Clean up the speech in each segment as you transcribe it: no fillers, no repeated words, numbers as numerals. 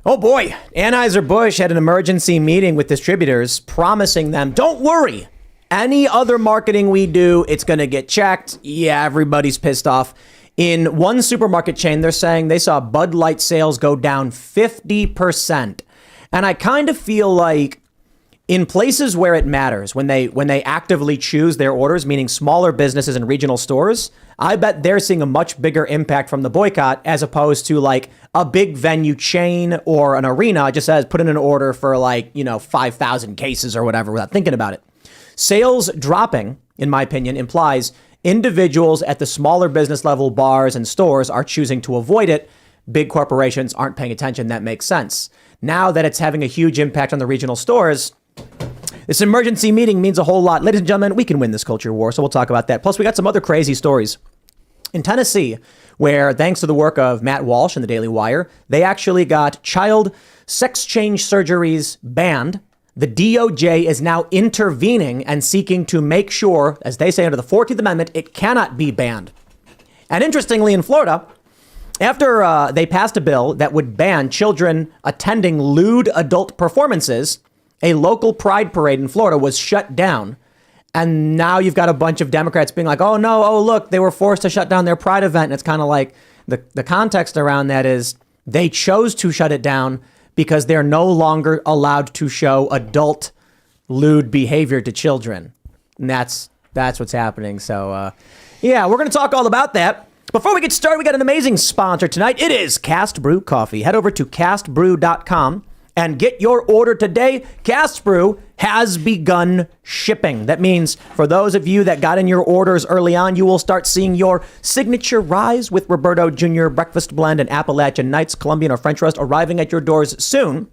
Oh boy, Anheuser-Busch had an emergency meeting with distributors promising them, don't worry, any other marketing we do, it's going to get checked. Yeah, everybody's pissed off. In one supermarket chain, they're saying they saw Bud Light sales go down 50%. And I kind of feel like in places where it matters, when they actively choose their orders, meaning smaller businesses and regional stores, I bet they're seeing a much bigger impact from the boycott as opposed to like a big venue chain or an arena just says put in an order for 5,000 cases or whatever without thinking about it. Sales dropping, in my opinion, implies individuals at the smaller business level bars and stores are choosing to avoid it. Big corporations aren't paying attention. That makes sense. Now that it's having a huge impact on the regional stores, this emergency meeting means a whole lot. Ladies and gentlemen, we can win this culture war, so we'll talk about that. Plus, we got some other crazy stories. In Tennessee, where thanks to the work of Matt Walsh and the Daily Wire, they actually got child sex change surgeries banned. The DOJ is now intervening and seeking to make sure, as they say under the 14th Amendment, it cannot be banned. And interestingly, in Florida, after they passed a bill that would ban children attending lewd adult performances, a local pride parade in Florida was shut down. And now you've got a bunch of Democrats being like, oh, no, oh, look, they were forced to shut down their pride event. And it's kind of like the context around that is they chose to shut it down because they're no longer allowed to show adult lewd behavior to children. And that's what's happening. So, yeah, we're going to talk all about that. Before we get started, we got an amazing sponsor tonight. It is Cast Brew Coffee. Head over to castbrew.com. and get your order today. Cast Brew has begun shipping. That means for those of you that got in your orders early on, you will start seeing your signature rise with Roberto Jr. Breakfast Blend and Appalachian Nights Colombian or French Roast arriving at your doors soon.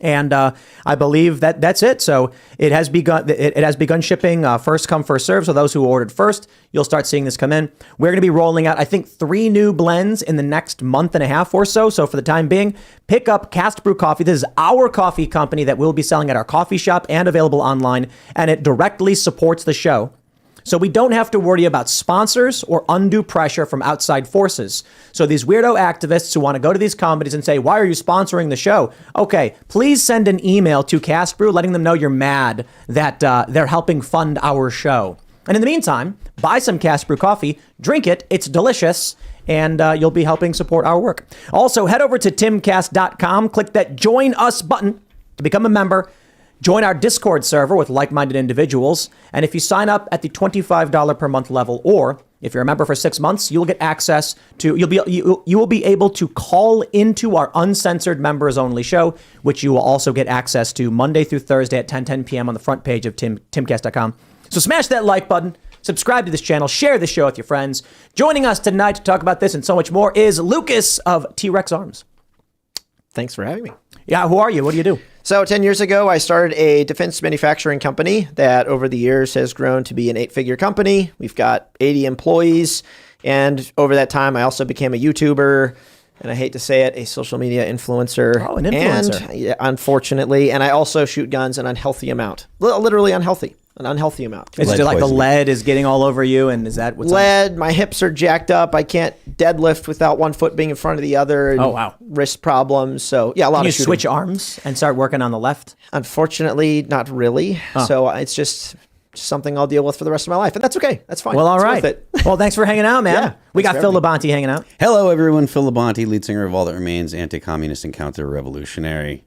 And I believe that's it. So it has begun. It has begun shipping. First come, first serve. So those who ordered first, you'll start seeing this come in. We're going to be rolling out, I think, 3 new blends in the next month and a half or so. So for the time being, pick up Cast Brew Coffee. This is our coffee company that we'll be selling at our coffee shop and available online, and it directly supports the show. So we don't have to worry about sponsors or undue pressure from outside forces. So these weirdo activists who want to go to these companies and say, why are you sponsoring the show? Okay, please send an email to Cast Brew letting them know you're mad that they're helping fund our show. And in the meantime, buy some Cast Brew coffee, drink it, it's delicious, and you'll be helping support our work. Also, head over to timcast.com, click that Join Us button to become a member. Join our Discord server with like-minded individuals. And if you sign up at the $25 per month level, or if you're a member for 6 months, you'll get access to, you will be able to call into our uncensored members only show, which you will also get access to Monday through Thursday at 10 p.m. on the front page of timcast.com. So smash that like button, subscribe to this channel, share the show with your friends. Joining us tonight to talk about this and so much more is Lucas of T-Rex Arms. Thanks for having me. Yeah, who are you? What do you do? So 10 years ago, I started a defense manufacturing company that over the years has grown to be an 8-figure company. We've got 80 employees. And over that time, I also became a YouTuber. And I hate to say it, a social media influencer. Oh, an influencer. And, yeah, unfortunately. And I also shoot guns an unhealthy amount. Literally unhealthy. An unhealthy amount. Is it like the lead is getting all over you? And is that what's lead? My hips are jacked up. I can't deadlift without one foot being in front of the other. Oh, wow. Wrist problems. So, yeah, a lot Can of shooting. you switch arms and start working on the left? Unfortunately, not really. Oh. So it's just something I'll deal with for the rest of my life. And that's okay. That's fine. Well, all it's right. Worth it. Well, thanks for hanging out, man. Yeah, we got Phil Labonte hanging out. Hello, everyone. Phil Labonte, lead singer of All That Remains, anti-communist and counter-revolutionary.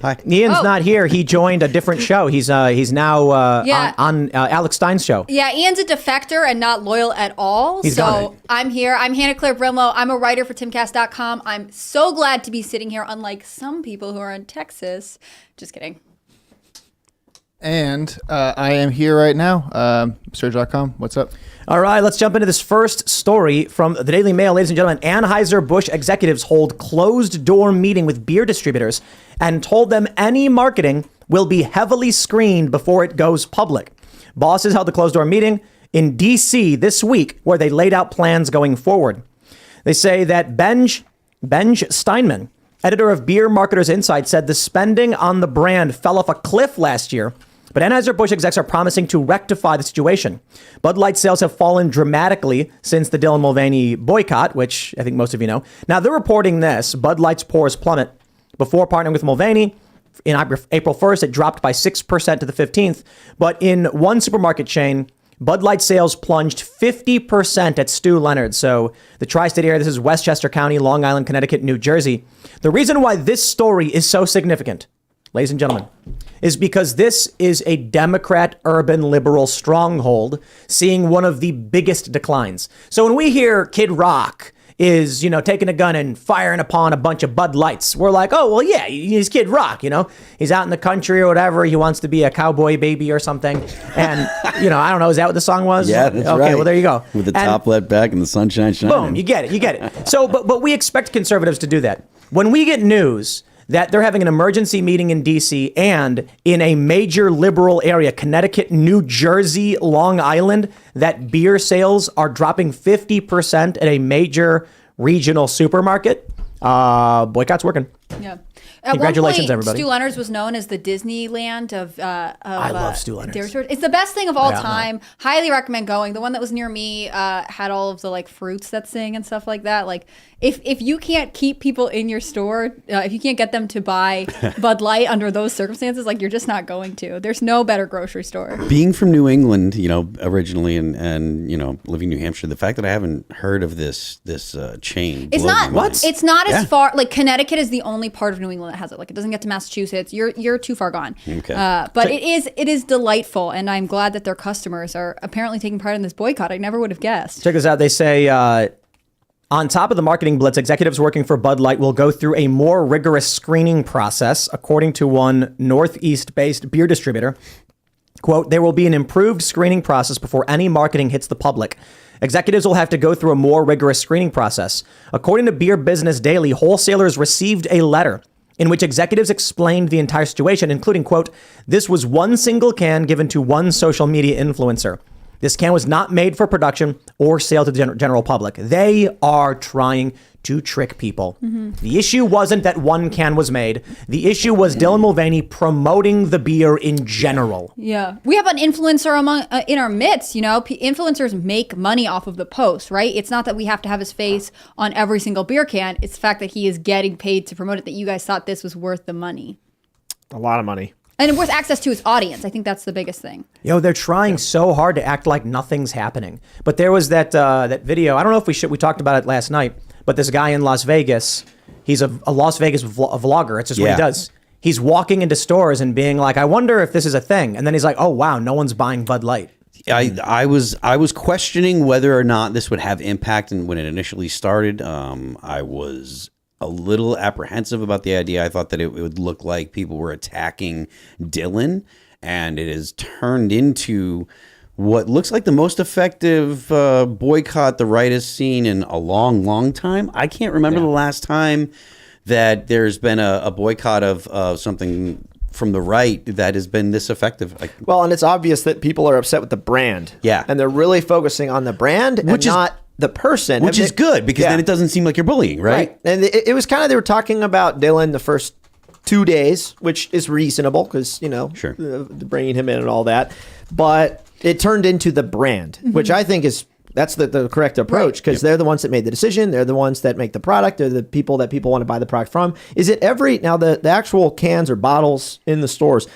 Hi. Ian's not here. He joined a different show. He's now on Alex Stein's show. Yeah, Ian's a defector and not loyal at all. So I'm here. I'm Hannah Claire Brimlow. I'm a writer for Timcast.com. I'm so glad to be sitting here, unlike some people who are in Texas. Just kidding. And I am here right now. Serge.com. What's up? All right, let's jump into this first story from the Daily Mail. Ladies and gentlemen, Anheuser-Busch executives hold closed-door meeting with beer distributors and told them any marketing will be heavily screened before it goes public. Bosses held a closed-door meeting in D.C. this week where they laid out plans going forward. They say that Benj Steinman, editor of Beer Marketers Insight, said the spending on the brand fell off a cliff last year But Anheuser-Busch execs are promising to rectify the situation. Bud Light sales have fallen dramatically since the Dylan Mulvaney boycott, which I think most of you know. Now, they're reporting this. Bud Light's pours plummet. Before partnering with Mulvaney, in April 1st, it dropped by 6% to the 15th. But in one supermarket chain, Bud Light sales plunged 50% at Stu Leonard's. So the tri-state area, this is Westchester County, Long Island, Connecticut, New Jersey. The reason why this story is so significant, ladies and gentlemen, is because this is a Democrat urban liberal stronghold seeing one of the biggest declines. So when we hear Kid Rock is, taking a gun and firing upon a bunch of Bud Lights, we're like, oh, well, yeah, he's Kid Rock, He's out in the country or whatever. He wants to be a cowboy baby or something. And, I don't know, is that what the song was? Yeah, that's right. Okay, well, there you go. With the top let back and the sunshine shining. Boom, you get it. So, but we expect conservatives to do that. When we get news that they're having an emergency meeting in D.C. and in a major liberal area, Connecticut, New Jersey, Long Island, that beer sales are dropping 50% at a major regional supermarket, boycott's working. Yeah. Congratulations, everybody. Stu Leonard's was known as the Disneyland of I love Stu Leonard's. It's the best thing of all Yeah, time. Highly recommend going. The one that was near me had all of the fruits that sing and stuff like that. If you can't keep people in your store, if you can't get them to buy Bud Light under those circumstances, you're just not going to. There's no better grocery store. Being from New England, originally, and living in New Hampshire, the fact that I haven't heard of this chain. It's not. What? It's not as far. Connecticut is the only part of New England that has it. It doesn't get to Massachusetts. You're too far gone. Okay. But it is delightful, and I'm glad that their customers are apparently taking part in this boycott. I never would have guessed. Check this out. They say, on top of the marketing blitz, executives working for Bud Light will go through a more rigorous screening process, according to one Northeast-based beer distributor. Quote, there will be an improved screening process before any marketing hits the public. Executives will have to go through a more rigorous screening process. According to Beer Business Daily, wholesalers received a letter in which executives explained the entire situation, including, quote, this was one single can given to one social media influencer. This can was not made for production or sale to the general public. They are trying to trick people. Mm-hmm. The issue wasn't that one can was made. The issue was Dylan Mulvaney promoting the beer in general. Yeah. We have an influencer in our midst, Influencers make money off of the post, right? It's not that we have to have his face on every single beer can. It's the fact that he is getting paid to promote it, that you guys thought this was worth the money. A lot of money. And worth access to his audience. I think that's the biggest thing. They're trying so hard to act like nothing's happening. But there was that video. I don't know if we talked about it last night, but this guy in Las Vegas, he's a Las Vegas vlogger. It's just what he does. He's walking into stores and being like, I wonder if this is a thing. And then he's like, oh, wow, no one's buying Bud Light. I was questioning whether or not this would have impact, and when it initially started, I was a little apprehensive about the idea. I thought that it would look like people were attacking Dylan, and it has turned into what looks like the most effective boycott the right has seen in a long, long time. I can't remember the last time that there's been a boycott of something from the right that has been this effective. Well, and it's obvious that people are upset with the brand. Yeah. And they're really focusing on the brand and not the person. Which is good, because then it doesn't seem like you're bullying, right? And it was kind of, they were talking about Dylan the first 2 days, which is reasonable because, Sure. Bringing him in and all that. But it turned into the brand, which I think that's the correct approach, because they're the ones that made the decision. They're the ones that make the product. They're the people that people want to buy the product from. Is it now the actual cans or bottles in the stores?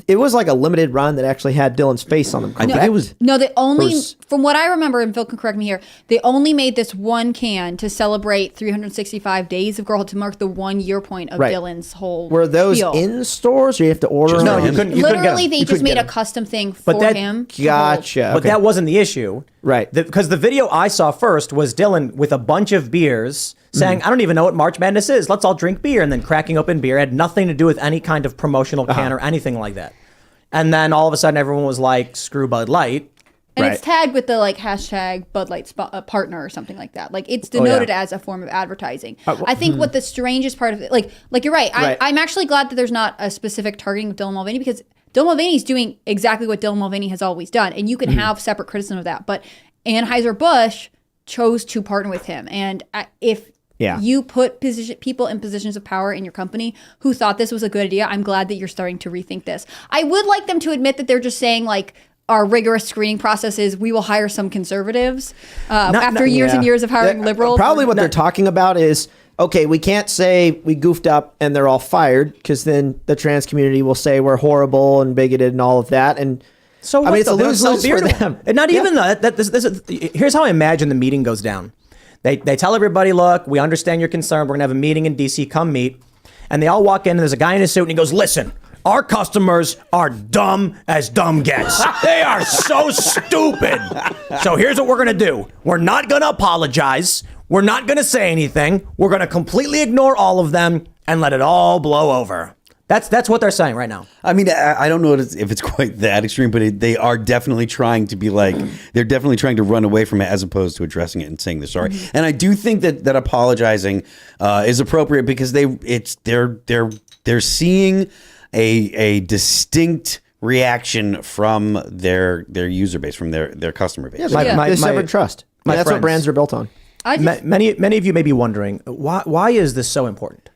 It was like a limited run that actually had Dylan's face on them. I think it was. No, they only, from what I remember, and Phil can correct me here, they only made this one can to celebrate 365 days of Girlhood, to mark the 1 year point of Dylan's whole Were those spiel. in stores, or you have to order them? No, you couldn't get Literally, them. they You just couldn't made get a them. custom thing for him. Gotcha. But that wasn't the issue. Right. Because the video I saw first was Dylan with a bunch of beers saying, I don't even know what March Madness is. Let's all drink beer. And then cracking open beer. It had nothing to do with any kind of promotional can or anything like that. And then all of a sudden everyone was like, screw Bud Light. And it's tagged with the hashtag Bud Light partner or something like that. It's denoted as a form of advertising. I think what the strangest part of it, you're right. I'm actually glad that there's not a specific targeting of Dylan Mulvaney, because Dylan Mulvaney is doing exactly what Dylan Mulvaney has always done. And you can have separate criticism of that. But Anheuser-Busch chose to partner with him. And if Yeah. You put people in positions of power in your company who thought this was a good idea. I'm glad that you're starting to rethink this. I would like them to admit that they're just saying like, our rigorous screening process is we will hire some conservatives after years and years of hiring liberals. Probably what they're talking about is, okay, we can't say we goofed up and they're all fired, because then the trans community will say we're horrible and bigoted and all of that. And so I mean, it's a lose-lose for them. And not even that. Here's how I imagine the meeting goes down. They tell everybody, look, we understand your concern. We're gonna have a meeting in DC. Come meet. And they all walk in, and there's a guy in a suit, and he goes, listen, our customers are dumb as dumb gets. They are so stupid. So here's what we're going to do. We're not going to apologize. We're not going to say anything. We're going to completely ignore all of them and let it all blow over. That's what they're saying right now. I mean, I don't know if it's quite that extreme, but they are definitely trying to be like, they're definitely trying to run away from it as opposed to addressing it and saying they're sorry. And I do think that apologizing is appropriate because they're seeing a distinct reaction from their user base, from their customer base. My severed trust. That's what brands are built on. Many of you may be wondering, why is this so important?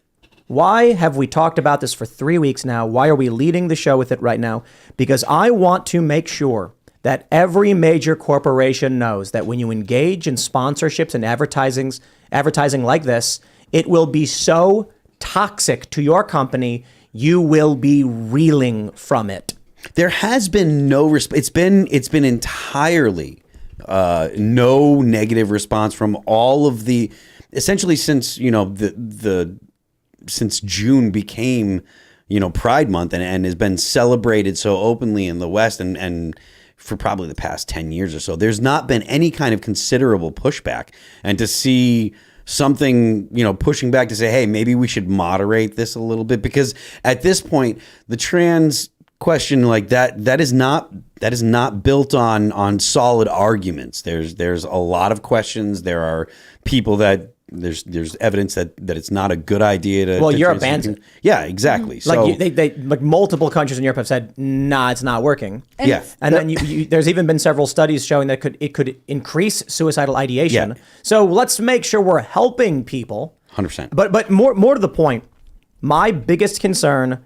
Why have we talked about this for 3 weeks now? Why are we leading the show with it right now? Because I want to make sure that every major corporation knows that when you engage in sponsorships and advertising like this, it will be so toxic to your company, you will be reeling from it. There has been no it's been entirely no negative response from all of the, essentially since since June became Pride Month and has been celebrated so openly in the West and for probably the past 10 years or so. There's not been any kind of considerable pushback, and to see something, pushing back to say, hey, maybe we should moderate this a little bit, because at this point, the trans question like that is not built on solid arguments. There's a lot of questions. There are people that there's evidence that it's not a good idea to. Well, Europe bans it. Yeah, exactly. So they like multiple countries in Europe have said, nah, it's not working. And then there's even been several studies showing that it could increase suicidal ideation. Yeah. So let's make sure we're helping people. 100%. But more to the point, my biggest concern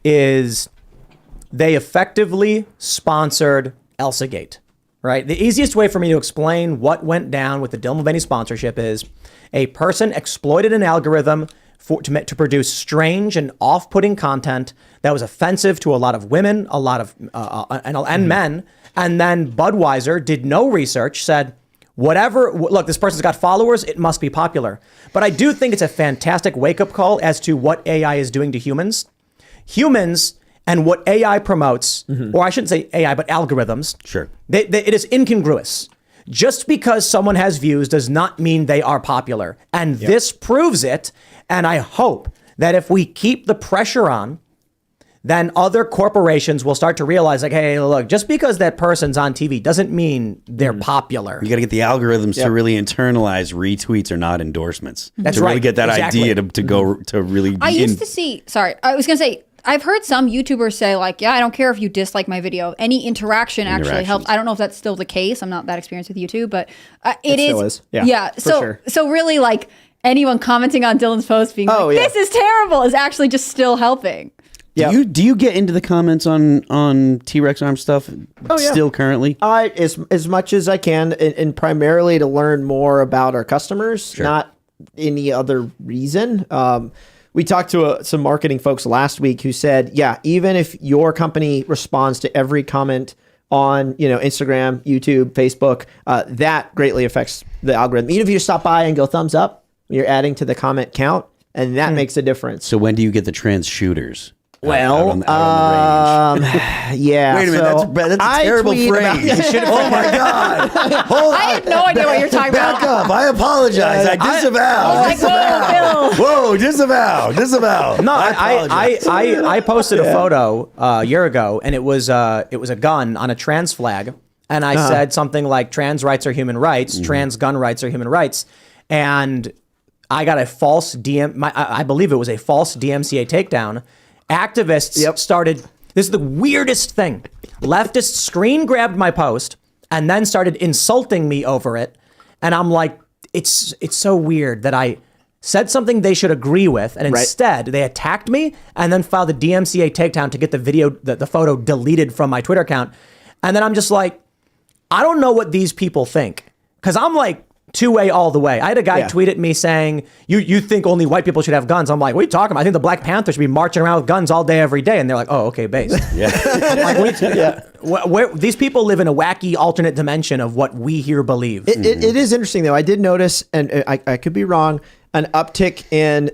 is they effectively sponsored ElsaGate. Right? The easiest way for me to explain what went down with the Dylan Mulvaney sponsorship is a person exploited an algorithm to produce strange and off-putting content that was offensive to a lot of women, a lot of and men. And then Budweiser did no research, said, look, this person's got followers, it must be popular. But I do think it's a fantastic wake-up call as to what AI is doing to humans. Humans and what AI promotes, or I shouldn't say AI, but algorithms. Sure. It is incongruous. Just because someone has views does not mean they are popular. And this proves it. And I hope that if we keep the pressure on, then other corporations will start to realize, like, hey, look, just because that person's on TV doesn't mean they're popular. You got to get the algorithms to really internalize retweets or not endorsements. That's to right. really get that idea to go to really. I used to see. Sorry, I was gonna say. I've heard some YouTubers say, like, yeah, I don't care if you dislike my video. Any interaction actually helps. I don't know if that's still the case. I'm not that experienced with YouTube, but it still is. Yeah. So really, like, anyone commenting on Dylan's post being this is terrible is actually just still helping. Do you get into the comments on T-Rex arm stuff still currently? As much as I can, and primarily to learn more about our customers, not any other reason. We talked to some marketing folks last week who said, even if your company responds to every comment on, Instagram, YouTube, Facebook, that greatly affects the algorithm. Even if you stop by and go thumbs up, you're adding to the comment count, and that makes a difference. So when do you get the trans shooters? Well, out on the yeah. Wait a minute, that's a terrible phrase. Oh my God! Hold on. I had no idea what you're talking Back about. up! I apologize. I disavow. I was like, whoa, Bill. Whoa! Disavow. No, I posted a photo a year ago, and it was a gun on a trans flag, and I said something like "trans rights are human rights, trans gun rights are human rights," and I got a false I believe it was a false DMCA takedown. Activists started, this is the weirdest thing. Leftists screen grabbed my post and then started insulting me over it. And I'm like, it's so weird that I said something they should agree with, and instead they attacked me and then filed a DMCA takedown to get the photo deleted from my Twitter account. And then I'm just like, I don't know what these people think, because I'm like two-way all the way. I had a guy tweet at me saying, you think only white people should have guns. I'm like, what are you talking about? I think the Black Panther should be marching around with guns all day, every day. And they're like, oh, okay, base. These people live in a wacky alternate dimension of what we here believe. It is interesting, though. I did notice, and I could be wrong, an uptick in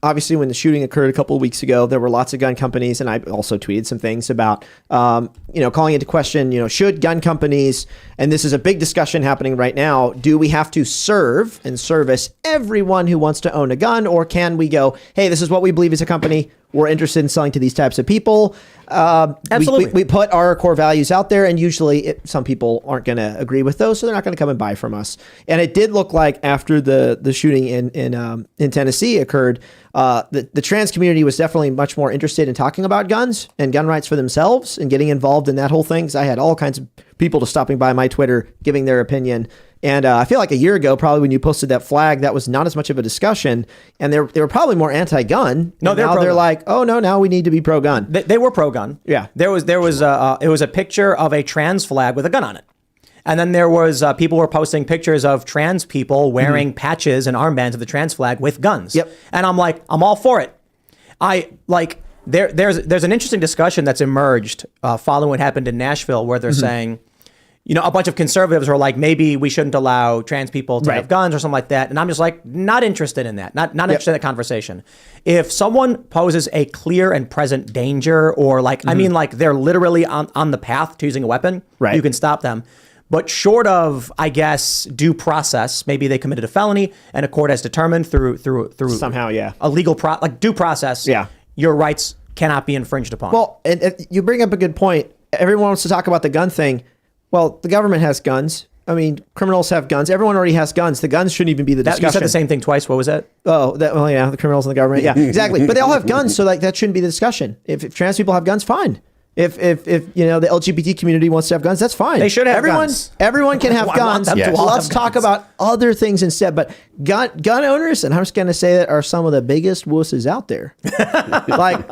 obviously when the shooting occurred a couple of weeks ago, there were lots of gun companies, and I also tweeted some things about, calling into question, should gun companies, and this is a big discussion happening right now, do we have to serve and service everyone who wants to own a gun, or can we go, hey, this is what we believe as a company, we're interested in selling to these types of people. Absolutely. We put our core values out there, and usually some people aren't going to agree with those, so they're not going to come and buy from us. And it did look like after the shooting in Tennessee occurred, the trans community was definitely much more interested in talking about guns and gun rights for themselves and getting involved in that whole thing. Because I had all kinds of people just stopping by my Twitter, giving their opinion. And I feel like a year ago, probably when you posted that flag, that was not as much of a discussion. And they were probably more anti-gun. No, they're like, oh no, now we need to be pro-gun. They were pro-gun. Yeah, it was a picture of a trans flag with a gun on it, and then there was people were posting pictures of trans people wearing patches and armbands of the trans flag with guns. Yep. And I'm like, I'm all for it. There's an interesting discussion that's emerged following what happened in Nashville, where they're saying, a bunch of conservatives are like, maybe we shouldn't allow trans people to have guns or something like that. And I'm just like, not interested in that. Not interested in that conversation. If someone poses a clear and present danger, or they're literally on the path to using a weapon, you can stop them. But short of, I guess, due process, maybe they committed a felony and a court has determined through somehow, a legal due process, your rights cannot be infringed upon. Well, and you bring up a good point. Everyone wants to talk about the gun thing. Well, the government has guns. I mean, criminals have guns. Everyone already has guns. The guns shouldn't even be the discussion. You said the same thing twice. What was that? Oh, the criminals and the government. Yeah, exactly. But they all have guns, so that shouldn't be the discussion. If trans people have guns, fine. If the LGBT community wants to have guns, that's fine. They should have guns. Everyone can have guns. Let's talk guns. about other things instead. But gun owners, and I'm just going to say that, are some of the biggest wusses out there.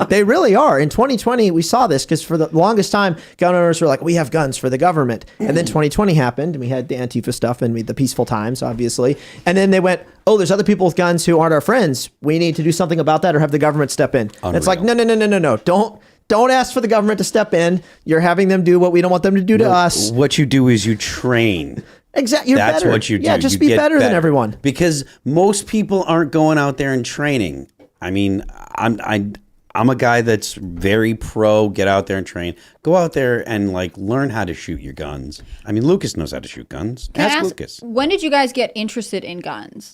They really are. In 2020, we saw this because for the longest time, gun owners were like, we have guns for the government. And then 2020 happened, and we had the Antifa stuff and the peaceful times, obviously. And then they went, oh, there's other people with guns who aren't our friends. We need to do something about that or have the government step in. And it's like, no. Don't ask for the government to step in. You're having them do what we don't want them to do to us. What you do is you train. Exactly. That's better. what you do. Yeah, just you be better than everyone. Because most people aren't going out there and training. I mean, I'm a guy that's very pro. Get out there and train. Go out there and learn how to shoot your guns. I mean, Lucas knows how to shoot guns. Ask Lucas. When did you guys get interested in guns?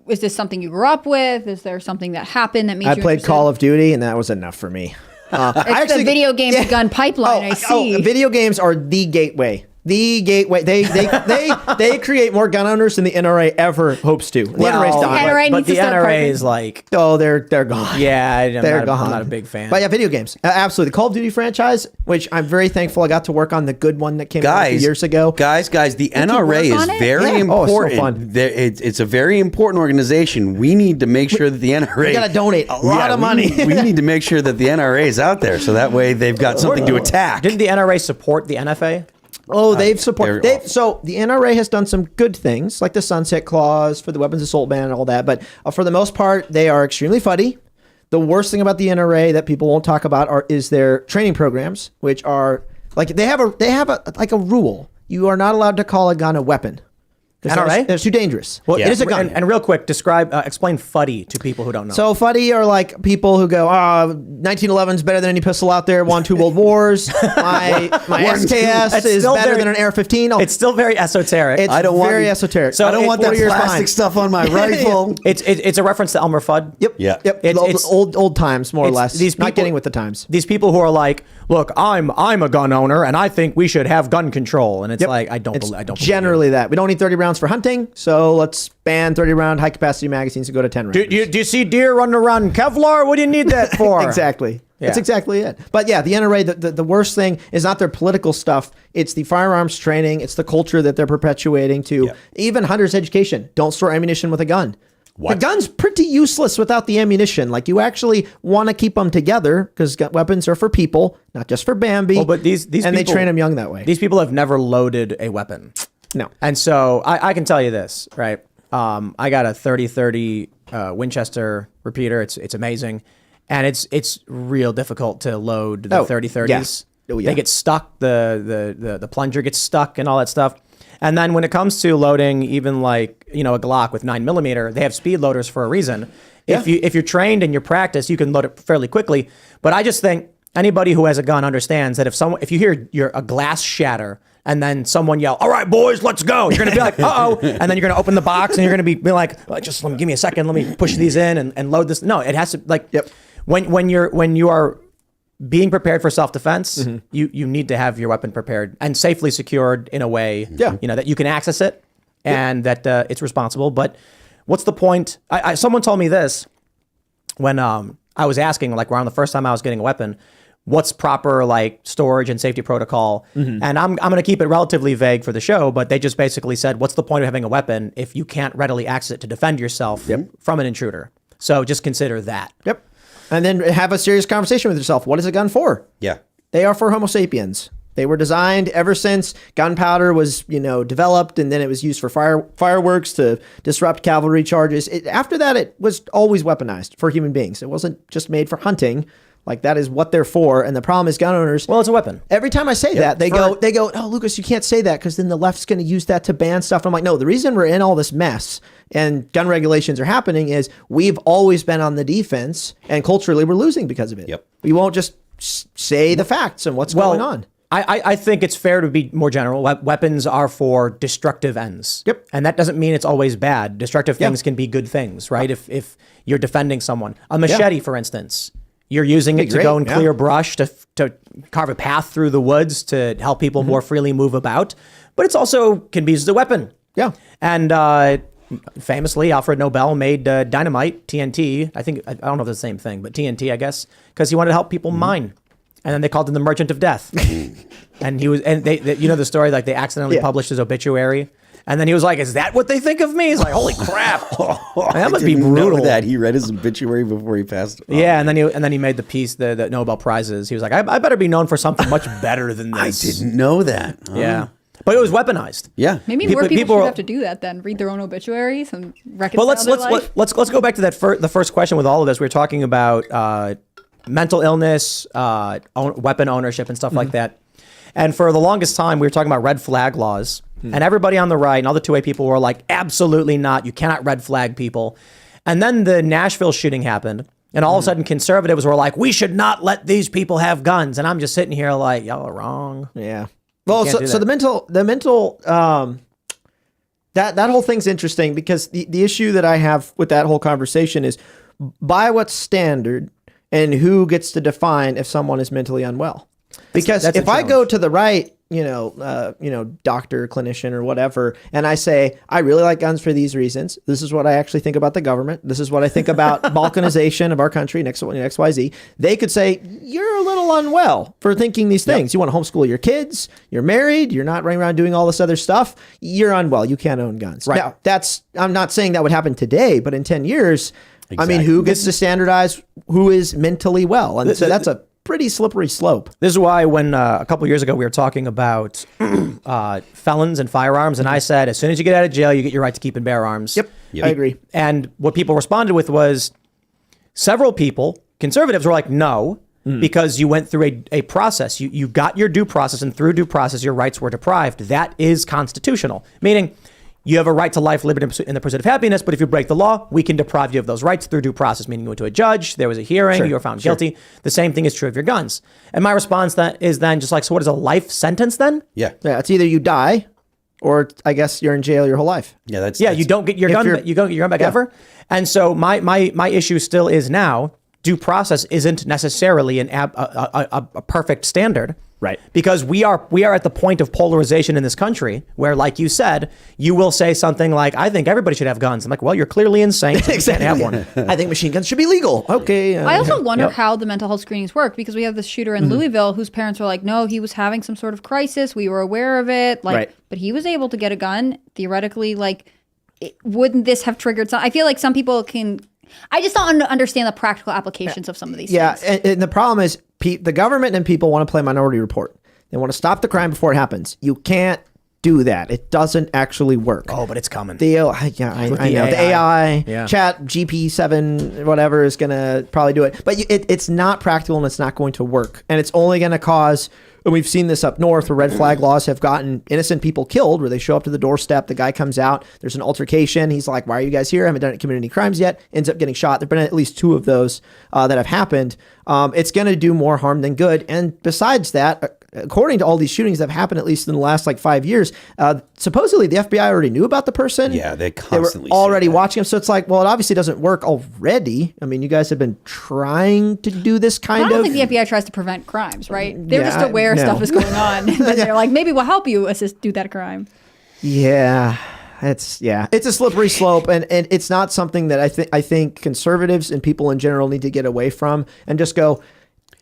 Is this something you grew up with? Is there something that happened that made you interested? I played Call of Duty, and that was enough for me. It's the video game gun pipeline. I see. Video games are the gateway. The gateway. They create more gun owners than the NRA ever hopes to. The NRA's dying. But the NRA is like, they're gone. Yeah, I'm gone. not a big fan. But yeah, video games, absolutely. The Call of Duty franchise, which I'm very thankful I got to work on the good one that came out a few years ago. Guys, the NRA is very important. So fun. It's a very important organization. We need to make sure that the NRA. We got to donate a lot of money. We need to make sure that the NRA is out there, so that way they've got something to attack. Didn't the NRA support the NFA? Oh, they've supported. So the NRA has done some good things, like the sunset clause for the weapons assault ban and all that. But for the most part, they are extremely fuddy. The worst thing about the NRA that people won't talk about is their training programs, which are they have a rule. You are not allowed to call a gun a weapon. NRA? It's too dangerous. Well, it is a gun. And real quick, explain fuddy to people who don't know. So fuddy are like people who go, 1911 is better than any pistol out there. Won 2 world wars. My SKS is better than an AR-15. It's still very esoteric. It's very esoteric. So I don't want that plastic stuff on my rifle. It's a reference to Elmer Fudd. Yep. Yeah. Yep. It's old times, more or less. These people, not getting with the times. These people who are like, look, I'm a gun owner and I think we should have gun control. And it's like, I don't believe generally that. We don't need 30 rounds for hunting, so let's ban 30 round high capacity magazines to go to 10 rounds. Do you see deer running around Kevlar? What do you need that for? Exactly. Yeah. That's exactly it. But yeah, the NRA, the worst thing is not their political stuff. It's the firearms training. It's the culture that they're perpetuating to even hunters education. Don't store ammunition with a gun. The gun's pretty useless without the ammunition. Like, you actually want to keep them together because weapons are for people, not just for Bambi. Well, but these and people, they train them young that way. These people have never loaded a weapon. No. And so I can tell you this, right? I got a 30-30 Winchester repeater. It's amazing. And it's real difficult to load the 30-30s. Yeah. Oh, yeah. They get stuck. The plunger gets stuck and all that stuff. And then when it comes to loading, even like, a Glock with 9mm, they have speed loaders for a reason. Yeah. If you're trained and you practice, you can load it fairly quickly. But I just think anybody who has a gun understands that if you hear a glass shatter and then someone yell, "All right, boys, let's go," you're gonna be like, "Uh-oh," and then you're gonna open the box and you're gonna be like, "Just give me a second, let me push these in and load this." No, it has to when you are being prepared for self-defense, you need to have your weapon prepared and safely secured in a way, that you can access it and that it's responsible. But what's the point? Someone told me this when I was asking, like, around the first time I was getting a weapon, what's proper like storage and safety protocol? And I'm going to keep it relatively vague for the show, but they just basically said, what's the point of having a weapon if you can't readily access it to defend yourself from an intruder? So just consider that. Yep. And then have a serious conversation with yourself. What is a gun for? Yeah. They are for Homo sapiens. They were designed ever since gunpowder was, developed, and then it was used for fireworks to disrupt cavalry charges. After that, it was always weaponized for human beings. It wasn't just made for hunting. Like, that is what they're for. And the problem is gun owners. Well, it's a weapon. Every time I say that, they go, "Oh, Lucas, you can't say that because then the left's going to use that to ban stuff." I'm like, no, the reason we're in all this mess and gun regulations are happening is we've always been on the defense, and culturally we're losing because of it. Yep. We won't just say the facts and what's going on. I think it's fair to be more general. Weapons are for destructive ends. Yep. And that doesn't mean it's always bad. Destructive things can be good things, right? If you're defending someone. A machete, for instance. You're using it to go and clear brush, to carve a path through the woods, to help people more freely move about. But it's also can be used as a weapon. Yeah. And famously, Alfred Nobel made dynamite, TNT. I don't know if it's the same thing, but TNT, I guess, because he wanted to help people mine. And then they called him the Merchant of Death. And he was, and they the story, like they accidentally published his obituary. And then he was like, "Is that what they think of me?" He's like, "Holy crap, that must be brutal." That he read his obituary before he passed. Yeah, and then he made the piece, the Nobel Prizes. He was like, I better be known for something much better than this. I didn't know that. Yeah, but it was weaponized. Yeah, Maybe more people should have to do that then. Read their own obituaries and reconcile their life. Let's go back to the first question with all of this. We were talking about mental illness, weapon ownership, and stuff like that. And for the longest time, we were talking about red flag laws. And everybody on the right and all the 2A people were like, absolutely not. You cannot red flag people. And then the Nashville shooting happened. And all of a sudden, conservatives were like, we should not let these people have guns. And I'm just sitting here like, y'all are wrong. Yeah. Well, so the mental, that whole thing's interesting because the issue that I have with that whole conversation is by what standard and who gets to define if someone is mentally unwell. Because if I go to the right, doctor, clinician, or whatever, and I say, I really like guns for these reasons. This is what I actually think about the government. This is what I think about balkanization of our country, XYZ. They could say, you're a little unwell for thinking these things. You want to homeschool your kids. You're married. You're not running around doing all this other stuff. You're unwell. You can't own guns. Right. Now, I'm not saying that would happen today, but in 10 years, exactly. I mean, who gets to standardize who is mentally well? And so that's a pretty slippery slope. This is why when a couple of years ago we were talking about felons and firearms, and I said, as soon as you get out of jail, you get your right to keep and bear arms. Yep. I agree. And what people responded with was several people, conservatives, were like, no, because you went through a process. You got your due process, and through due process, your rights were deprived. That is constitutional, meaning you have a right to life, liberty, and the pursuit of happiness, but if you break the law, we can deprive you of those rights through due process, meaning you went to a judge, there was a hearing, you were found guilty. The same thing is true of your guns. And my response then is just like, so what is a life sentence then? Yeah. Yeah, it's either you die or I guess you're in jail your whole life. Yeah, that's you don't get your gun back. You don't get your gun back ever. And so my issue still is now due process isn't necessarily a perfect standard. Right. Because we are at the point of polarization in this country where, like you said, you will say something like, I think everybody should have guns. I'm like, well, you're clearly insane. So you can't have one. I think machine guns should be legal. Okay. I also wonder how the mental health screenings work because we have this shooter in Louisville whose parents were like, no, he was having some sort of crisis. We were aware of it. But he was able to get a gun theoretically, wouldn't this have triggered some? I feel like some people can. I just don't understand the practical applications of some of these things. And the problem is the government and people want to play Minority Report. They want to stop the crime before it happens. You can't do that. It doesn't actually work. Oh, but it's coming. I know. The AI, Chat GP7, whatever, is going to probably do it. But it's not practical and it's not going to work. And it's only going to cause, and we've seen this up north where red flag laws have gotten innocent people killed, where they show up to the doorstep, the guy comes out, there's an altercation. He's like, why are you guys here? I haven't committed any crimes yet. Ends up getting shot. There have been at least 2 of those that have happened. It's going to do more harm than good. And besides that, according to all these shootings that have happened, at least in the last 5 years, supposedly the FBI already knew about the person. Yeah, they constantly were already watching him. So it's like, well, it obviously doesn't work already. I mean, you guys have been trying to do this kind of. I don't think the FBI tries to prevent crimes, right? They're just aware stuff is going on. They're like, maybe we'll help you do that crime. Yeah. It's a slippery slope, and it's not something that I think conservatives and people in general need to get away from and just go,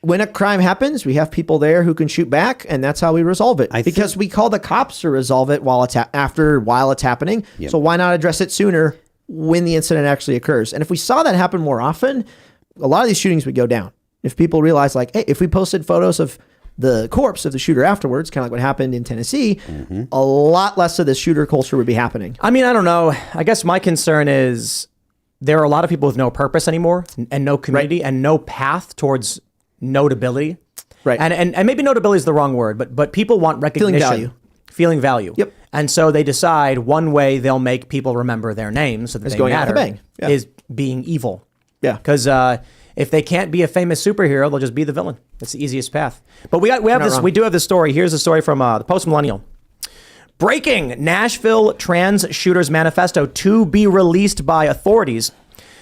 when a crime happens, we have people there who can shoot back, and that's how we resolve it. Because we call the cops to resolve it while it's happening. Yep. So why not address it sooner when the incident actually occurs? And if we saw that happen more often, a lot of these shootings would go down. If people realize, hey, if we posted photos of the corpse of the shooter afterwards, kind of like what happened in Tennessee, a lot less of this shooter culture would be happening. I mean, I don't know. I guess my concern is there are a lot of people with no purpose anymore and no community and no path towards notability. Right. And maybe notability is the wrong word, but people want recognition. Feeling value. Yep. And so they decide one way they'll make people remember their names so that they matter is being evil. Yeah. Because if they can't be a famous superhero, they'll just be the villain. That's the easiest path. But we do have this story. Here's a story from the Post Millennial. Breaking: Nashville trans shooters manifesto to be released by authorities.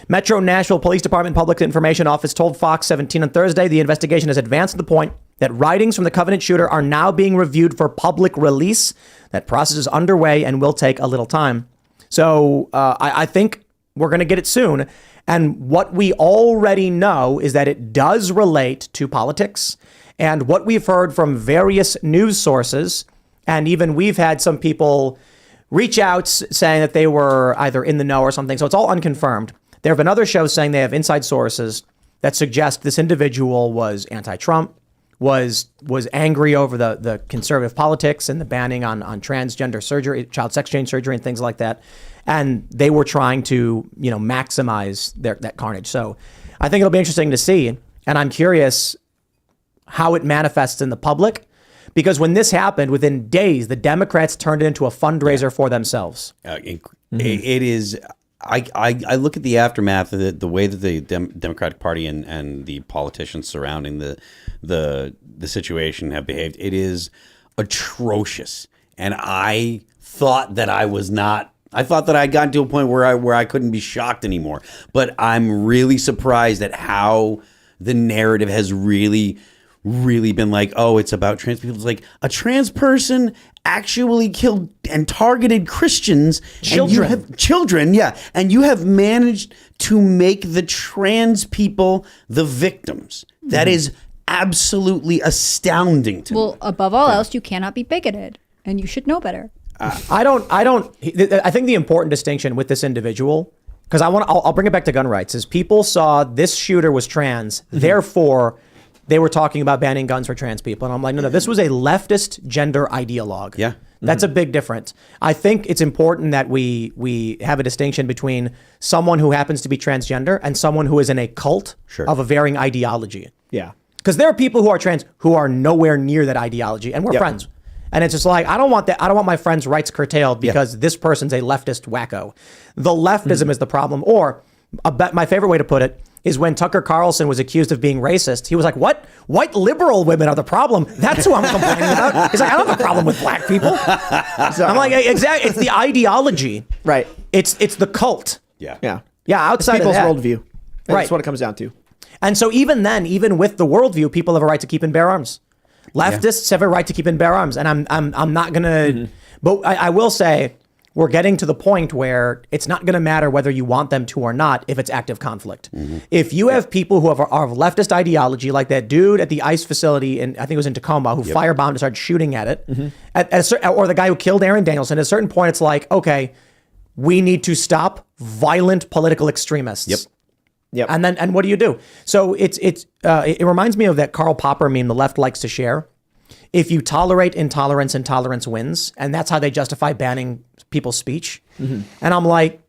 Metro Nashville Police Department Public Information Office told Fox 17 on Thursday the investigation has advanced to the point that writings from the Covenant shooter are now being reviewed for public release. That process is underway and will take a little time. So I think we're going to get it soon. And what we already know is that it does relate to politics. And what we've heard from various news sources, and even we've had some people reach out saying that they were either in the know or something. So it's all unconfirmed. There have been other shows saying they have inside sources that suggest this individual was anti-Trump, was angry over the conservative politics and the banning on transgender surgery, child sex change surgery and things like that. And they were trying to, maximize that carnage. So I think it'll be interesting to see. And I'm curious how it manifests in the public, because when this happened, within days, the Democrats turned it into a fundraiser for themselves. It is. I look at the aftermath of the way that the Democratic Party and the politicians surrounding the situation have behaved. It is atrocious, and I thought that I was not. I thought that I'd gotten to a point where I couldn't be shocked anymore. But I'm really surprised at how the narrative has really been like, oh, it's about trans people. It's like a trans person actually killed and targeted Christians. Children, yeah. And you have managed to make the trans people the victims. That is absolutely astounding to me. Well, above all else, you cannot be bigoted, and you should know better. I think the important distinction with this individual, because I'll bring it back to gun rights, is people saw this shooter was trans, therefore they were talking about banning guns for trans people. And I'm like, no, this was a leftist gender ideologue. Yeah. That's a big difference. I think it's important that we have a distinction between someone who happens to be transgender and someone who is in a cult of a varying ideology. Yeah. Because there are people who are trans who are nowhere near that ideology, and we're friends. And it's just like, I don't want that. I don't want my friend's rights curtailed because this person's a leftist wacko. The leftism is the problem. Or my favorite way to put it is when Tucker Carlson was accused of being racist. He was like, what? White liberal women are the problem. That's who I'm complaining about. He's like, I don't have a problem with black people. So I'm like, exactly. It's the ideology. Right. It's the cult. Yeah. Outside people's of that, worldview. That's what it comes down to. And so even then, even with the worldview, people have a right to keep and bear arms. Leftists have a right to keep and bear arms. And I'm not going to, but I will say, we're getting to the point where it's not going to matter whether you want them to or not if it's active conflict. If you have people who are of leftist ideology, like that dude at the ICE facility, and I think it was in Tacoma, who firebombed and started shooting at it, or the guy who killed Aaron Danielson, at a certain point, it's like, okay, we need to stop violent political extremists. Yep. And what do? So it reminds me of that Karl Popper meme the left likes to share. If you tolerate intolerance, intolerance wins. And that's how they justify banning people's speech. And I'm like,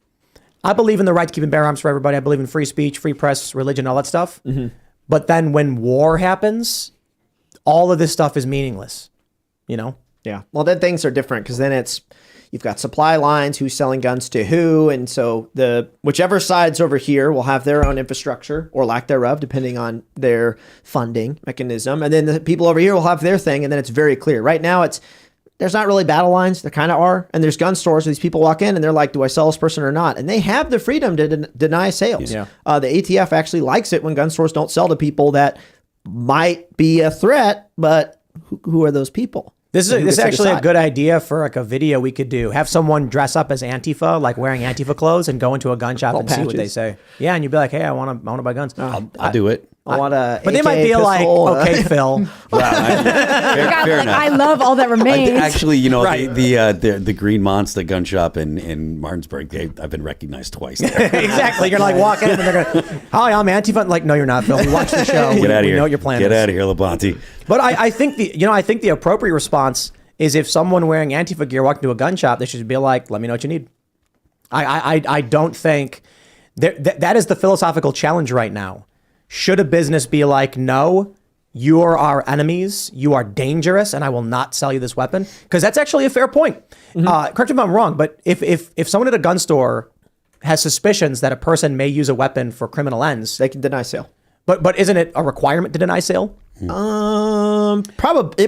I believe in the right to keep and bear arms for everybody. I believe in free speech, free press, religion, all that stuff. But then when war happens, all of this stuff is meaningless, you know? Yeah. Well, then things are different because then you've got supply lines, who's selling guns to who. And so whichever side's over here will have their own infrastructure or lack thereof, depending on their funding mechanism. And then the people over here will have their thing. And then it's very clear. Right now, there's not really battle lines. There kind of are. And there's gun stores where these people walk in and they're like, do I sell this person or not? And they have the freedom to deny sales. Yeah. The ATF actually likes it when gun stores don't sell to people that might be a threat, but who are those people? This is actually a good idea for like a video we could do. Have someone dress up as Antifa, like wearing Antifa clothes, and go into a gun shop and see what they say. Yeah, and you'd be like, "Hey, I want to buy guns." I'll do it. I want a. But they might be like, "Okay, Phil." Fair enough. I love all that remains. Actually, you know, Right. the Green Monster gun shop in Martinsburg, I've been recognized twice there. Exactly. You're like walking in and they're going, "Hi, I'm Antifa." Like, no, you're not, Phil. We watched the show. Get out of we here. know what your plan Get is. out of here, Labonte. But I think the appropriate response is if someone wearing Antifa gear walked into a gun shop, they should be like, "Let me know what you need." I don't think that is the philosophical challenge right now. Should a business be like, "No, you are our enemies. You are dangerous, and I will not sell you this weapon"? Because that's actually a fair point. Correct me if I'm wrong, but if someone at a gun store has suspicions that a person may use a weapon for criminal ends, They can deny sale. but isn't it a requirement to deny sale? Probably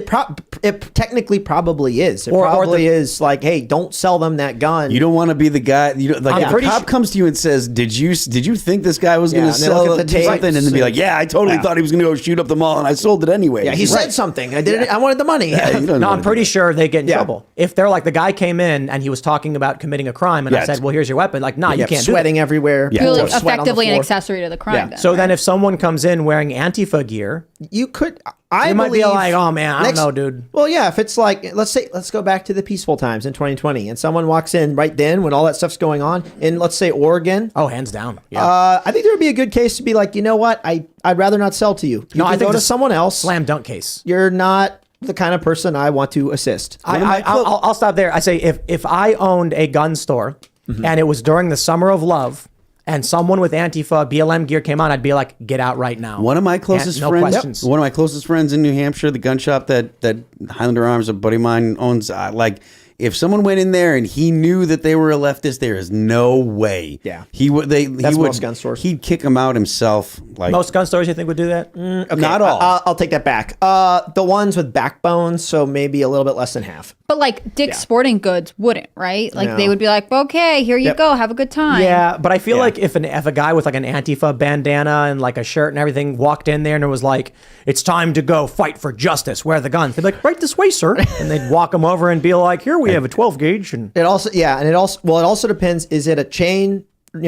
it technically probably is. It Or probably is like, hey, don't sell them that gun. You don't want to be the guy. If a pretty cop comes to you and says, "Did you think this guy was going to and they look sell at the something?" tapes and then be like, "Yeah, I totally thought he was going to go shoot up the mall, and I sold it anyway." Yeah, he said something. I did it. I wanted the money. You don't No, know I'm what pretty to sure they get in Yeah. trouble. If they're like, the guy came in and he was talking about committing a crime, and I Yeah, said, "Well, here's your weapon." Like, nah, you Yeah, can't do sweating that. everywhere. Yeah. Really Sweat on the effectively an floor. accessory to the crime. Yeah. Then, So then right? if someone comes in wearing Antifa gear, You could. I you might be believe like, "Oh man, I don't know, dude." Well, yeah, if it's like, let's go back to the peaceful times in 2020, and someone walks in right then when all that stuff's going on in, let's say, Oregon. Oh, hands down. Yeah. I think there would be a good case to be like, you know what, I'd rather not sell to you. You I can think go to this- someone else. Slam dunk case. You're not the kind of person I want to assist. I'll stop there. I say if I owned a gun store and it was during the summer of love and someone with Antifa BLM gear came on, I'd be like, "Get out right now." One of my closest No friends, questions. one of my closest friends in New Hampshire, the gun shop that Highlander Arms, a buddy of mine owns. If someone went in there and he knew that they were a leftist, there is no way. Yeah. he would. That's most gun stores. He'd kick them out himself. Like Most gun stores, you think, would do that? Okay, not all. I'll take that back. The ones with backbones, so maybe a little bit less than half. But like Dick's Sporting Goods wouldn't, right? Like No. they would be like, "Okay, here you Yep. go, have a good time." Yeah, but I feel like if a guy with like an Antifa bandana and like a shirt and everything walked in there and it was like, "It's time to go fight for justice. Where are the guns?" They'd be like, "Right this way, sir." And they'd walk him over and be like, "Here we have a 12 gauge." And It also depends. Is it a chain, a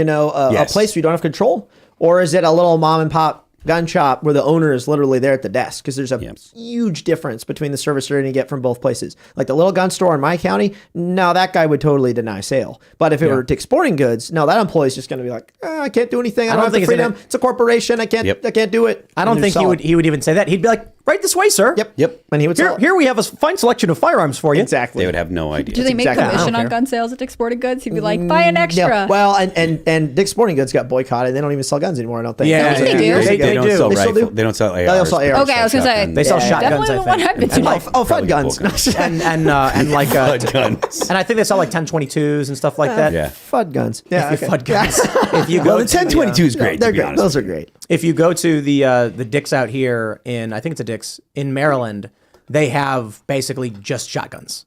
Yes. place we don't have control, or is it a little mom and pop gun shop where the owner is literally there at the desk? Because there's a huge difference between the service you're going to get from both places. Like the little gun store in my county, no, that guy would totally deny sale. But if it were Dick's Sporting Goods, no, that employee's just going to be like, I can't do anything. I don't have the think it's freedom. It's a corporation. I can't do it. I don't And think sell it. he would even say that. He'd be like, "Right this way, sir." Yep. And he would sell it. Here we have a fine selection of firearms for you. Exactly. they would have no idea. Do they make exactly- I don't commission on care. gun sales at Dick's Sporting Goods? He'd be like, "Buy an extra." Yeah. Well, and Dick's Sporting Goods got boycotted. They don't even sell guns anymore, I don't think. Yeah, That was a they few do. years They ago. do. don't sell They still rifle. do? They don't sell ARs. They also sell ARs. Okay, I was gonna say They sell shotguns, Definitely I what think. happened to And me. like- FUD guns. and like Bud guns. and I think they sell like 1022s and stuff like that. Yeah. FUD guns. Yeah, If you okay. FUD guns. If you go Well, the to 1022 is great. They're to be great. honest. Those are great. if you go to the Dick's out here in, I think it's a Dick's in Maryland, they have basically just shotguns,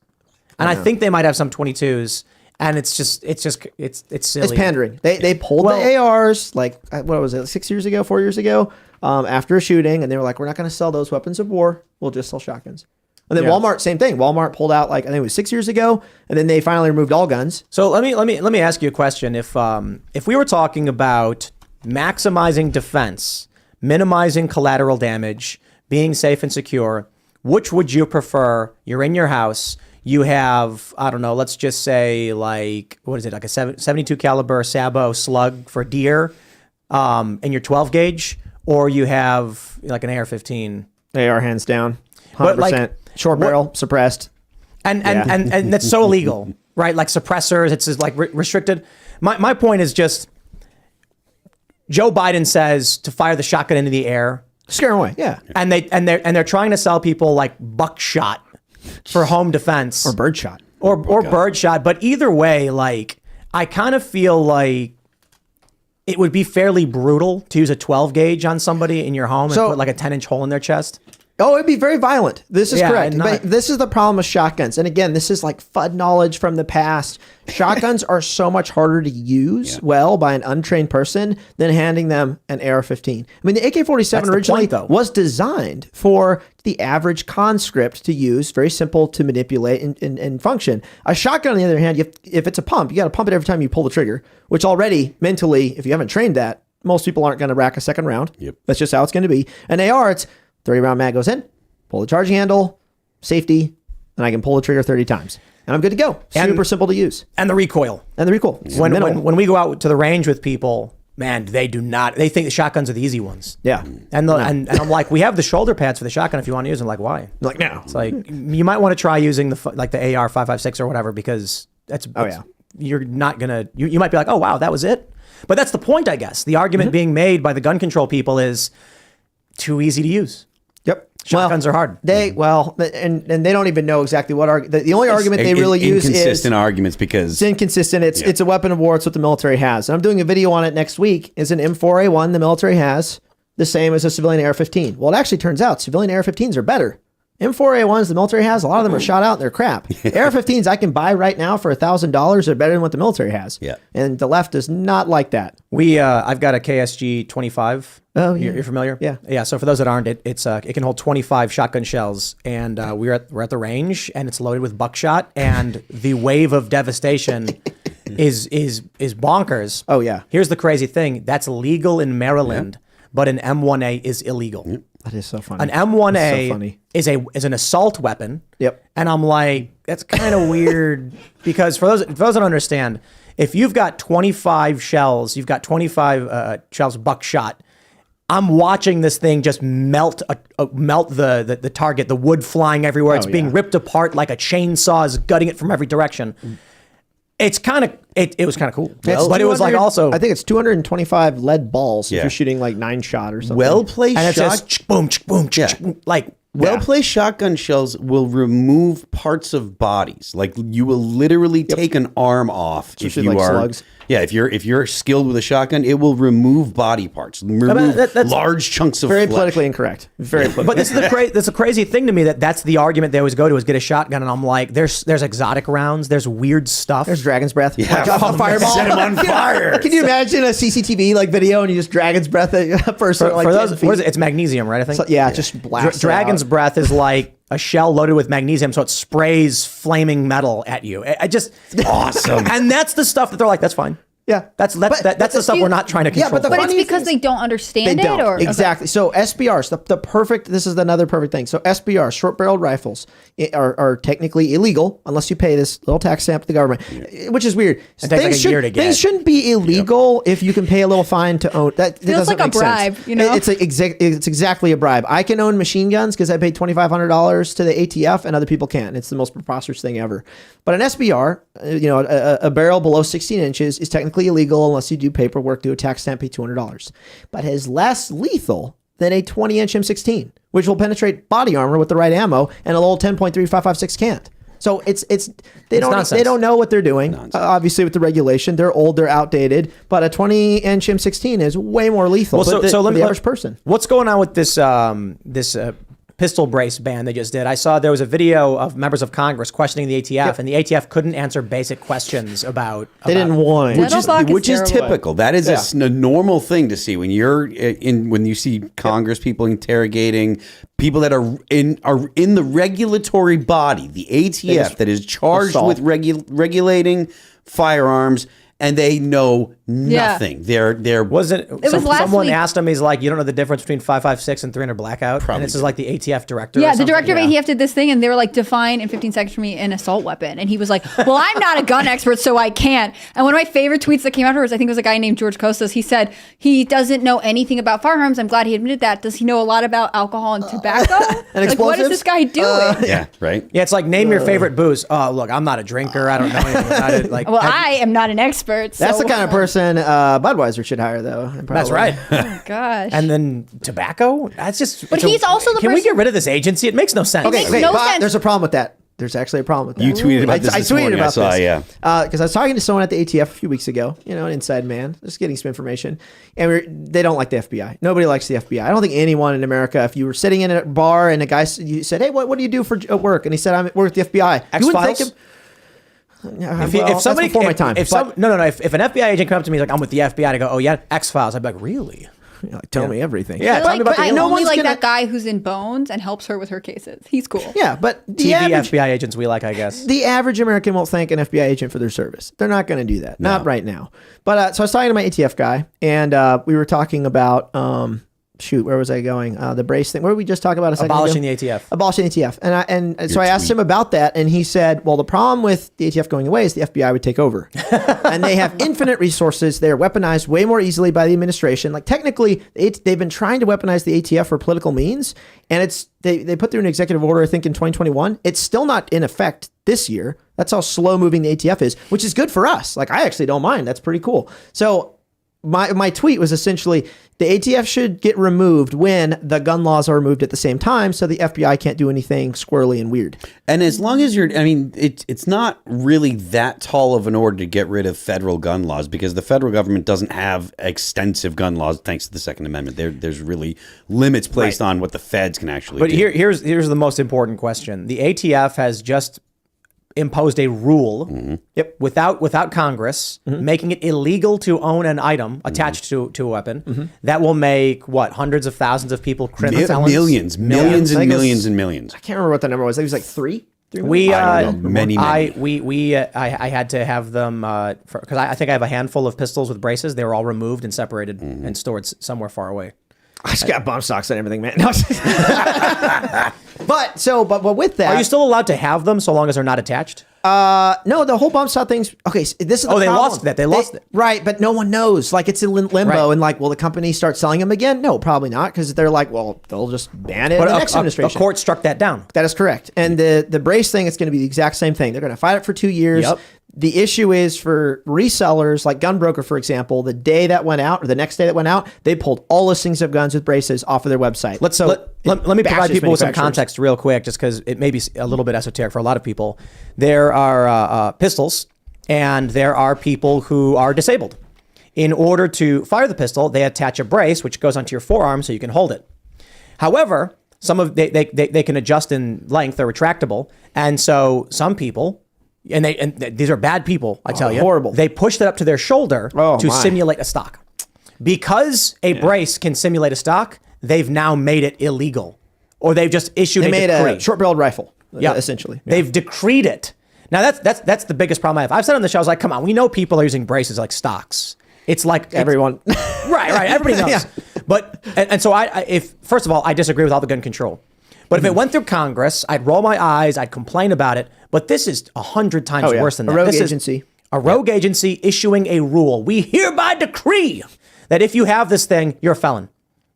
and I think they might have some 22s. And it's silly. It's pandering. They pulled Well- the ARs like what was it, 4 years ago, after a shooting, and they were like, we're not going to sell those weapons of war. We'll just sell shotguns. And then Yeah. Walmart, same thing. Walmart pulled out like I think it was 6 years ago, and then they finally removed all guns. So let me ask you a question. If we were talking about maximizing defense, minimizing collateral damage, being safe and secure, which would you prefer? You're in your house, You have, I don't know, let's just say like, what is it, like a 72 caliber Sabo slug for deer in your 12 gauge, or you have like an AR-15. AR hands down, 100%. But, like, short barrel, suppressed. And that's so illegal, right? Like suppressors, it's just like restricted. My point is just, Joe Biden says to fire the shotgun into the air. Scare them away, yeah. And they're trying to sell people like buckshot for home defense. Or birdshot. Or birdshot. But either way, like, I kind of feel like it would be fairly brutal to use a 12 gauge on somebody in your home and put like a 10-inch hole in their chest. Oh, it'd be very violent. This is correct. Not, but this is the problem with shotguns. And again, this is like FUD knowledge from the past. Shotguns are so much harder to use well by an untrained person than handing them an AR-15. I mean, the AK-47 originally was designed for the average conscript to use, very simple to manipulate and function. A shotgun, on the other hand, if it's a pump, you got to pump it every time you pull the trigger, which already mentally, if you haven't trained that, most people aren't going to rack a second round. Yep. That's just how it's going to be. An AR, it's 30-round mag goes in, pull the charging handle, safety, and I can pull the trigger 30 times. And I'm good to go. Super simple to use. And the recoil. When we go out to the range with people, man, they think the shotguns are the easy ones. Yeah. And I'm like, we have the shoulder pads for the shotgun if you want to use them. Like, why? Like, no. It's like, you might want to try using the AR-556 or whatever, because you're not going to, you might be like, oh, wow, that was it. But that's the point, I guess. The argument being made by the gun control people is too easy to use. Yep. Shotguns are hard. And they don't even know exactly what the only argument they really use is inconsistent arguments, because it's inconsistent. It's a weapon of war. It's what the military has. And I'm doing a video on it next week. Is an M4A1 the military has the same as a civilian AR-15? Well, it actually turns out civilian AR-15s are better. M4A1s the military has, a lot of them are shot out and they're crap. AR-15s I can buy right now for $1,000 are better than what the military has. Yeah. And the left does not like that. I've got a KSG 25. Oh, yeah. You're familiar? Yeah. Yeah. So for those that aren't, it can hold 25 shotgun shells, and we're at the range, and it's loaded with buckshot, and the wave of devastation is bonkers. Oh yeah. Here's the crazy thing: that's legal in Maryland, but an M1A is illegal. Yep. That is so funny. An M1A is an assault weapon. Yep. And I'm like, that's kind of weird, because for those that don't understand, if you've got 25 shells, you've got 25 shells buckshot. I'm watching this thing just melt the target, the wood flying everywhere. It's being ripped apart like a chainsaw is gutting it from every direction. It's kind of it was kind of cool, but it was like also I think it's 225 lead balls if you're shooting like 9-shot or something. Well placed and it's just boom, boom, like well-placed shotgun shells will remove parts of bodies. Like, you will literally take an arm off if you are slugs. Yeah, if you're skilled with a shotgun, it will remove body parts, remove large chunks of very flesh. politically incorrect. Very politically. But that's a crazy thing to me, that's the argument they always go to, is get a shotgun, and I'm like, there's exotic rounds, there's weird stuff. There's dragon's breath. Yeah, like a fireball. Set him on fire. Can you imagine a CCTV like video and you just dragon's breath at a person? For those, what is it? It's magnesium, right? I think. So, just blast. Dragon's breath is like a shell loaded with magnesium, so it sprays flaming metal at you. I just awesome. And that's the stuff that they're like, that's fine. Yeah, that's the stuff we're not trying to control. but it's because they don't understand it, or exactly. So SBRs, the perfect. This is another perfect thing. So SBRs, short-barreled rifles, are technically illegal unless you pay this little tax stamp to the government, which is weird. It takes like a year to get. Things shouldn't be illegal if you can pay a little fine to own. That feels doesn't like a make bribe. Sense. You know, it's exactly a bribe. I can own machine guns because I paid $2,500 to the ATF, and other people can't. It's the most preposterous thing ever. But an SBR, a barrel below 16 inches is technically illegal unless you do paperwork, do a tax stamp, pay $200, but is less lethal than a 20-inch M16, which will penetrate body armor with the right ammo, and a little 10.3556 can't. So they don't know what they're doing. Obviously, with the regulation, they're old, they're outdated. But a 20-inch M16 is way more lethal for the average person. What's going on with this pistol brace ban they just did? I saw there was a video of members of Congress questioning the ATF, and the ATF couldn't answer basic questions about. They didn't want, which is typical. That is a normal thing to see when you see Congress people interrogating people that are in the regulatory body, the ATF, that is charged with regulating firearms. and they know nothing. They're Someone week. asked him, he's like, you don't know the difference between 5.56 and 300 blackout? Probably and this is like the ATF director. Yeah, or the something? director of ATF did this thing, and they were like, define in 15 seconds for me an assault weapon. And he was like, well, I'm not a gun expert, so I can't. And one of my favorite tweets that came afterwards, I think it was a guy named George Costas. He said, he doesn't know anything about firearms. I'm glad he admitted that. Does he know a lot about alcohol and tobacco? And like, what is this guy doing? yeah, right. Yeah, it's like, name your favorite booze. Oh, look, I'm not a drinker. I don't know anything about it. Like, Well, I am not an expert. So. That's the kind of person Budweiser should hire, though. That's right. Oh, gosh. And then tobacco? That's just. But he's also the Can we person- get rid of this agency? It makes no sense. makes Okay, no but sense. there's a problem with that. There's actually a problem with that. You tweeted about this morning. I saw, this. yeah. Because I was talking to someone at the ATF a few weeks ago, an inside man, just getting some information. And they don't like the FBI. Nobody likes the FBI. I don't think anyone in America, if you were sitting in a bar and a guy, you said, hey, what do you do for work? And he said, I work at the FBI. You wouldn't think X-Files? if somebody before my time. If an FBI agent come up to me like, I'm with the FBI, and I go, oh yeah, X-Files, I'd be like, really? Tell me everything. Yeah, I tell me about the I no only one's like gonna- that guy who's in Bones and helps her with her cases. He's cool. Yeah, but the TV average FBI agents we like, I guess. the average American won't thank an FBI agent for their service. They're not going to do that. Not right now. But so I was talking to my ATF guy, and we were talking about where was I going? The brace thing. What did we just talk about a second Abolishing ago? the ATF. Abolishing the ATF. And so I asked him about that, and he said, well, the problem with the ATF going away is the FBI would take over. And they have infinite resources. They're weaponized way more easily by the administration. Like, technically, they've been trying to weaponize the ATF for political means, and they put through an executive order, I think, in 2021. It's still not in effect this year. That's how slow moving the ATF is, which is good for us. Like, I actually don't mind. That's pretty cool. So my tweet was essentially, the ATF should get removed when the gun laws are removed at the same time, so the FBI can't do anything squirrely and weird. And as long as it's not really that tall of an order to get rid of federal gun laws, because the federal government doesn't have extensive gun laws thanks to the Second Amendment. There's really limits placed on what the feds can actually But do. here's the most important question. The ATF has just imposed a rule without Congress, making it illegal to own an item attached to a weapon that will make hundreds of thousands of people criminals. Millions and millions. I can't remember what the number was. It was like three. We I don't know, many. I had to have them because I think I have a handful of pistols with braces. They were all removed and separated and stored somewhere far away. I just got bump stocks and everything, man. No. But with that, Are you still allowed to have them so long as they're not attached? no, the whole bump stock thing's okay. So this is the they problem. lost that. They lost it. Right, but no one knows. Like, it's in limbo, Right. and like, will the company start selling them again? No, probably not, because they're like, well, they'll just ban it in the next a administration. court struck that down. That is correct. And the brace thing, it's going to be the exact same thing. They're going to fight it for 2 years. Yep. The issue is for resellers like Gunbroker, for example, the day that went out or the next day that went out, they pulled all listings of guns with braces off of their website. Let me provide bashes people with some manufacturers. context real quick, just because it may be a little bit esoteric for a lot of people. There are pistols, and there are people who are disabled. In order to fire the pistol, they attach a brace, which goes onto your forearm so you can hold it. However, they can adjust in length, they're retractable, and so some people, and these are bad people, I tell you, horrible. they push that up to their shoulder to my. simulate a stock. Because a brace can simulate a stock, they've now made it illegal, or they've just issued They a made decree. a short-barreled rifle, essentially. They've decreed it. Now that's the biggest problem I have. I've said on the show, I was like, come on, we know people are using braces like stocks. It's like Everyone. right. Everybody knows. Yeah. But and so if first of all, I disagree with all the gun control. But if it went through Congress, I'd roll my eyes, I'd complain about it. But this is 100 times Oh, yeah. worse than A that. rogue This is agency. a rogue agency issuing a rule. We hereby decree that if you have this thing, you're a felon.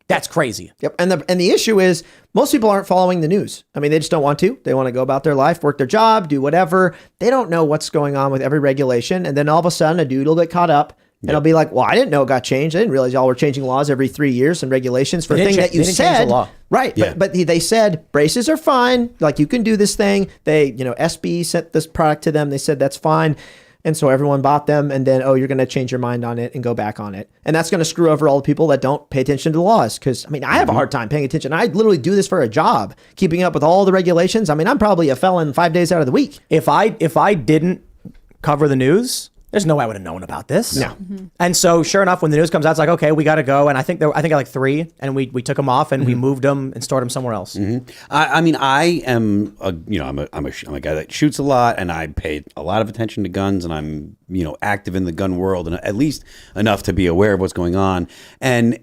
That's crazy. Yep. And the issue is most people aren't following the news. I mean, they just don't want to. They want to go about their life, work their job, do whatever. They don't know what's going on with every regulation. And then all of a sudden, a dude will get caught up. And it'll be like, well, I didn't know it got changed. I didn't realize y'all were changing laws every 3 years and regulations for a thing that you they didn't change said. the law. Right. Yeah. But they said braces are fine. Like, you can do this thing. They, SB sent this product to them. They said that's fine. And so everyone bought them. And then, you're going to change your mind on it and go back on it. And that's going to screw over all the people that don't pay attention to the laws. Because, I have a hard time paying attention. I literally do this for a job, keeping up with all the regulations. I'm probably a felon 5 days out of the week. If I didn't cover the news, there's no way I would have known about this. No. And so sure enough, when the news comes out, it's like, okay, we got to go. And I think I like 3, and we took them off and we moved them and stored them somewhere else. I mean, I am I'm a guy that shoots a lot, and I pay a lot of attention to guns, and I'm active in the gun world, and at least enough to be aware of what's going on. And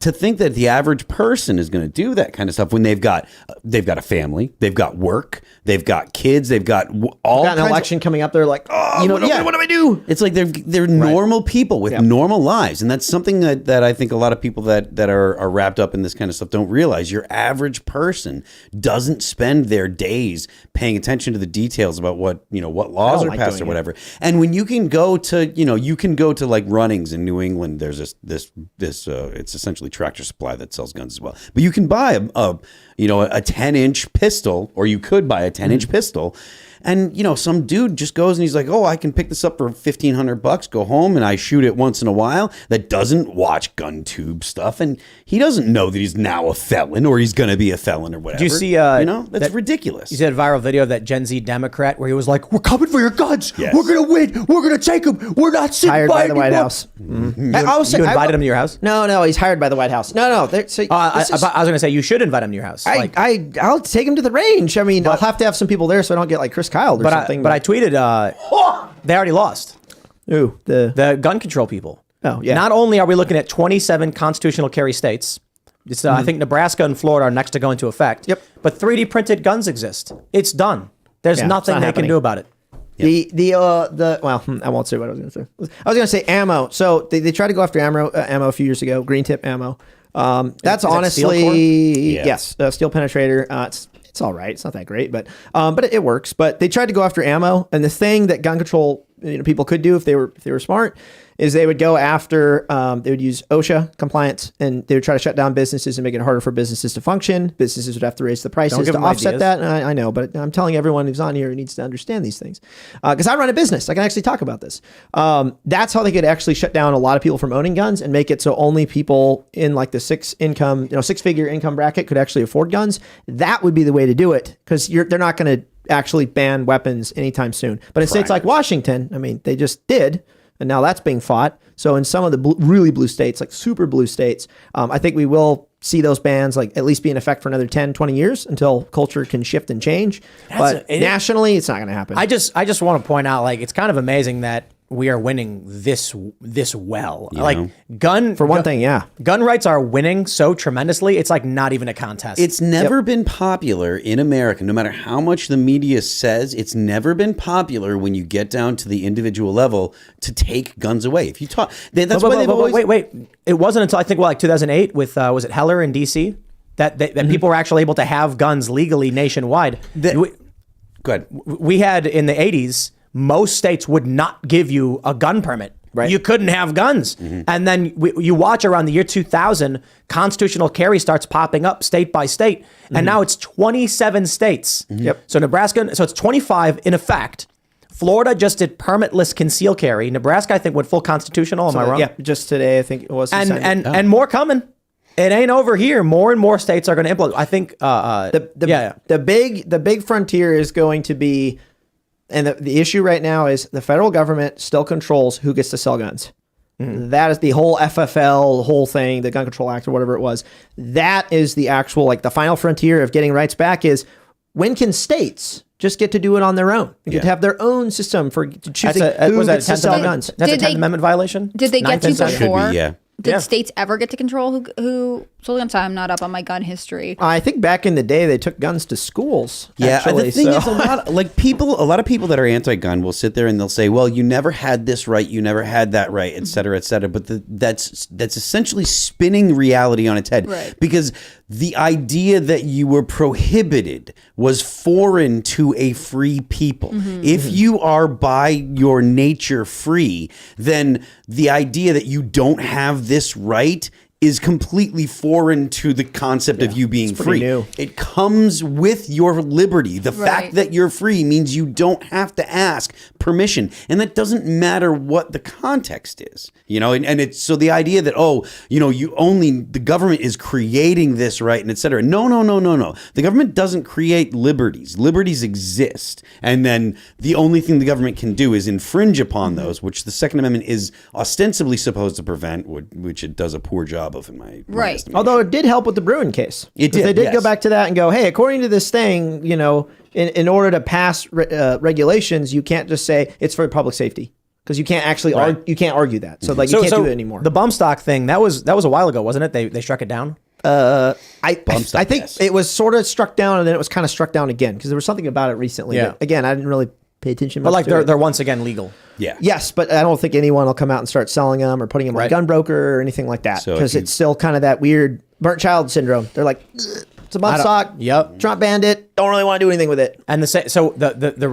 to think that the average person is going to do that kind of stuff when they've got a family, they've got work, they've got kids, they've got all Got an election coming up. They're like, what do I do? It's like they're normal people with normal lives, and that's something that I think a lot of people that are wrapped up in this kind of stuff don't realize. Your average person doesn't spend their days paying attention to the details about what laws are passed or whatever. And when you can go to like Runnings in New England, there's this it's essentially Tractor Supply that sells guns as well. But you can buy a 10-inch pistol, or you could buy a 10-inch pistol. And, some dude just goes and he's like, oh, I can pick this up for $1,500, go home and I shoot it once in a while, that doesn't watch gun tube stuff. And he doesn't know that he's now a felon or he's going to be a felon or whatever. Do you see, that's ridiculous. You see that viral video of that Gen Z Democrat where he was like, we're coming for your guns. Yes. We're going to win. We're going to take them. We're not sitting hired by the White House. Mm-hmm. You invited him to your house? No, he's hired by the White House. No. I was going to say, you should invite him to your house. I'll take him to the range. I mean, I'll have to have some people there so I don't get like Chris Kyle or something. But I tweeted, they already lost. Ooh, the gun control people. Oh, yeah. Not only are we looking at 27 constitutional carry states, it's, I think Nebraska and Florida are next to go into effect. Yep. But 3D printed guns exist. It's done. There's nothing they can do about it. Well, I won't say what I was going to say. I was going to say ammo. So they tried to go after ammo a few years ago, green tip ammo. That's honestly, yes, steel penetrator. It's all right. It's not that great, but it works. But they tried to go after ammo, and the thing that gun control people could do if they were smart is they would go after, they would use OSHA compliance, and they would try to shut down businesses and make it harder for businesses to function. Businesses would have to raise the prices to offset that. And I know, but I'm telling everyone who's on here who needs to understand these things. Because I run a business. I can actually talk about this. That's how they could actually shut down a lot of people from owning guns and make it so only people in like the six-figure income bracket could actually afford guns. That would be the way to do it, because they're not going to actually ban weapons anytime soon. But in states like Washington, I mean, they just did. And now that's being fought. So in some of the really blue states, like super blue states, I think we will see those bans like at least be in effect for another 10, 20 years until culture can shift and change. But nationally, it's not going to happen. I just want to point out, like, it's kind of amazing that we are winning this well. Gun rights are winning so tremendously. It's like not even a contest. It's never been popular in America, no matter how much the media says. It's never been popular when you get down to the individual level to take guns away. If you talk, that's why they've always. Wait. It wasn't until I think 2008 with was it Heller in D.C. that people were actually able to have guns legally nationwide. Go ahead. We had in the 80s. Most states would not give you a gun permit. Right. You couldn't have guns. Mm-hmm. And then you watch around the year 2000, constitutional carry starts popping up state by state. Mm-hmm. And now it's 27 states. Mm-hmm. Yep. So Nebraska, so it's 25 in effect. Florida just did permitless concealed carry. Nebraska, I think, went full constitutional. Am I wrong? Yeah, just today, I think it was. And more coming. It ain't over here. More and more states are going to implement. I think the big frontier is going to be. And the issue right now is the federal government still controls who gets to sell guns. Mm-hmm. That is the whole FFL, the whole thing, the Gun Control Act or whatever it was. That is the actual, like the final frontier of getting rights back is when can states just get to do it on their own? They get to have their own system for choosing who gets to sell guns. That's a 10th Amendment violation? Did they get to before? Did Yeah. states ever get to control who sold guns? I'm not up on my gun history. I think back in the day they took guns to schools. Yeah, actually, the thing is, a lot of people that are anti-gun will sit there and they'll say, "Well, you never had this right, you never had that right, et cetera, et cetera." But that's essentially spinning reality on its head, right? Because the idea that you were prohibited was foreign to a free people. Mm-hmm. If you are by your nature free, then the idea that you don't have this right is completely foreign to the concept of you being free. New. It comes with your liberty. The fact that you're free means you don't have to ask permission. And that doesn't matter what the context is, and it's so the idea that, the government is creating this right and et cetera. No. The government doesn't create liberties. Liberties exist. And then the only thing the government can do is infringe upon those, which the Second Amendment is ostensibly supposed to prevent, which it does a poor job of in my estimation. Although it did help with the Bruin case. It did. They did go back to that and go, hey, according to this thing, in order to pass regulations, you can't just say it's for public safety. Because you can't actually you can't argue that. So you can't do it anymore. The bump stock thing, that was a while ago, wasn't it? They struck it down? I think it was sort of struck down and then it was kind of struck down again because there was something about it recently. Yeah. But again, I didn't really pay attention much But to it. they're once again legal. Yeah. Yes, but I don't think anyone will come out and start selling them or putting them on gun broker or anything like that So because it's still kind of that weird burnt child syndrome. They're like, it's a bump stock. Yep. Trump banned it. Don't really want to do anything with it. And the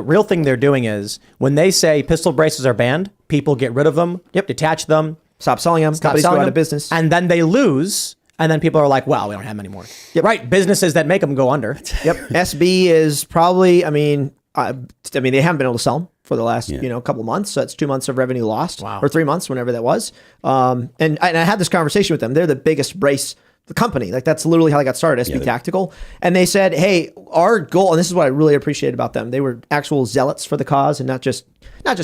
real thing they're doing is when they say pistol braces are banned, people get rid of them, detach them, Stop selling them. Companies go out of business. and then they lose. And then people are like, well, we don't have them anymore. Yep. Right. Businesses that make them go under. Yep. SB is probably, they haven't been able to sell them for the last, couple of months. So it's 2 months of revenue lost. Wow. Or 3 months, whenever that was. And I had this conversation with them. They're the biggest brace the company. Like that's literally how they got started, SB Tactical. And they said, hey, our goal, and this is what I really appreciated about them. They were actual zealots for the cause and not just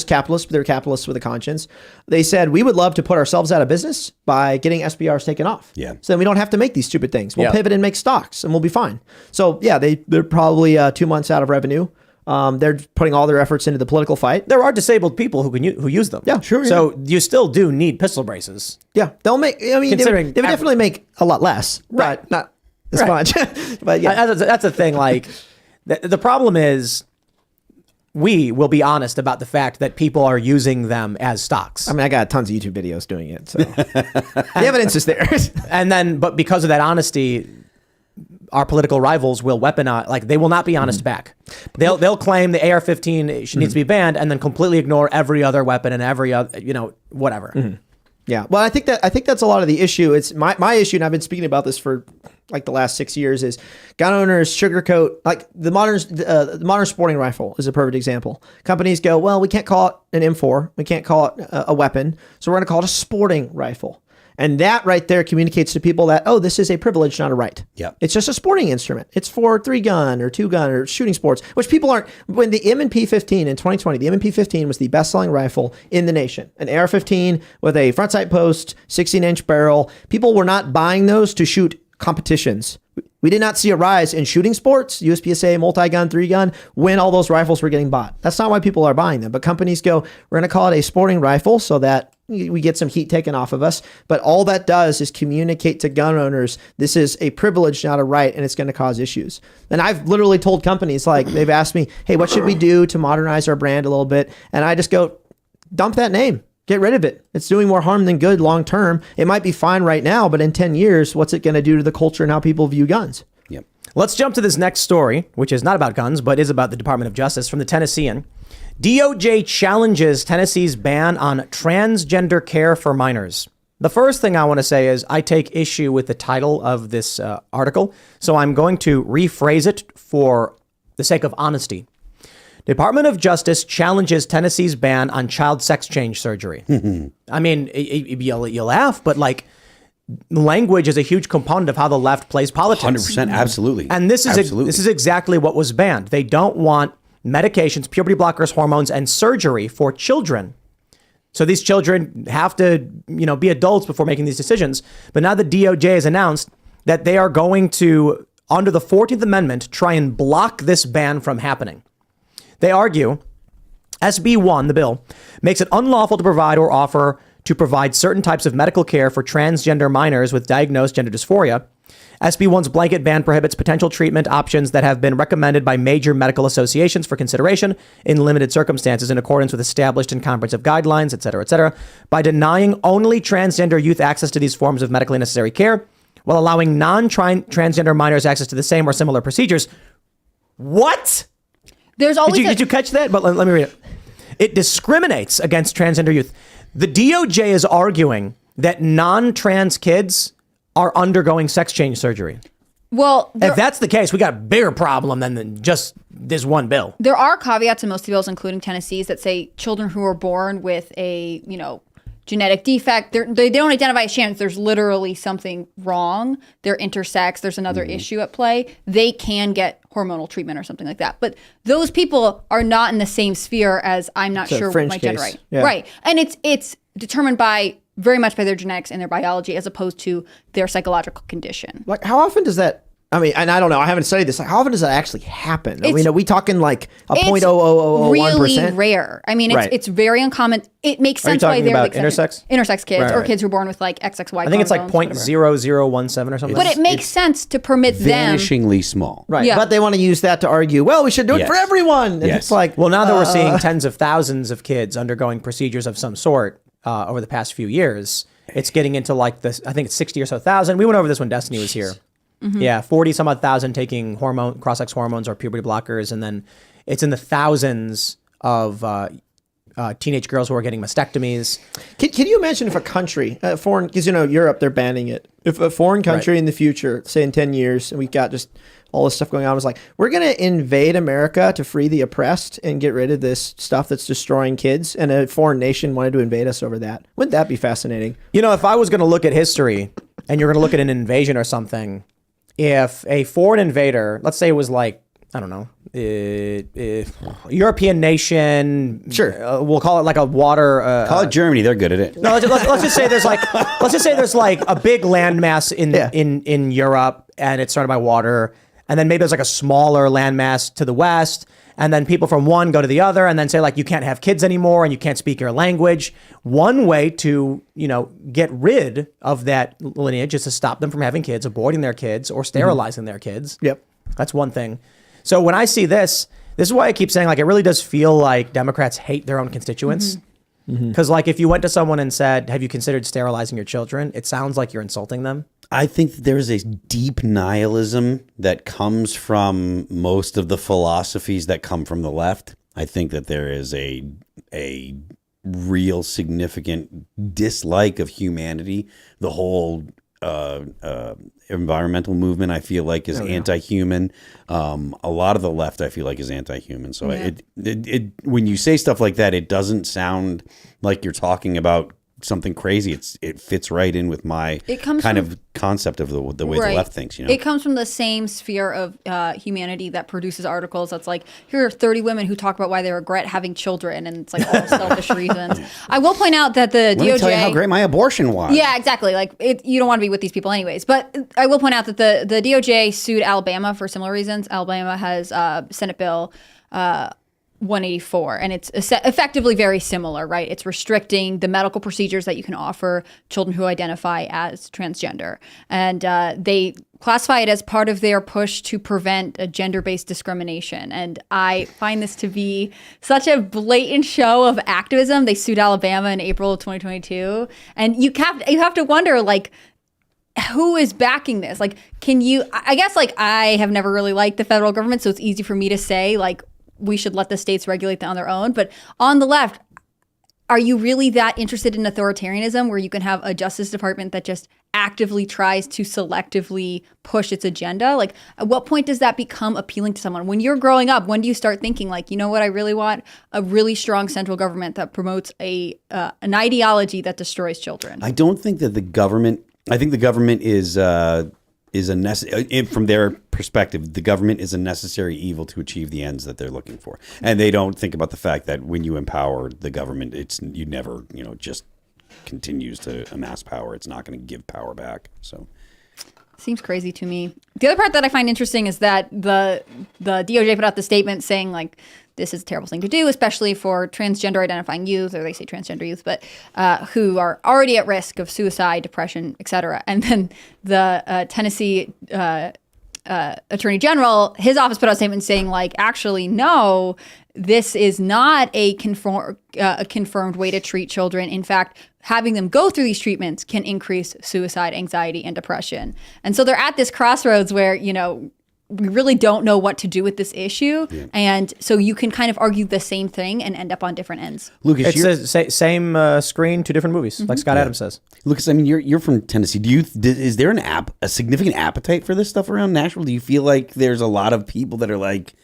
capitalists, but they're capitalists with a conscience. They said, we would love to put ourselves out of business by getting SBRs taken off. Yeah. So then we don't have to make these stupid things. We'll pivot and make stocks and we'll be fine. So yeah, they're probably 2 months out of revenue. They're putting all their efforts into the political fight. There are disabled people who use them. Yeah, sure. So you still do need pistol braces. Yeah, they'll make. They would definitely make a lot less, but not as much. But yeah, That's a thing. Like the problem is, we will be honest about the fact that people are using them as stocks. I mean, I got tons of YouTube videos doing it, so the evidence is there. And then, but because of that honesty, our political rivals will weaponize, like they will not be honest back. They'll claim the AR-15 needs to be banned and then completely ignore every other weapon and every other, whatever. Mm-hmm. Yeah. Well, I think that's a lot of the issue. It's my issue, and I've been speaking about this for like the last 6 years, is gun owners sugarcoat, like the modern sporting rifle is a perfect example. Companies go, well, we can't call it an M4. We can't call it a weapon. So we're going to call it a sporting rifle. And that right there communicates to people that, oh, this is a privilege, not a right. Yeah. It's just a sporting instrument. It's for 3-gun or 2-gun or shooting sports, which people aren't. When the M&P15 in 2020, the M&P15 was the best-selling rifle in the nation. An AR-15 with a front sight post, 16-inch barrel. People were not buying those to shoot competitions. We did not see a rise in shooting sports, USPSA, multi-gun, 3-gun, when all those rifles were getting bought. That's not why people are buying them. But companies go, we're going to call it a sporting rifle so that we get some heat taken off of us. But all that does is communicate to gun owners, this is a privilege, not a right, and it's going to cause issues. And I've literally told companies, like, they've asked me, hey, what should we do to modernize our brand a little bit? And I just go, dump that name. Get rid of it. It's doing more harm than good long term. It might be fine right now, but in 10 years, what's it going to do to the culture and how people view guns? Yep. Let's jump to this next story, which is not about guns, but is about the Department of Justice from the Tennessean. DOJ challenges Tennessee's ban on transgender care for minors. The first thing I want to say is I take issue with the title of this article, so I'm going to rephrase it for the sake of honesty. Department of Justice challenges Tennessee's ban on child sex change surgery. I mean, you laugh, but like language is a huge component of how the left plays politics. 100%, absolutely. And this is exactly what was banned. They don't want medications, puberty blockers, hormones, and surgery for children. So these children have to, be adults before making these decisions. But now the DOJ has announced that they are going to, under the 14th Amendment, try and block this ban from happening. They argue SB 1, the bill, makes it unlawful to provide or offer to provide certain types of medical care for transgender minors with diagnosed gender dysphoria. SB 1's blanket ban prohibits potential treatment options that have been recommended by major medical associations for consideration in limited circumstances in accordance with established and comprehensive guidelines, et cetera, by denying only transgender youth access to these forms of medically necessary care while allowing non-transgender minors access to the same or similar procedures. What? There's always did you catch that? But let me read it. It discriminates against transgender youth. The DOJ is arguing that non-trans kids are undergoing sex change surgery. Well, if that's the case, we got a bigger problem than just this one bill. There are caveats in most of the bills, including Tennessee's, that say children who are born with a, genetic defect, they don't identify as trans. There's literally something wrong. They're intersex. There's another issue at play. They can get hormonal treatment or something like that. But those people are not in the same sphere as I'm not sure what my gender right. Yeah. Right. And it's determined very much by their genetics and their biology as opposed to their psychological condition. Like, how often does that? I mean, and I don't know. I haven't studied this. Like, how often does that actually happen? Are we talking like a 0.0001%? Really rare. I mean, it's very uncommon. It makes sense why they're about intersex kids or kids who are born with like XXY. I think it's like 0.0017 or something. But it makes sense to permit them. Vanishingly small. Right. Yeah. But they want to use that to argue, well, we should do it for everyone. And it's like, well, now that we're seeing tens of thousands of kids undergoing procedures of some sort over the past few years, it's getting into like this. I think it's 60 or so thousand. We went over this when Destiny was here. Mm-hmm. Yeah, 40 some odd thousand taking cross-sex hormones or puberty blockers, and then it's in the thousands of teenage girls who are getting mastectomies. Can you imagine if a country, foreign, because Europe, they're banning it. If a foreign country in the future, say in 10 years, and we've got just all this stuff going on, was like, we're going to invade America to free the oppressed and get rid of this stuff that's destroying kids, and a foreign nation wanted to invade us over that. Wouldn't that be fascinating? If I was going to look at history, and you're going to look at an invasion or something, if a foreign invader, let's say it was like, I don't know, European nation. Sure. We'll call it like a water. Call it Germany. They're good at it. No, let's just say there's like a big landmass in Europe, and it's surrounded by water, and then maybe there's like a smaller landmass to the west, and then people from one go to the other, and then say like you can't have kids anymore, and you can't speak your language. One way to get rid of that lineage is to stop them from having kids, aborting their kids, or sterilizing their kids. Yep. That's one thing. So when I see this is why I keep saying like it really does feel like Democrats hate their own constituents. Because like if you went to someone and said, have you considered sterilizing your children? It sounds like you're insulting them. I think there's a deep nihilism that comes from most of the philosophies that come from the left. I think that there is a real significant dislike of humanity. The whole environmental movement, I feel like, is anti-human. A lot of the left, I feel like, is anti-human. So it when you say stuff like that, it doesn't sound like you're talking about something crazy. It fits right in with my of concept of the way the left thinks. It comes from the same sphere of humanity that produces articles that's like, here are 30 women who talk about why they regret having children, and it's like all selfish reasons. I will point out that the DOJ. Let me tell you how great my abortion was. Yeah, exactly. Like you don't want to be with these people anyways. But I will point out that the DOJ sued Alabama for similar reasons. Alabama has Senate Bill 184, and it's effectively very similar, right? It's restricting the medical procedures that you can offer children who identify as transgender. And they classify it as part of their push to prevent a gender-based discrimination. And I find this to be such a blatant show of activism. They sued Alabama in April of 2022. And you have to wonder, like, who is backing this? Like, I guess, like, I have never really liked the federal government, so it's easy for me to say, like, we should let the states regulate that on their own. But on the left, are you really that interested in authoritarianism where you can have a Justice Department that just actively tries to selectively push its agenda? Like, at what point does that become appealing to someone? When you're growing up, when do you start thinking, like, you know what I really want? A really strong central government that promotes an ideology that destroys children. I don't think that the government is from their perspective, the government is a necessary evil to achieve the ends that they're looking for. And they don't think about the fact that when you empower the government, you never, just continues to amass power. It's not going to give power back. So seems crazy to me. The other part that I find interesting is that the DOJ put out the statement saying, like, this is a terrible thing to do, especially for transgender identifying youth, or they say transgender youth, but who are already at risk of suicide, depression, etc. And then the Tennessee Attorney General, his office put out a statement saying, like, actually, no, this is not a confirmed way to treat children. In fact, having them go through these treatments can increase suicide, anxiety, and depression. And so they're at this crossroads where, we really don't know what to do with this issue. Yeah. And so you can kind of argue the same thing and end up on different ends. Lucas, it's the same screen, two different movies, like Scott Adams says. Lucas, I mean, you're from Tennessee. Is there a significant appetite for this stuff around Nashville? Do you feel like there's a lot of people that are like,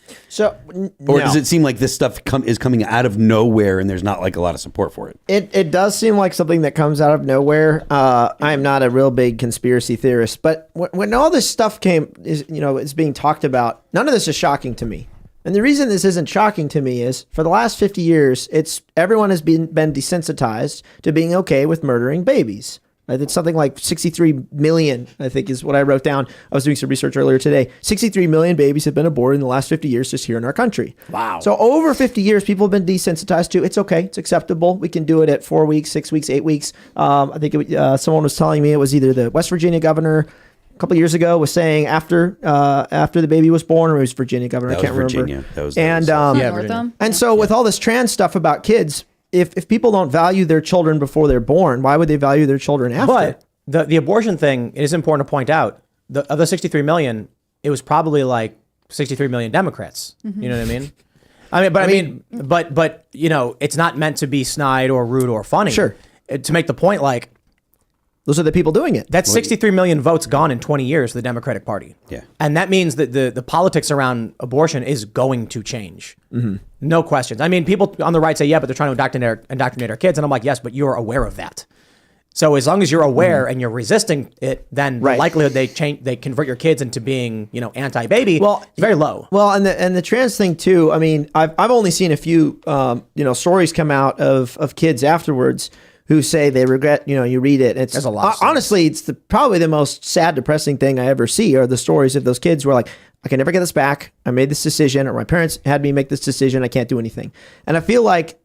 or does it seem like this stuff is coming out of nowhere and there's not like a lot of support for it? It does seem like something that comes out of nowhere. I am not a real big conspiracy theorist, but when all this stuff is being talked about, none of this is shocking to me. And the reason this isn't shocking to me is for the last 50 years, everyone has been desensitized to being okay with murdering babies. It's something like 63 million, I think is what I wrote down. I was doing some research earlier today. 63 million babies have been aborted in the last 50 years just here in our country. Wow. So over 50 years, people have been desensitized to it's okay. It's acceptable. We can do it at 4 weeks, 6 weeks, 8 weeks. I think someone was telling me it was either the West Virginia governor a couple of years ago was saying after the baby was born, or it was Virginia governor. I can't remember. And so with all this trans stuff about kids, if people don't value their children before they're born, why would they value their children after? But the abortion thing, it is important to point out, of the 63 million, it was probably like 63 million Democrats. Mm-hmm. You know what I mean? But you know, it's not meant to be snide or rude or funny. Sure. To make the point, like, those are the people doing it. That's 63 million votes gone in 20 years for the Democratic Party. Yeah. And that means that the politics around abortion is going to change. Mm-hmm. No questions. I mean, people on the right say, yeah, but they're trying to indoctrinate our kids. And I'm like, yes, but you're aware of that. So as long as you're aware and you're resisting it, then the likelihood they convert your kids into being, anti-baby, is very low. Well, and the trans thing too. I mean, I've only seen a few, stories come out of kids afterwards who say they regret, you read it. There's a lot. Honestly, it's probably the most sad, depressing thing I ever see are the stories of those kids who are like, I can never get this back. I made this decision, or my parents had me make this decision. I can't do anything. And I feel like,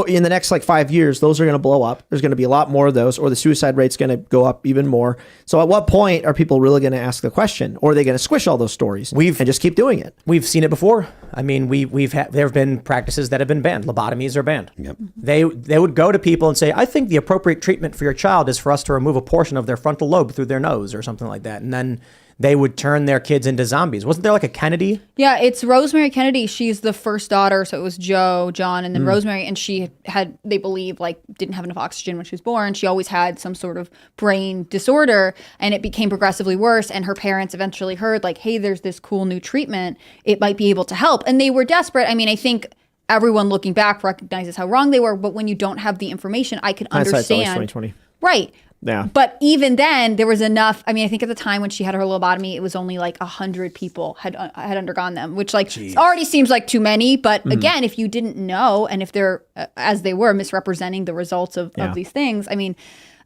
in the next 5 years, those are going to blow up. There's going to be a lot more of those, or the suicide rate's going to go up even more. So at what point are people really going to ask the question, or are they going to squish all those stories and just keep doing it? We've seen it before. I mean, there have been practices that have been banned. Lobotomies are banned. Yep. They would go to people and say, I think the appropriate treatment for your child is for us to remove a portion of their frontal lobe through their nose or something like that. And then they would turn their kids into zombies. Wasn't there like a Kennedy? Yeah, it's Rosemary Kennedy. She's the first daughter. So it was Joe, John, and then Rosemary. And she had, they believe, didn't have enough oxygen when she was born. She always had some sort of brain disorder, and it became progressively worse. And her parents eventually heard, hey, there's this cool new treatment. It might be able to help. And they were desperate. I mean, I think everyone looking back recognizes how wrong they were. But when you don't have the information, I can understand. Hindsight's always 20/20. Right. Yeah. But even then, there was enough. I mean, I think at the time when she had her lobotomy, it was only 100 people had undergone them, which already seems like too many. But again, if you didn't know, and if they're, as they were, misrepresenting the results of these things, I mean,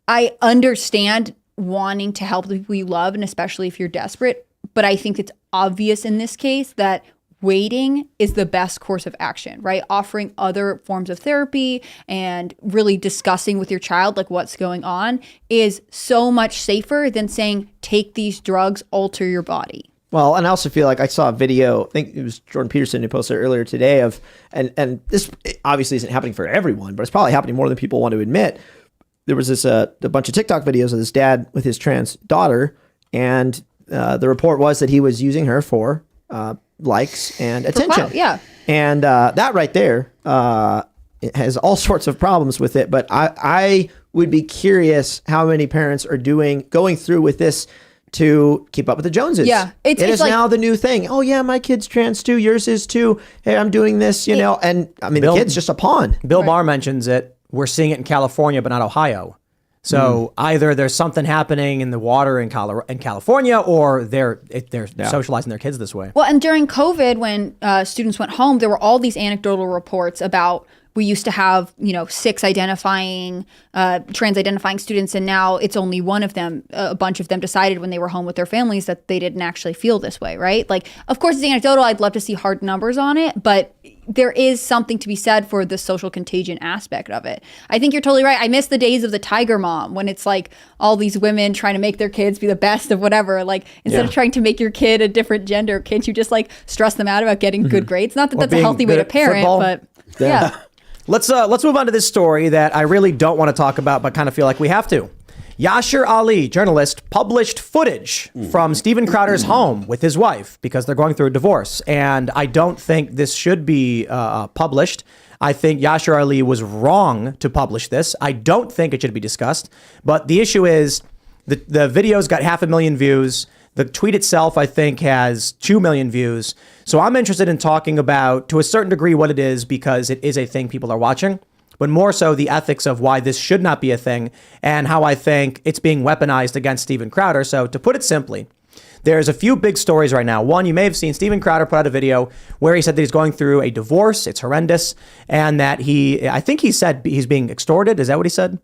I understand wanting to help the people you love, and especially if you're desperate. But I think it's obvious in this case that waiting is the best course of action, right? Offering other forms of therapy and really discussing with your child what's going on is so much safer than saying, take these drugs, alter your body. Well, and I also feel like I saw a video, I think it was Jordan Peterson who posted it earlier today of, and this obviously isn't happening for everyone, but it's probably happening more than people want to admit. There was this a bunch of TikTok videos of this dad with his trans daughter, and the report was that he was using her for likes and attention. And that right there it has all sorts of problems with it. But I would be curious how many parents are going through with this to keep up with the Joneses. Yeah. It is now the new thing. Oh yeah, my kid's trans too. Yours is too. Hey, I'm doing this, and I mean, the kid's just a pawn. Bill Barr mentions it. We're seeing it in California, but not Ohio. So either there's something happening in the water in California, or they're socializing their kids this way. Well, and during COVID, when students went home, there were all these anecdotal reports about we used to have, 6 trans identifying students, and now it's only one of them. A bunch of them decided when they were home with their families that they didn't actually feel this way, right? Of course, it's anecdotal. I'd love to see hard numbers on it, but there is something to be said for the social contagion aspect of it. I think you're totally right. I miss the days of the Tiger Mom, when it's all these women trying to make their kids be the best of whatever. Instead of trying to make your kid a different gender, can't you just stress them out about getting good grades? Not that that's a healthy way to parent, football. But yeah. Let's move on to this story that I really don't want to talk about, but kind of feel like we have to. Yashir Ali, journalist, published footage from Steven Crowder's home with his wife because they're going through a divorce. And I don't think this should be published. I think Yashir Ali was wrong to publish this. I don't think it should be discussed. But the issue is the video's got 500,000 views. The tweet itself, I think, has 2 million views. So I'm interested in talking about, to a certain degree, what it is because it is a thing people are watching. But more so the ethics of why this should not be a thing and how I think it's being weaponized against Steven Crowder. So to put it simply, there's a few big stories right now. One, you may have seen Steven Crowder put out a video where he said that he's going through a divorce. It's horrendous. And that I think he said he's being extorted. Is that what he said?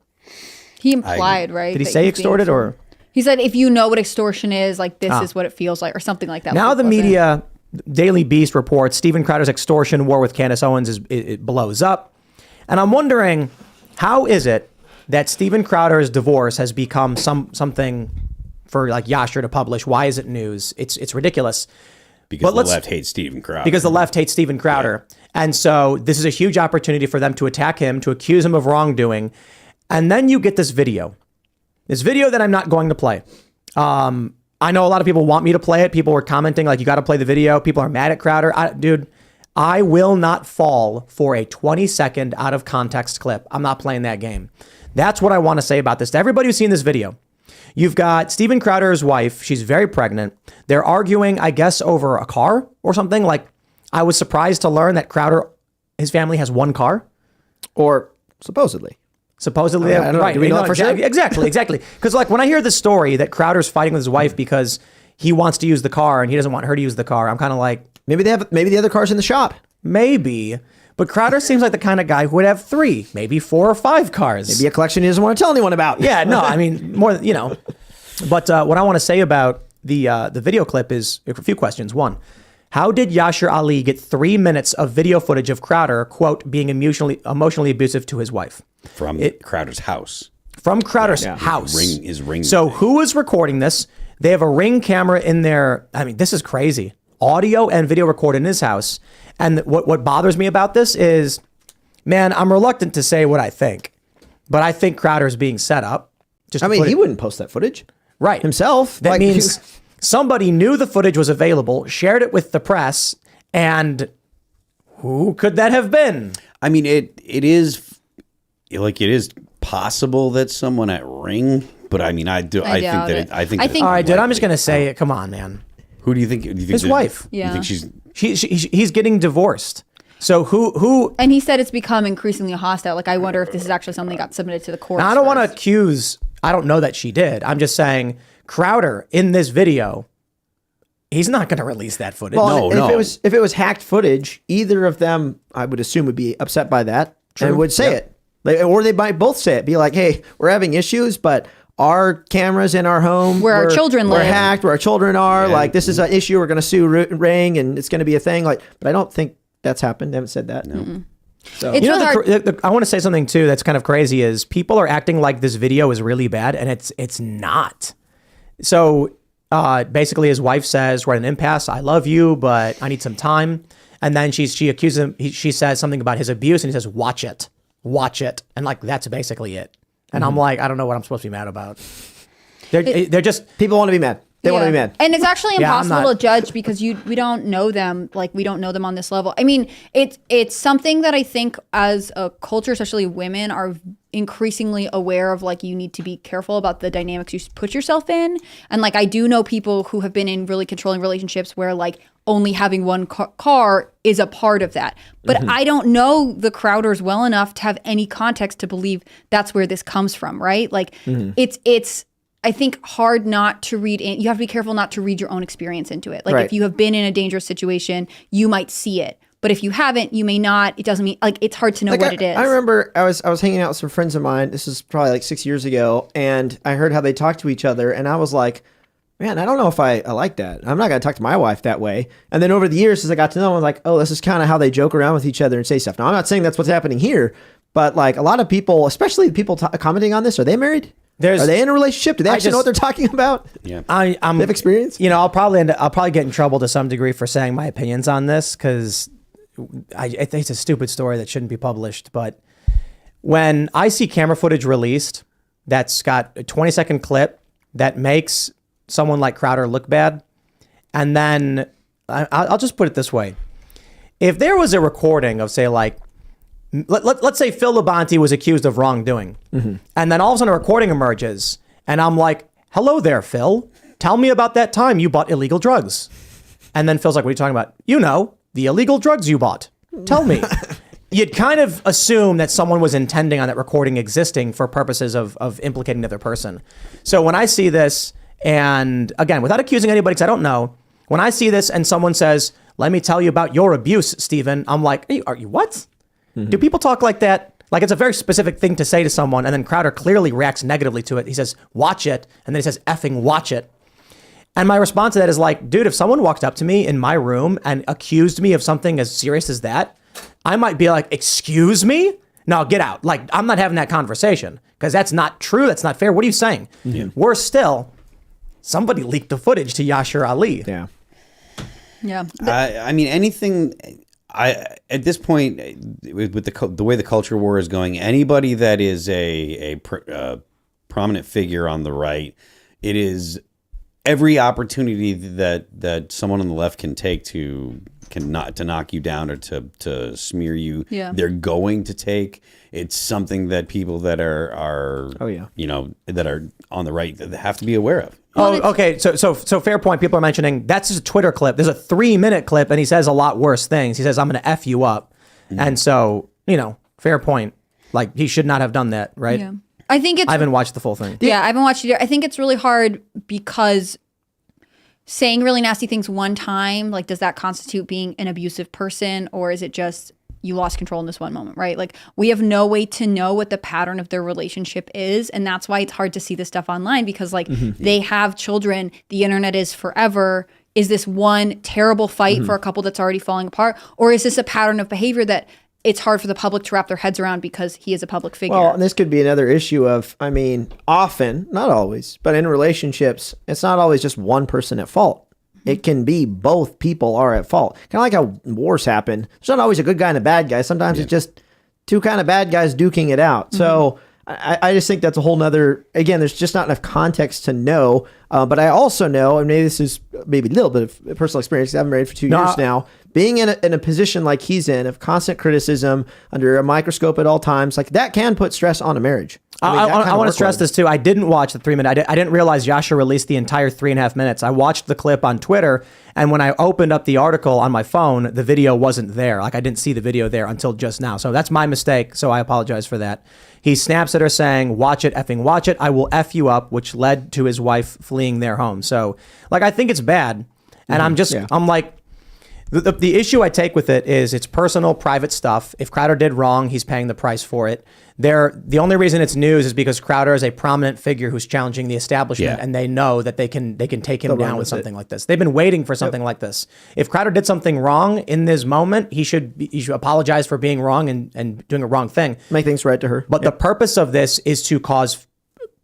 He implied, right? Did he say extorted or? He said, if you know what extortion is, like this is what it feels like or something like that. Now the media, Daily Beast reports Steven Crowder's extortion war with Candace Owens it blows up. And I'm wondering, how is it that Steven Crowder's divorce has become something for like Yashir to publish? Why is it news? It's ridiculous. Because the left hates Steven Crowder. Because the left hates Steven Crowder. Yeah. And so this is a huge opportunity for them to attack him, to accuse him of wrongdoing. And then you get this video. This video that I'm not going to play. I know a lot of people want me to play it. People were commenting like, you got to play the video. People are mad at Crowder. Dude, I will not fall for a 20-second out of context clip. I'm not playing that game. That's what I want to say about this. To everybody who's seen this video, you've got Steven Crowder's wife. She's very pregnant. They're arguing, I guess, over a car or something. Like, I was surprised to learn that Crowder, his family has one car. Or supposedly. Supposedly, I don't know. right? Do we know for sure? Exactly. Because like when I hear the story that Crowder's fighting with his wife because he wants to use the car and he doesn't want her to use the car, I'm kind of like, maybe the other car's in the shop. Maybe, but Crowder seems like the kind of guy who would have 3, maybe 4 or 5 cars. Maybe a collection he doesn't want to tell anyone about. Yeah, no, I mean more, But what I want to say about the video clip is a few questions. One, how did Yashir Ali get 3 minutes of video footage of Crowder, quote, being emotionally abusive to his wife? From Crowder's house. From Crowder's house. His ring. So who is recording this? They have a Ring camera in there. I mean, this is crazy. Audio and video recorded in his house. And what bothers me about this is, man, I'm reluctant to say what I think, but I think Crowder's being set up. He wouldn't post that footage. Right. Himself. That means somebody knew the footage was available, shared it with the press, and who could that have been? I mean, it is possible that someone at Ring, but I mean, I think all right, dude, I'm just going to say it. Come on, man. Who do you think? His wife. Yeah. You think he's getting divorced. So who? And he said it's become increasingly hostile. Like, I wonder if this is actually something that got submitted to the court. Now, I don't want to accuse. I don't know that she did. I'm just saying Crowder in this video, he's not going to release that footage. Well, if it was hacked footage, either of them, I would assume, would be upset by that and would say it. Or they might both say it. Be like, hey, we're having issues, but our cameras in our home where our children live, we're hacked, where our children are. Yeah. Like, this is an issue. We're going to sue Ring, and it's going to be a thing. Like, but I don't think that's happened. They haven't said that. No. Mm-hmm. So it's I want to say something too that's kind of crazy is people are acting like this video is really bad, and it's not. So basically, his wife says, "We're at an impasse. I love you, but I need some time." And then she accuses him. She says something about his abuse, and he says, watch it," and like that's basically it. And I'm like, I don't know what I'm supposed to be mad about. They're just people want to be mad. They want to be mad. And it's actually impossible to judge because we don't know them. Like, we don't know them on this level. I mean, it's something that I think as a culture, especially women, are increasingly aware of. Like, you need to be careful about the dynamics you put yourself in. And like, I do know people who have been in really controlling relationships where like only having one car is a part of that. But I don't know the Crowders well enough to have any context to believe that's where this comes from, right? Like, it's I think hard not to read in. You have to be careful not to read your own experience into it. Like, if you have been in a dangerous situation, you might see it. But if you haven't, you may not. It doesn't mean, like, it's hard to know what it is. I remember I was hanging out with some friends of mine. This is probably like 6 years ago. And I heard how they talked to each other. And I was like, man, I don't know if I like that. I'm not going to talk to my wife that way. And then over the years, as I got to know them, I was like, oh, this is kind of how they joke around with each other and say stuff. Now, I'm not saying that's what's happening here. But like a lot of people, especially the people commenting on this, are they married? Are they in a relationship? Do they actually know what they're talking about? Yeah, they have experience. I'll probably get in trouble to some degree for saying my opinions on this because I think it's a stupid story that shouldn't be published. But when I see camera footage released that's got a 20-second clip that makes someone like Crowder look bad. And then I'll just put it this way. If there was a recording of, say, like, let's say Phil Labonte was accused of wrongdoing, and then all of a sudden a recording emerges, and I'm like, hello there, Phil. Tell me about that time you bought illegal drugs. And then Phil's like, what are you talking about? You know, the illegal drugs you bought. Tell me. You'd kind of assume that someone was intending on that recording existing for purposes of implicating the other person. So when I see this, and again, without accusing anybody, because I don't know, when I see this and someone says, let me tell you about your abuse, Stephen, I'm like, are you what? Do people talk like that? Like, it's a very specific thing to say to someone, and then Crowder clearly reacts negatively to it. He says, watch it, and then he says, effing watch it. And my response to that is like, dude, if someone walked up to me in my room and accused me of something as serious as that, I might be like, excuse me? No, get out. Like, I'm not having that conversation because that's not true. That's not fair. What are you saying? Worse still, somebody leaked the footage to Yashir Ali. Yeah. Yeah. I mean, anything. At this point, with the way the culture war is going, anybody that is a prominent figure on the right, it is every opportunity that someone on the left can take to knock you down or to smear you. Yeah. They're going to take. It's something that people that are that are on the right that have to be aware of. Oh, okay. So fair point. People are mentioning that's just a Twitter clip. There's a 3-minute clip, and he says a lot worse things. He says, "I'm going to f you up," and so fair point. Like, he should not have done that, right? Yeah. I think it's. I haven't watched the full thing. Yeah, I haven't watched it. I think it's really hard because saying really nasty things one time, like, does that constitute being an abusive person, or is it just you lost control in this one moment, right? Like, we have no way to know what the pattern of their relationship is, and that's why it's hard to see this stuff online because, like, they have children. The internet is forever. Is this one terrible fight for a couple that's already falling apart, or is this a pattern of behavior that it's hard for the public to wrap their heads around because he is a public figure? Well, and this could be another issue of, I mean, often, not always, but in relationships, it's not always just one person at fault. It can be both people are at fault. Kind of like how wars happen. There's not always a good guy and a bad guy. Sometimes it's just two kind of bad guys duking it out. So I just think that's a whole nother, again, there's just not enough context to know. But I also know, and maybe this is maybe a little bit of personal experience, I've been married for 2 years now, being in a position like he's in, of constant criticism under a microscope at all times, like that can put stress on a marriage. I want to stress this too. I didn't watch the 3-minute. I didn't realize Yasha released the entire 3.5 minutes. I watched the clip on Twitter, and when I opened up the article on my phone, the video wasn't there. Like, I didn't see the video there until just now. So that's my mistake. So I apologize for that. He snaps at her saying, watch it, effing watch it. I will F you up, which led to his wife fleeing their home. So, like, I think it's bad. And I'm like, the issue I take with it is it's personal, private stuff. If Crowder did wrong, he's paying the price for it. The only reason it's news is because Crowder is a prominent figure who's challenging the establishment, and they know that they can take him down with something like this. They've been waiting for something like this. If Crowder did something wrong in this moment, he should apologize for being wrong and doing a wrong thing. Make things right to her. But the purpose of this is to cause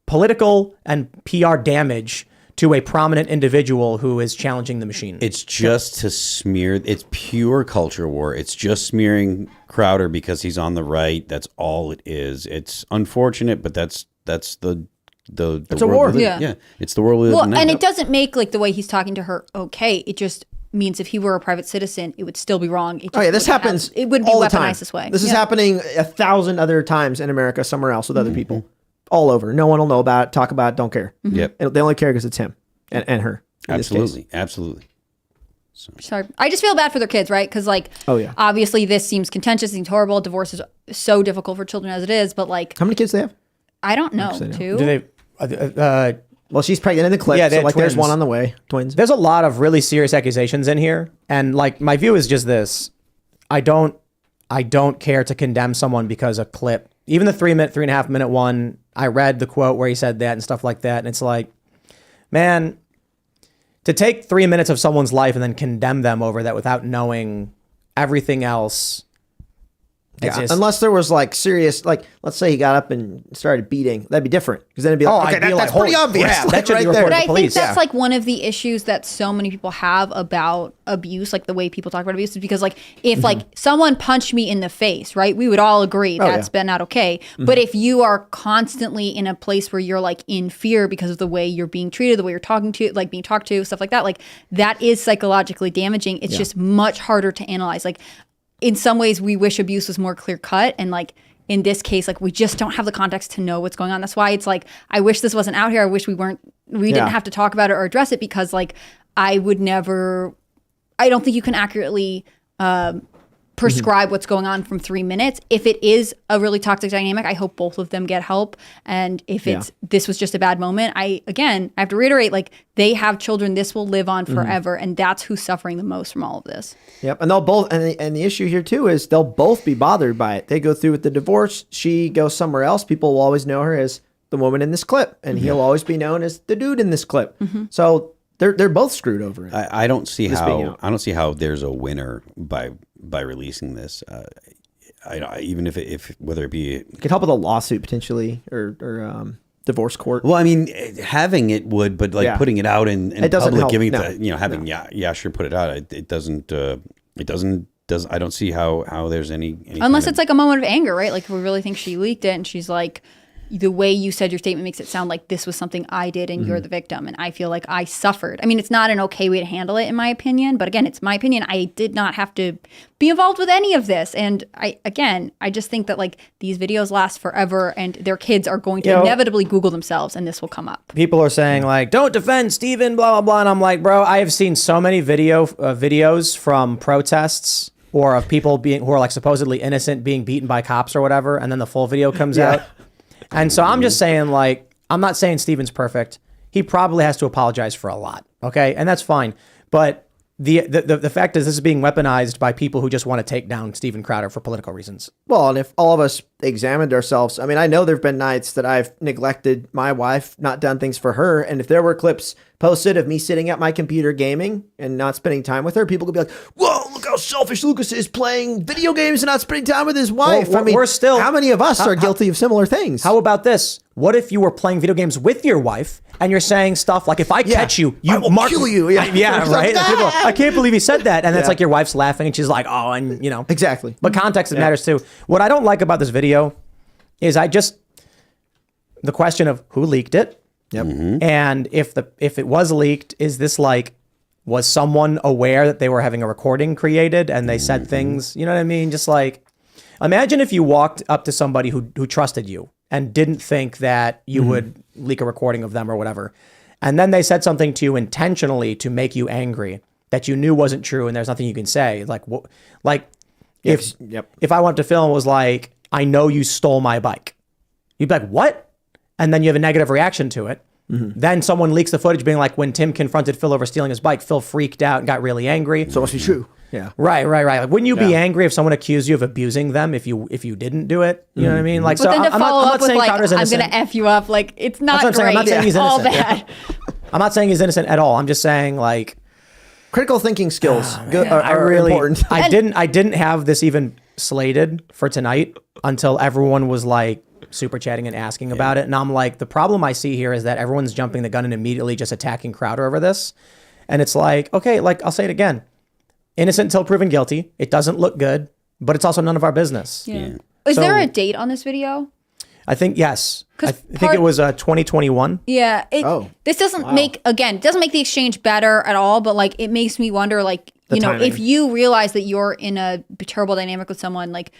political and PR damage to a prominent individual who is challenging the machine. It's just to smear. It's pure culture war. It's just smearing Crowder because he's on the right. That's all it is. It's unfortunate, but that's the it's a war. Yeah, it's the world we live in now. And it doesn't make, like, the way he's talking to her okay. It just means if he were a private citizen, it would still be wrong. This happens. It wouldn't be all the weaponized time. this way. This is happening 1,000 other times in America, somewhere else with other people. All over. No one will know about it, talk about it, don't care. Yep. They only care because it's him and her. Absolutely. Sorry. I just feel bad for their kids, right? Because, like, obviously this seems contentious, seems horrible. Divorce is so difficult for children as it is, but, like... How many kids do they have? I don't know. 2? Do they... Well, she's pregnant in the clip, so, like, there's one on the way. Twins. There's a lot of really serious accusations in here, and, like, my view is just this. I don't care to condemn someone because a clip, even the 3.5 minute one, I read the quote where he said that and stuff like that, and it's like, man, to take 3 minutes of someone's life and then condemn them over that without knowing everything else, It's just- unless there was like serious, like let's say he got up and started beating, that'd be different because then it'd be like, I'd okay, be that's holy pretty obvious. crap, Like, that should be reported But to I think police. that's like one of the issues that so many people have about abuse, like the way people talk about abuse, is because like if like someone punched me in the face, right, we would all agree that's been not okay. But if you are constantly in a place where you're like in fear because of the way you're being treated, the way you're talking to, like being talked to, stuff like that is psychologically damaging. It's just much harder to analyze. Like in some ways, we wish abuse was more clear cut, and like in this case, like we just don't have the context to know what's going on. That's why it's like, I wish this wasn't out here. I wish we didn't have to talk about it or address it, because like I don't think you can accurately prescribe what's going on from 3 minutes. If it is a really toxic dynamic, I hope both of them get help. And if this was just a bad moment, I have to reiterate, like they have children, this will live on forever. And that's who's suffering the most from all of this. Yep. And they'll both, and the issue here too is they'll both be bothered by it. They go through with the divorce. She goes somewhere else. People will always know her as the woman in this clip, and he'll always be known as the dude in this clip. So they're both screwed over it. I don't see how there's a winner by releasing this. Even if whether it be It could help with a lawsuit potentially, or divorce court. well, I mean, having it would, but like putting it out in It doesn't public, help. giving No. it to, having Yasher put it out, it doesn't. I don't see how there's any Unless it's like a moment of anger, right? Like if we really think she leaked it and she's like, the way you said your statement makes it sound like this was something I did and you're the victim, and I feel like I suffered. I mean, it's not an okay way to handle it, in my opinion, but again, it's my opinion. I did not have to be involved with any of this, and I just think that like these videos last forever, and their kids are going to inevitably Google themselves, and this will come up. People are saying like, don't defend Steven, blah, blah, blah. And I'm like, bro, I have seen so many videos from protests or of people who are like supposedly innocent being beaten by cops or whatever. And then the full video comes out. And so I'm just saying, like, I'm not saying Steven's perfect. He probably has to apologize for a lot. Okay. And that's fine. But the fact is this is being weaponized by people who just want to take down Steven Crowder for political reasons. Well, and if all of us examined ourselves, I mean, I know there've been nights that I've neglected my wife, not done things for her. And if there were clips posted of me sitting at my computer gaming and not spending time with her, people could be like, whoa, look how selfish Lucas is playing video games and not spending time with his wife. Well, I mean, we're still- how many of us are guilty of similar things? How about this? What if you were playing video games with your wife and you're saying stuff like, if I catch you, I will kill you. Yeah. Right? And people, I can't believe he said that. And it's Yeah. like your wife's laughing and she's like, oh, and you know. Exactly. But context matters too. What I don't like about this video is the question of who leaked it. Yep. And if it was leaked, is this like, was someone aware that they were having a recording created and they said things, you know what I mean? Just like, imagine if you walked up to somebody who trusted you and didn't think that you would leak a recording of them or whatever. And then they said something to you intentionally to make you angry that you knew wasn't true and there's nothing you can say. Like, what? Like, if I went to film, it was like, I know you stole my bike. You'd be like, what? And then you have a negative reaction to it. Then someone leaks the footage being like, when Tim confronted Phil over stealing his bike, Phil freaked out and got really angry. So it must be true. Yeah. Right. Like, wouldn't you be angry if someone accused you of abusing them if you didn't do it? You know what I mean? Like, But then to follow up with like, Crowder's I'm innocent. going to F you up, like, it's not That's what great. I'm saying. I'm not saying he's all innocent. bad. I'm not saying he's innocent at all. I'm just saying like, Critical thinking skills are important. I didn't have this even slated for tonight until everyone was like super chatting and asking about it. And I'm like, the problem I see here is that everyone's jumping the gun and immediately just attacking Crowder over this. And it's like, okay, like I'll say it again. Innocent until proven guilty. It doesn't look good, but it's also none of our business. Yeah. Is there a date on this video? I think, yes. I 'Cause think it was 2021. Yeah. This doesn't doesn't make the exchange better at all, but like it makes me wonder, like, you know, timing. if you realize that you're in a terrible dynamic with someone, like,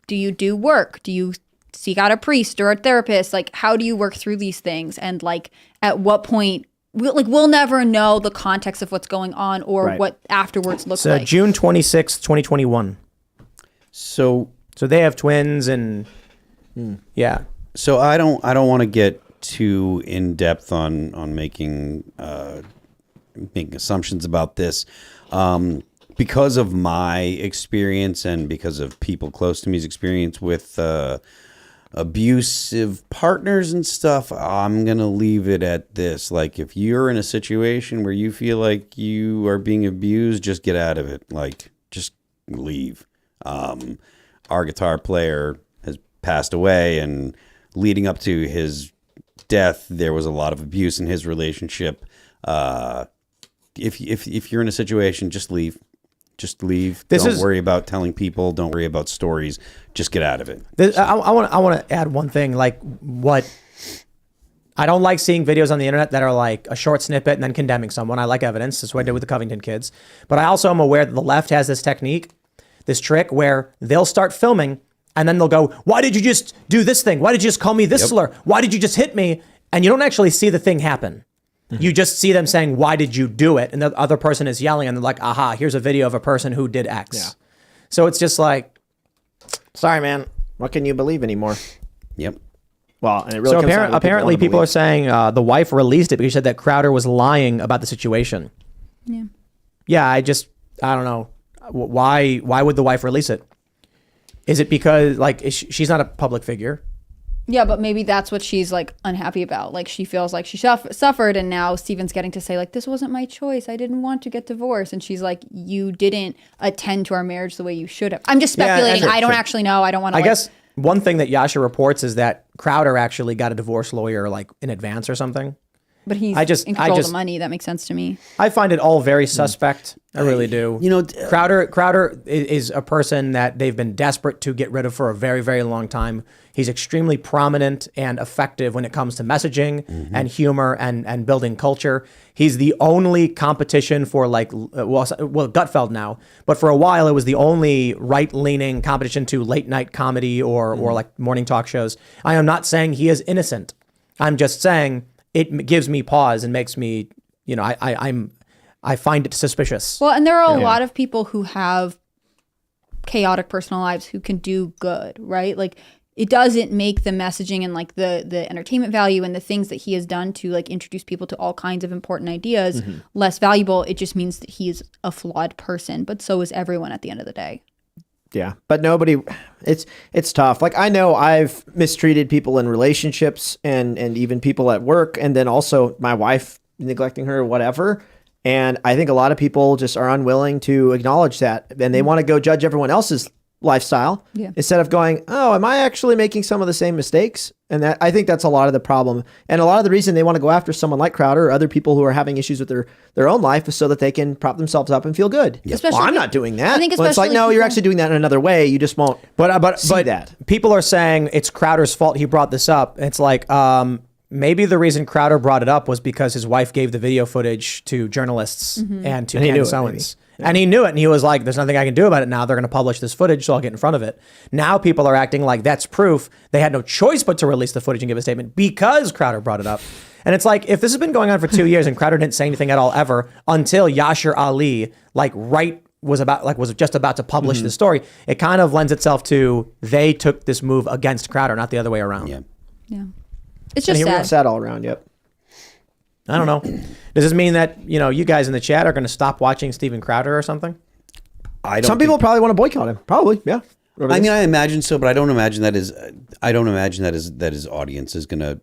do you do work? Do you seek out a priest or a therapist? Like, how do you work through these things? And like, at what point, we'll never know the context of what's going on or what afterwards looks So like. June 26th, 2021. So they have twins and yeah. So I don't want to get too in depth on making assumptions about this, because of my experience and because of people close to me's experience with abusive partners and stuff. I'm gonna leave it at this: like, if you're in a situation where you feel like you are being abused, just get out of it. Like, just leave. our guitar player has passed away, and leading up to his death, there was a lot of abuse in his relationship. If you're in a situation, just leave. Just leave. Don't worry about telling people. Don't worry about stories. Just get out of it. I want to add one thing. Like, what I don't like seeing videos on the internet that are like a short snippet and then condemning someone. I like evidence. That's what I did with the Covington kids. But I also am aware that the left has this technique, this trick where they'll start filming and then they'll go, "Why did you just do this thing? Why did you just call me this slur? Why did you just hit me?" And you don't actually see the thing happen. You just see them saying, "Why did you do it?" And the other person is yelling, and they're like, "Aha, here's a video of a person who did X." Yeah. So it's just like, sorry, man. What can you believe anymore? Yep. Well, and it really apparently people are saying the wife released it because she said that Crowder was lying about the situation. Yeah. Yeah, I don't know. Why would the wife release it? Is it because, like, she's not a public figure? Yeah, but maybe that's what she's like unhappy about. Like, she feels like she suffered, and now Steven's getting to say, like, this wasn't my choice. I didn't want to get divorced. And she's like, you didn't attend to our marriage the way you should have. I'm just speculating. I don't actually know. I don't want to. I guess one thing that Yasha reports is that Crowder actually got a divorce lawyer like in advance or something. But he's in control of the money. That makes sense to me. I find it all very suspect. I really do. You know, Crowder is a person that they've been desperate to get rid of for a very, very long time. He's extremely prominent and effective when it comes to messaging and humor and building culture. He's the only competition for Gutfeld now, but for a while it was the only right-leaning competition to late night comedy or like morning talk shows. I am not saying he is innocent. I'm just saying it gives me pause and makes me, I find it suspicious. Well, and there are a lot of people who have chaotic personal lives who can do good, right? Like, it doesn't make the messaging and like the entertainment value and the things that he has done to like introduce people to all kinds of important ideas less valuable. It just means that he is a flawed person, but so is everyone at the end of the day. Yeah, but it's tough. Like, I know I've mistreated people in relationships and even people at work, and then also my wife neglecting her or whatever. And I think a lot of people just are unwilling to acknowledge that, and they want to go judge everyone else's lifestyle instead of going, "Oh, am I actually making some of the same mistakes?" And I think that's a lot of the problem, and a lot of the reason they want to go after someone like Crowder or other people who are having issues with their own life is so that they can prop themselves up and feel good. Yeah. Well, I'm not doing that. I think well, it's like, no, you're actually doing that in another way. You just won't. But see that. People are saying it's Crowder's fault he brought this up. It's like, maybe the reason Crowder brought it up was because his wife gave the video footage to journalists and to Candace Owens. And he knew it, and he was like, there's nothing I can do about it now. They're going to publish this footage, so I'll get in front of it. Now people are acting like that's proof. They had no choice but to release the footage and give a statement because Crowder brought it up. And it's like, if this has been going on for 2 years and Crowder didn't say anything at all ever until Yashar Ali, was just about to publish the story, it kind of lends itself to they took this move against Crowder, not the other way around. Yeah. It's just sad all around, yep. I don't know. Does this mean that, you guys in the chat are going to stop watching Steven Crowder or something? Some people probably want to boycott him. Probably, yeah. I mean, I imagine so, but I don't imagine that his audience is going to.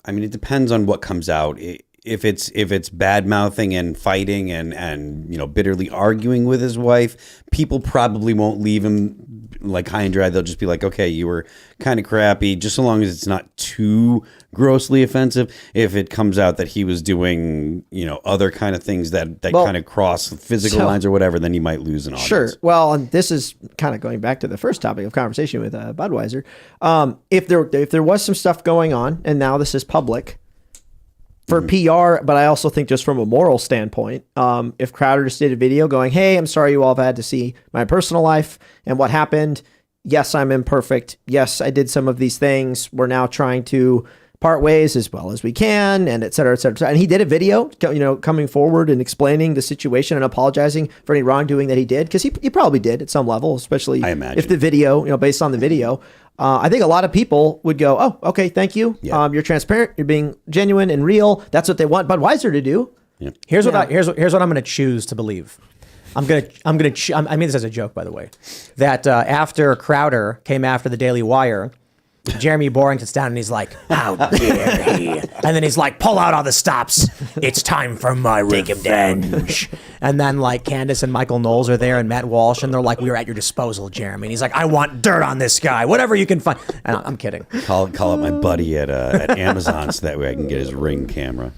I mean, it depends on what comes out. If it's bad mouthing and fighting and bitterly arguing with his wife, people probably won't leave him like high and dry. They'll just be like, okay, you were kind of crappy, just so long as it's not too grossly offensive. If it comes out that he was doing other kind of things that kind of cross physical lines or whatever, then he might lose an audience. Sure. Well, and this is kind of going back to the first topic of conversation with Budweiser. If there was some stuff going on, and now this is public. For PR, but I also think just from a moral standpoint, if Crowder just did a video going, "Hey, I'm sorry you all have had to see my personal life and what happened. Yes, I'm imperfect. Yes, I did some of these things. We're now trying to part ways as well as we can," and et cetera, et cetera. And he did a video, coming forward and explaining the situation and apologizing for any wrongdoing that he did, because he probably did at some level, especially if the video, based on the video. I think a lot of people would go, "Oh, okay, thank you. Yeah. You're transparent. You're being genuine and real. That's what they want Budweiser to do." Yeah. Here's what I'm going to choose to believe. I mean this as a joke, by the way, that after Crowder came after the Daily Wire, Jeremy Boring sits down and he's like, how dare he? And then he's like, pull out all the stops. It's time for my revenge. And then like Candace and Michael Knowles are there and Matt Walsh, and they're like, we are at your disposal, Jeremy. And he's like, I want dirt on this guy, whatever you can find. And I'm kidding. Call up my buddy at Amazon so that way I can get his Ring camera.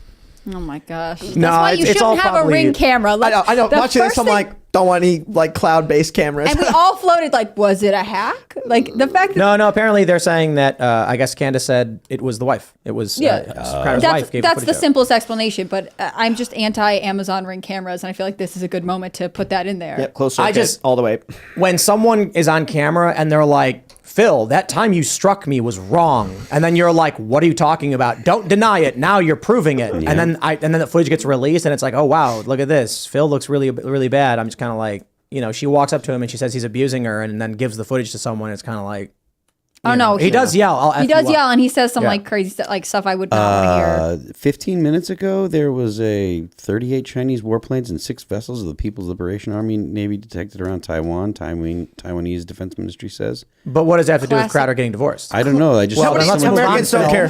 Oh my gosh. That's No, why you it's all shouldn't have probably- a Ring camera. Like, I know. the Watching this, first I'm thing- like, don't want any like cloud-based cameras. And we all floated like, was it a hack? Like the fact that No, apparently they're saying that, I guess Candace said it was the wife. It was Crowder's wife gave that's the the footage simplest explanation, but I'm just anti-Amazon Ring cameras, and I feel like this is a good moment to put that in there. Yep, close circuit, I just- all the way. When someone is on camera and they're like, Phil, that time you struck me was wrong. And then you're like, what are you talking about? Don't deny it. Now you're proving it. Yeah. And then the footage gets released and it's like, oh, wow, look at this. Phil looks really, really bad. I'm just kind of like, she walks up to him and she says he's abusing her and then gives the footage to someone. It's kind of like, Oh no, he does yell. He does yell, and he says some Yeah. like crazy stuff, like stuff I would not want to hear. 15 minutes ago, there was 38 Chinese warplanes and 6 vessels of the People's Liberation Army Navy detected around Taiwan. Taiwanese Defense Ministry says. But what does that have to do with Classic. Crowder getting divorced? I don't know. I just Well, saw then let's someone- move on, Americans don't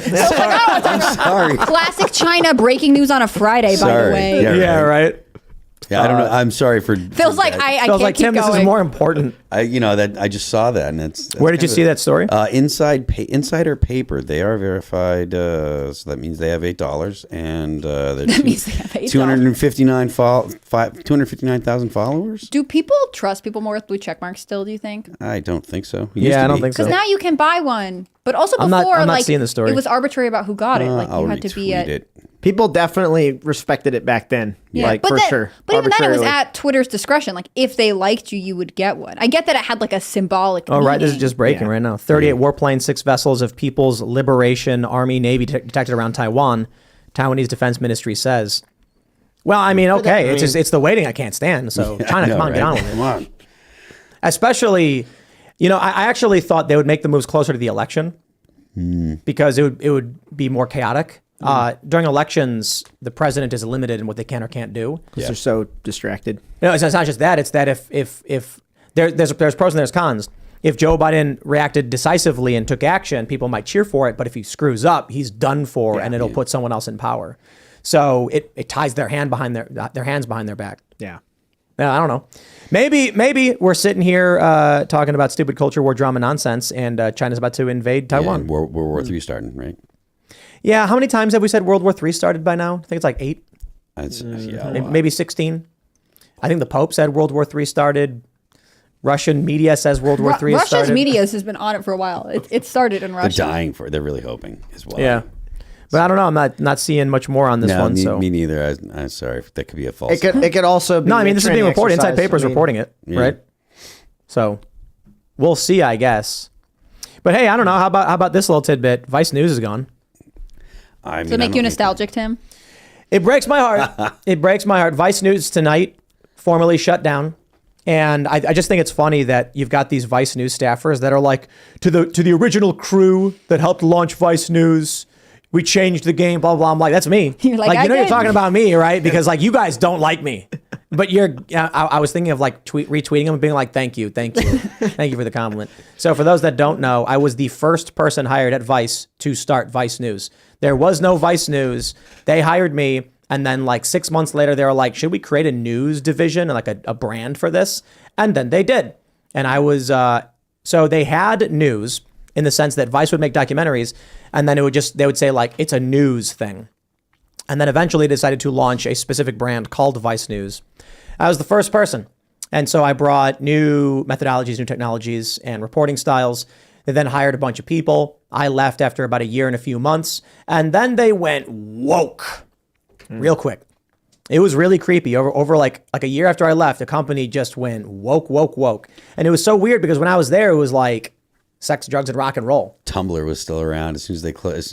Phil. care. I'm sorry. Classic China breaking news on a Friday, by the Sorry. way. Yeah. right. Yeah, I don't know. I'm sorry for. Phil's for like, that. I Phil's can't like, keep Tim, going. this is more important. I just saw that, and that's Where did you see that story? Insider paper. They are verified, so that means they have $8, and That means they have $8. 259,000 followers. Do people trust people more with blue check marks still, do you think? I don't think so. Yeah, I don't think so. Because now you can buy one. But also I'm before, not like, seeing the story. it was arbitrary about who got it. Like, I'll you had to be retweet at... it. People definitely respected it back then. Like, but for then, sure. But even then, it was Arbitrarily. at Twitter's discretion. Like, if they liked you, you would get one. I get that it had like a symbolic. Oh, right. This is meaning. just breaking right now. 38 warplanes, 6 vessels of People's Liberation Army Navy detected around Taiwan. Taiwanese Defense Ministry says. Well, I mean, okay. It's the waiting I can't stand. So China, come on, get on with it. Come on. Especially, I actually thought they would make the moves closer to the election because it would be more chaotic. During elections, the president is limited in what they can or can't do. Because they're so distracted. No, it's not just that. It's that if there's pros and there's cons. If Joe Biden reacted decisively and took action, people might cheer for it. But if he screws up, he's done for, and it'll put someone else in power. So it ties their hands behind their back. Yeah. Yeah, I don't know. Maybe we're sitting here talking about stupid culture war drama nonsense, and China's about to invade Taiwan. Yeah, World War III starting, right? Yeah, how many times have we said World War III started by now? I think it's like 8, That's, yeah, a lot. maybe 16. I think the Pope said World War III started. Russian media says World War III has Russia's started. media has been on it for a while. It started in They're Russia. dying for it. They're really hoping as well. Yeah. But I don't know. I'm not seeing much more on this No, one. So me neither. I'm sorry. That could be a false. It could also be. no, I mean a this is being training reported. Inside exercise. Papers I mean, reporting it, Yeah. right? So we'll see, I guess. But hey, I don't know. How about this little tidbit? Vice News is gone. I mean, Does it make you nostalgic, Tim? It breaks my heart. It breaks my heart. Vice News tonight formally shut down. And I just think it's funny that you've got these Vice News staffers that are like, to the original crew that helped launch Vice News, we changed the game, blah, blah. I'm like, that's me. You're like, I you're did. talking about me, right? Because like you guys don't like me. But I was thinking of like retweeting them and being like, thank you. Thank you for the compliment. So for those that don't know, I was the first person hired at Vice to start Vice News. There was no Vice News. They hired me. And then like 6 months later, they were like, should we create a news division and like a brand for this? And then they did. And I was, so they had news in the sense that Vice would make documentaries and then they would say like, it's a news thing. And then eventually decided to launch a specific brand called Vice News. I was the first person. And so I brought new methodologies, new technologies, and reporting styles. They then hired a bunch of people. I left after about a year and a few months. And then they went woke. Real quick. It was really creepy. Over like a year after I left, the company just went woke. And it was so weird because when I was there, it was like sex, drugs, and rock and roll. Tumblr was still around. As soon as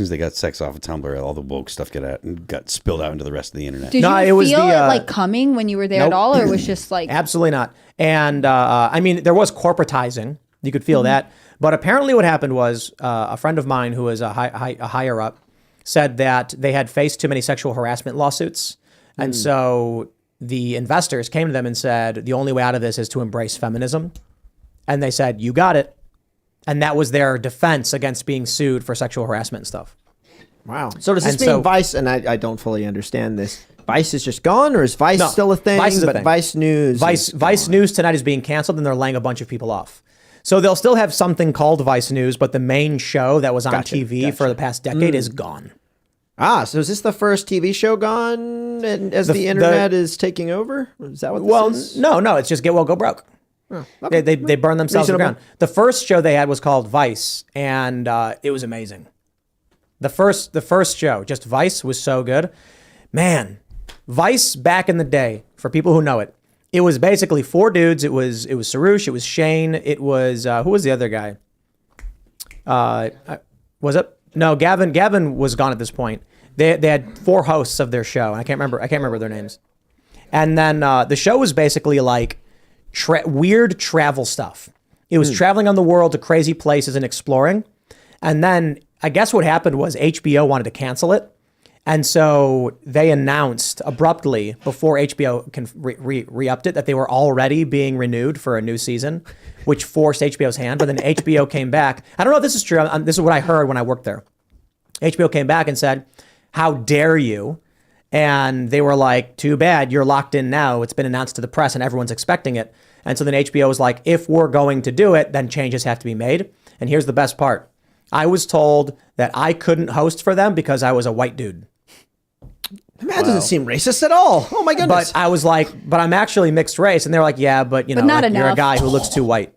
they got sex off of Tumblr, all the woke stuff got spilled out into the rest of the internet. Did No, you it was feel the, it like coming when you were there Nope. at all, or it was just like Absolutely not. And I mean, there was corporatizing. You could feel that. But apparently what happened was a friend of mine who was a higher up said that they had faced too many sexual harassment lawsuits. And so the investors came to them and said, the only way out of this is to embrace feminism. And they said, you got it. And that was their defense against being sued for sexual harassment and stuff. Wow. So does this And mean so- Vice, and I don't fully understand this, Vice is just gone, or is Vice No, still a thing? Vice is a but thing. Vice News Vice News tonight is being canceled, and they're laying a bunch of people off. So they'll still have something called Vice News, but the main show that was on TV for the past decade is gone. So is this the first TV show gone and as the internet is taking over? Is that what this is? No, it's just get woke, go broke. Okay. They burn themselves to the Reasonable. ground. The first show they had was called Vice, and it was amazing. The first show, just Vice, was so good. Man, Vice back in the day, for people who know it, it was basically 4 dudes. It was Sarouche, it was Shane, it was who was the other guy? Was it? No, Gavin was gone at this point. They had 4 hosts of their show, and I can't remember their names. And then the show was basically like weird travel stuff. It was traveling on the world to crazy places and exploring. And then I guess what happened was HBO wanted to cancel it. And so they announced abruptly before HBO can re-upped it that they were already being renewed for a new season, which forced HBO's hand. But then HBO came back. I don't know if this is true. This is what I heard when I worked there. HBO came back and said, "How dare you?" And they were like, "Too bad, you're locked in now. It's been announced to the press and everyone's expecting it." And so then HBO was like, "If we're going to do it, then changes have to be made." And here's the best part. I was told that I couldn't host for them because I was a white dude. That doesn't seem racist at all. Oh my goodness. But I was like, but I'm actually mixed race. And they're like, yeah, but you know, not like, you're a enough. guy who looks too white.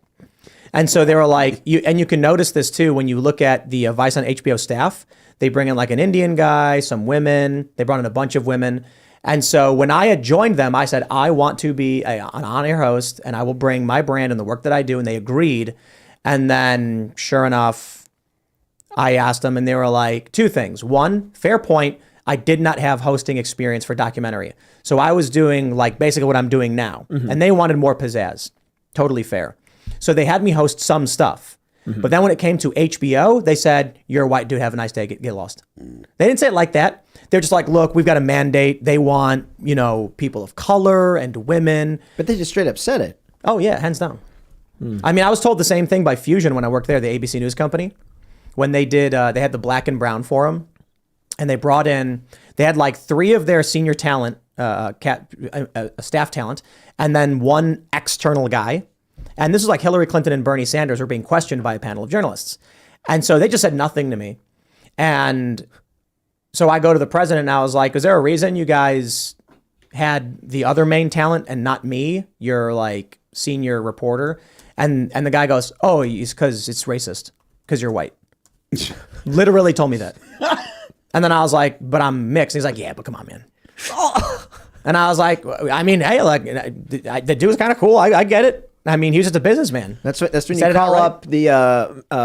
And so they were like, you can notice this too when you look at the Vice on HBO staff. They bring in like an Indian guy, some women. They brought in a bunch of women. And so when I had joined them, I said, I want to be an on-air host, and I will bring my brand and the work that I do. And they agreed. And then sure enough, I asked them, and they were like, 2 things. 1, fair point. I did not have hosting experience for documentary. So I was doing like basically what I'm doing now. And they wanted more pizzazz. Totally fair. So they had me host some stuff. But then when it came to HBO, they said, "You're a white dude, have a nice day, get lost." They didn't say it like that. They're just like, "Look, we've got a mandate. They want, you know, people of color and women." But they just straight up said it. Oh yeah, hands down. I mean, I was told the same thing by Fusion when I worked there, the ABC News company. When they did, they had the Black and Brown Forum. And they had like 3 of their senior talent, staff talent, and then 1 external guy. And this is like Hillary Clinton and Bernie Sanders were being questioned by a panel of journalists. And so they just said nothing to me. And so I go to the president and I was like, is there a reason you guys had the other main talent and not me, your like senior reporter? And the guy goes, oh, it's because it's racist, because you're white. Literally told me that. And then I was like, but I'm mixed. He's like, yeah, but come on, man. And I was like, I mean, hey, like, the dude's kind of cool. I get it. I mean, he was just a businessman. That's when Said you it call outright. up the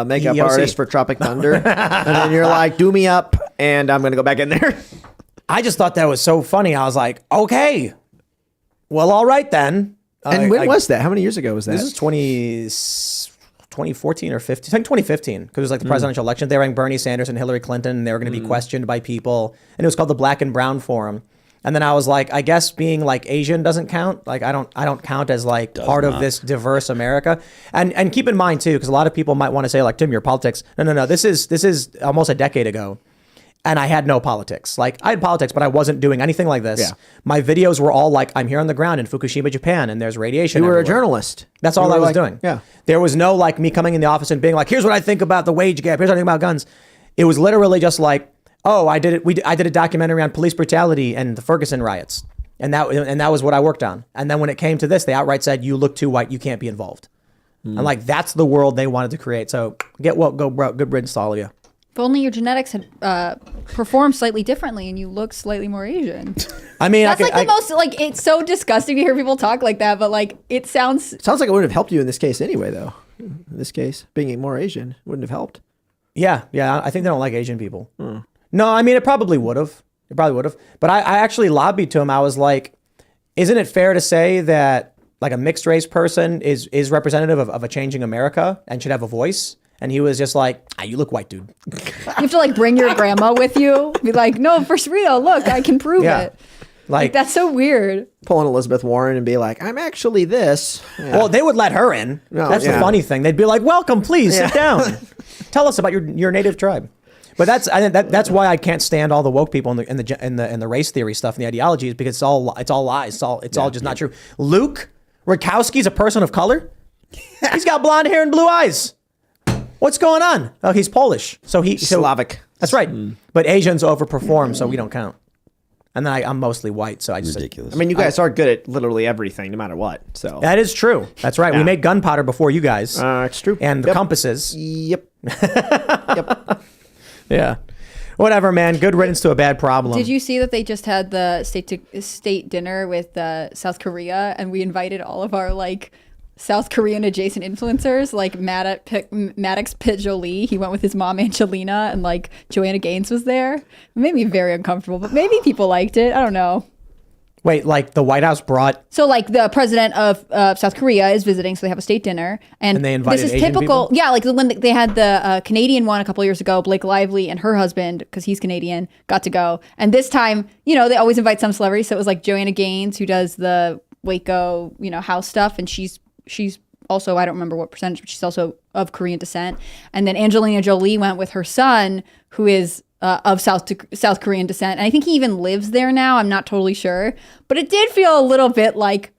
makeup EOC. artist for Tropic Thunder, and then you're like, "Do me up," and I'm gonna go back in there. I just thought that was so funny. I was like, okay, well, all right then. And when was that? How many years ago was that? This is 2014 or 15. I think 2015, because it was like the presidential election. They were running Bernie Sanders and Hillary Clinton, and they were going to be questioned by people. And it was called the Black and Brown Forum. And then I was like, I guess being like Asian doesn't count. Like I don't count as like part of this diverse America. And keep in mind too, because a lot of people might want to say like, Tim, your politics. No. This is almost a decade ago. And I had no politics. Like I had politics, but I wasn't doing anything like this. Yeah. My videos were all like, I'm here on the ground in Fukushima, Japan, and there's radiation. You were a everywhere. journalist. That's You all were I was like- doing. Yeah. There was no like me coming in the office and being like, here's what I think about the wage gap. Here's what I think about guns. It was literally just like, oh, I did it. I did a documentary on police brutality and the Ferguson riots. And that was what I worked on. And then when it came to this, they outright said, you look too white. You can't be involved. And like, that's the world they wanted to create. So get woke, go broke. Good riddance to all of you. If only your genetics had performed slightly differently and you look slightly more Asian. I mean, That's like the most, like, it's so disgusting to hear people talk like that, but like, it sounds. Sounds like it would have helped you in this case anyway, though. In this case, being more Asian wouldn't have helped. Yeah. I think they don't like Asian people. No, I mean, it probably would have. But I actually lobbied to him. I was like, isn't it fair to say that like a mixed race person is representative of a changing America and should have a voice? And he was just like, you look white, dude. You have to like bring your grandma with you. Be like, no, for real, look, I can prove Yeah. it. Like that's so weird. Pulling Elizabeth Warren and be like, I'm actually this. Yeah. well, they would let her in. No, That's the funny thing. They'd be like, welcome, please sit down. Tell us about your native tribe. But that's why I can't stand all the woke people and the race theory stuff and the ideology is because it's all lies. It's all just not true. Luke Rakowski's a person of color. He's got blonde hair and blue eyes. What's going on? Oh, he's Polish. So Slavic. That's right. But Asians overperform, so we don't count. And then I'm mostly white, so I just Ridiculous. I mean, you guys are good at literally everything, no matter what. So that is true. That's right. We made gunpowder before you guys. it's true. And the compasses. Yep. Yep. Yeah. Whatever, man. Good riddance to a bad problem. Did you see that they just had the state dinner with South Korea, and we invited all of our like South Korean adjacent influencers, like Maddox Pitt Jolie. He went with his mom Angelina, and like Joanna Gaines was there. It made me very uncomfortable, but maybe people liked it. I don't know. Wait, like the White House brought... So like the president of South Korea is visiting, so they have a state dinner. And they invited this is Asian typical. people? Yeah, like when they had the Canadian one a couple years ago, Blake Lively and her husband, because he's Canadian, got to go. And this time, they always invite some celebrities. So it was like Joanna Gaines, who does the Waco, house stuff. And she's also, I don't remember what percentage, but she's also of Korean descent. And then Angelina Jolie went with her son, who is... of South Korean descent. And I think he even lives there now. I'm not totally sure. But it did feel a little bit like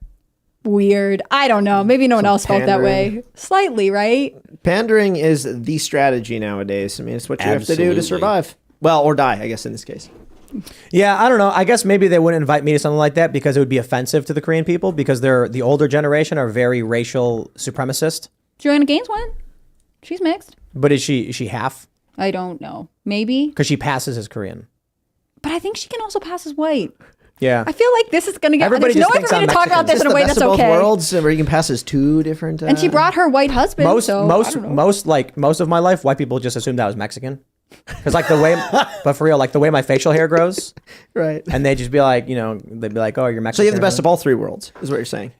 weird. I don't know. Maybe no one else felt that way. Slightly, right? Pandering is the strategy nowadays. I mean, it's what you have to do to survive. Well, or die, I guess, in this case. Yeah, I don't know. I guess maybe they wouldn't invite me to something like that because it would be offensive to the Korean people because the older generation are very racial supremacist. Joanna Gaines went. She's mixed. But is she half? I don't know. Maybe. Because she passes as Korean. But I think she can also pass as white. Yeah. I feel like this is going to get... Everybody There's no just way thinks for me I'm to talk about Mexican. this in a way It's that's the best okay. of both worlds, where you can pass as two different... And she brought her white husband, Most so most of my life, white people just assumed I was Mexican. Because like the way, but for real, like the way my facial hair grows, Right. and they just be like, they'd be like, oh, you're Mexican. So you have the best of all three worlds, is what you're saying.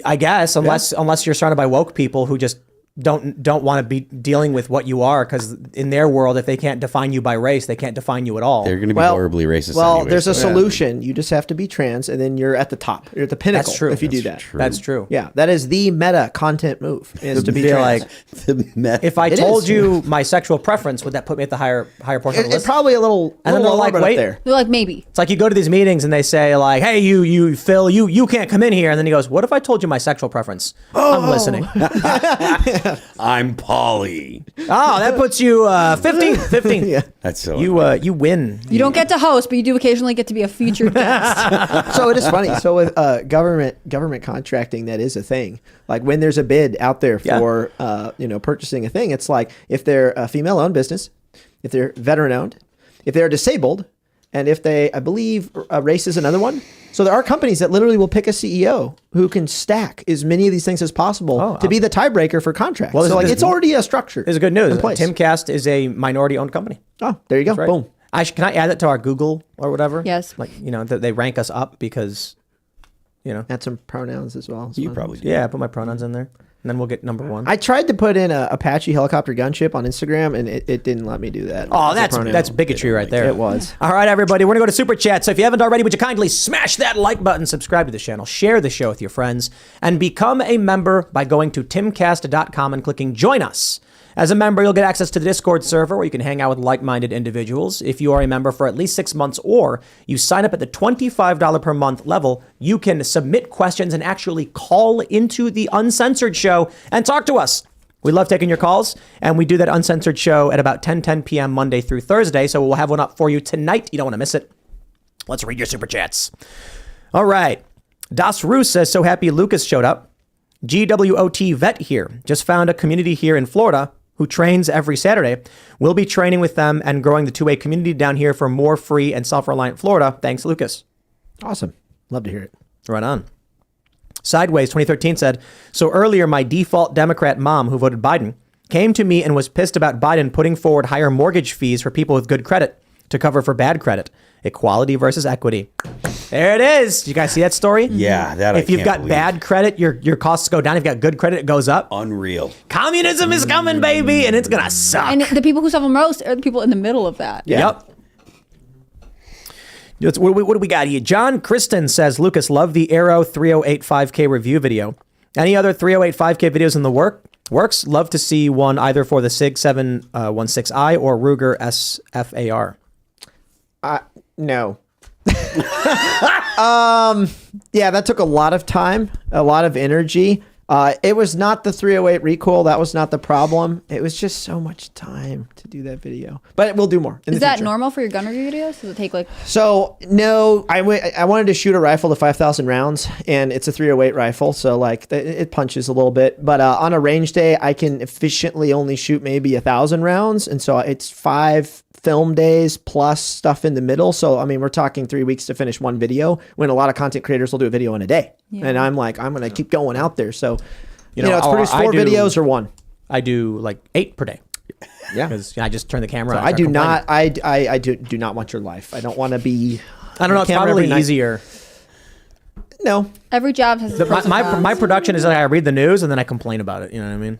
I guess, unless you're surrounded by woke people who just don't want to be dealing with what you are, because in their world, if they can't define you by race, they can't define you at all. They're going to be horribly racist. Well, anyway, there's a so- solution. You just have to be trans, and then you're at the top. You're at the pinnacle. That's true. If you do that. That's true. Yeah, that is the meta content move. Is to be Be trans. like, if I told you my sexual preference, would that put me at the higher portion of the It's list? probably a little. And then they're lower, like, but wait. up there. They're like, maybe. It's like you go to these meetings and they say like, hey, you Phil, you can't come in here. And then he goes, what if I told you my sexual preference? I'm listening. I'm Polly. Oh, that puts you 15. Yeah. That's so. You win. You don't get to host, but you do occasionally get to be a featured guest. So it is funny. So with government contracting, that is a thing. Like when there's a bid out there for purchasing a thing, it's like if they're a female-owned business, if they're veteran-owned, if they're disabled, and if they, I believe, race is another one. So there are companies that literally will pick a CEO who can stack as many of these things as possible to be the tiebreaker for contracts. Well, so it's already a structure. This is good news. in place. Timcast is a minority-owned company. Oh, there you go. Right? Boom. Can I add that to our Google or whatever? Yes. Like, that they rank us up because, Add some pronouns as well. You probably do. yeah, I put my pronouns in there. And then we'll get number one. I tried to put in a Apache helicopter gunship on Instagram, and it didn't let me do that. Oh, As a pronoun. that's bigotry right there. It was. All right, everybody, we're going to go to Super Chat. So if you haven't already, would you kindly smash that like button, subscribe to the channel, share the show with your friends, and become a member by going to timcast.com and clicking Join Us. As a member, you'll get access to the Discord server where you can hang out with like-minded individuals. If you are a member for at least 6 months or you sign up at the $25 per month level, you can submit questions and actually call into the Uncensored show and talk to us. We love taking your calls, and we do that Uncensored show at about 10 p.m. Monday through Thursday, so we'll have one up for you tonight. You don't want to miss it. Let's read your Super Chats. All right. Das Roos says, so happy Lucas showed up. GWOT Vet here. Just found a community here in Florida who trains every Saturday. We'll be training with them and growing the two-way community down here for more free and self-reliant Florida. Thanks, Lucas. Awesome. Love to hear it. Right on. Sideways 2013 said, so earlier my default Democrat mom who voted Biden came to me and was pissed about Biden putting forward higher mortgage fees for people with good credit to cover for bad credit. Equality versus equity. There it is. You guys see that story? Yeah, that If you've got bad credit, your costs go down. If you've got good credit, it goes up. Unreal. Communism is coming, baby, and it's going to suck. And the people who suffer most are the people in the middle of that. Yeah. Yep. What do we got here? John Kristen says, Lucas, love the Aero 3085K review video. Any other 3085K videos in the works? Love to see one either for the SIG 716i or Ruger SFAR. No. Yeah, that took a lot of time, a lot of energy. It was not the 308 recoil. That was not the problem. It was just so much time to do that video. But we'll do more in the Is that future. normal for your gun review videos? Does it take like... So, no, I wanted to shoot a rifle to 5,000 rounds, and it's a 308 rifle, so like it punches a little bit. But on a range day, I can efficiently only shoot maybe 1,000 rounds, and so it's 5 film days plus stuff in the middle. So, I mean, we're talking 3 weeks to finish one video when a lot of content creators will do a video in a day. Yeah. And I'm like, I'm going to keep going out there. So, you know it's produced 4 videos or 1. I do like 8 per day. Yeah. Because I just turn the camera on. I do not, I do not want your life. I don't want to be. I don't know. It's probably easier. No. Every job has its pros and cons. My production is like I read the news and then I complain about it. You know what I mean?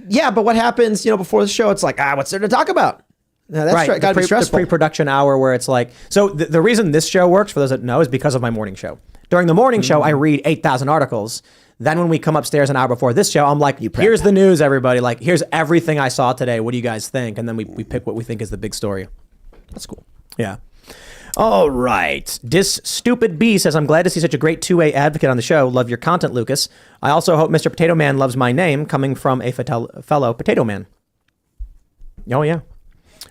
Yeah, but what happens, before the show, it's like, what's there to talk about? No, that's right. gotta be stressful. The pre-production hour where it's like, so the reason this show works, for those that know, is because of my morning show. During the morning show, I read 8,000 articles. Then when we come upstairs an hour before this show, I'm like, here's the news, everybody. Like, here's everything I saw today. What do you guys think? And then we pick what we think is the big story. That's cool. Yeah. All right. This Stupid B says, I'm glad to see such a great 2A advocate on the show. Love your content, Lucas. I also hope Mr. Potato Man loves my name, coming from a fellow Potato Man. Oh, yeah.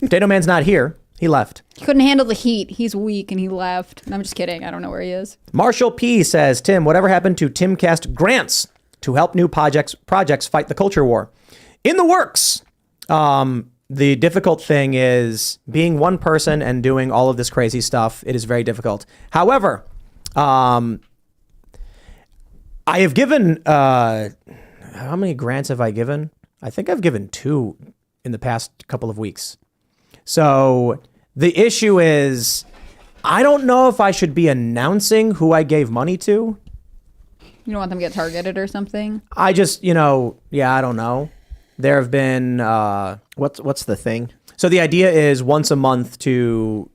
Potato Man's not here. He left. He couldn't handle the heat. He's weak and he left. I'm just kidding. I don't know where he is. Marshall P says, Tim, whatever happened to Timcast grants to help new projects fight the culture war? In the works. The difficult thing is being one person and doing all of this crazy stuff. It is very difficult. However, I have given, how many grants have I given? I think I've given 2 in the past couple of weeks. So the issue is, I don't know if I should be announcing who I gave money to. You don't want them to get targeted or something? I just, I don't know. There have been, what's the thing? So the idea is once a month to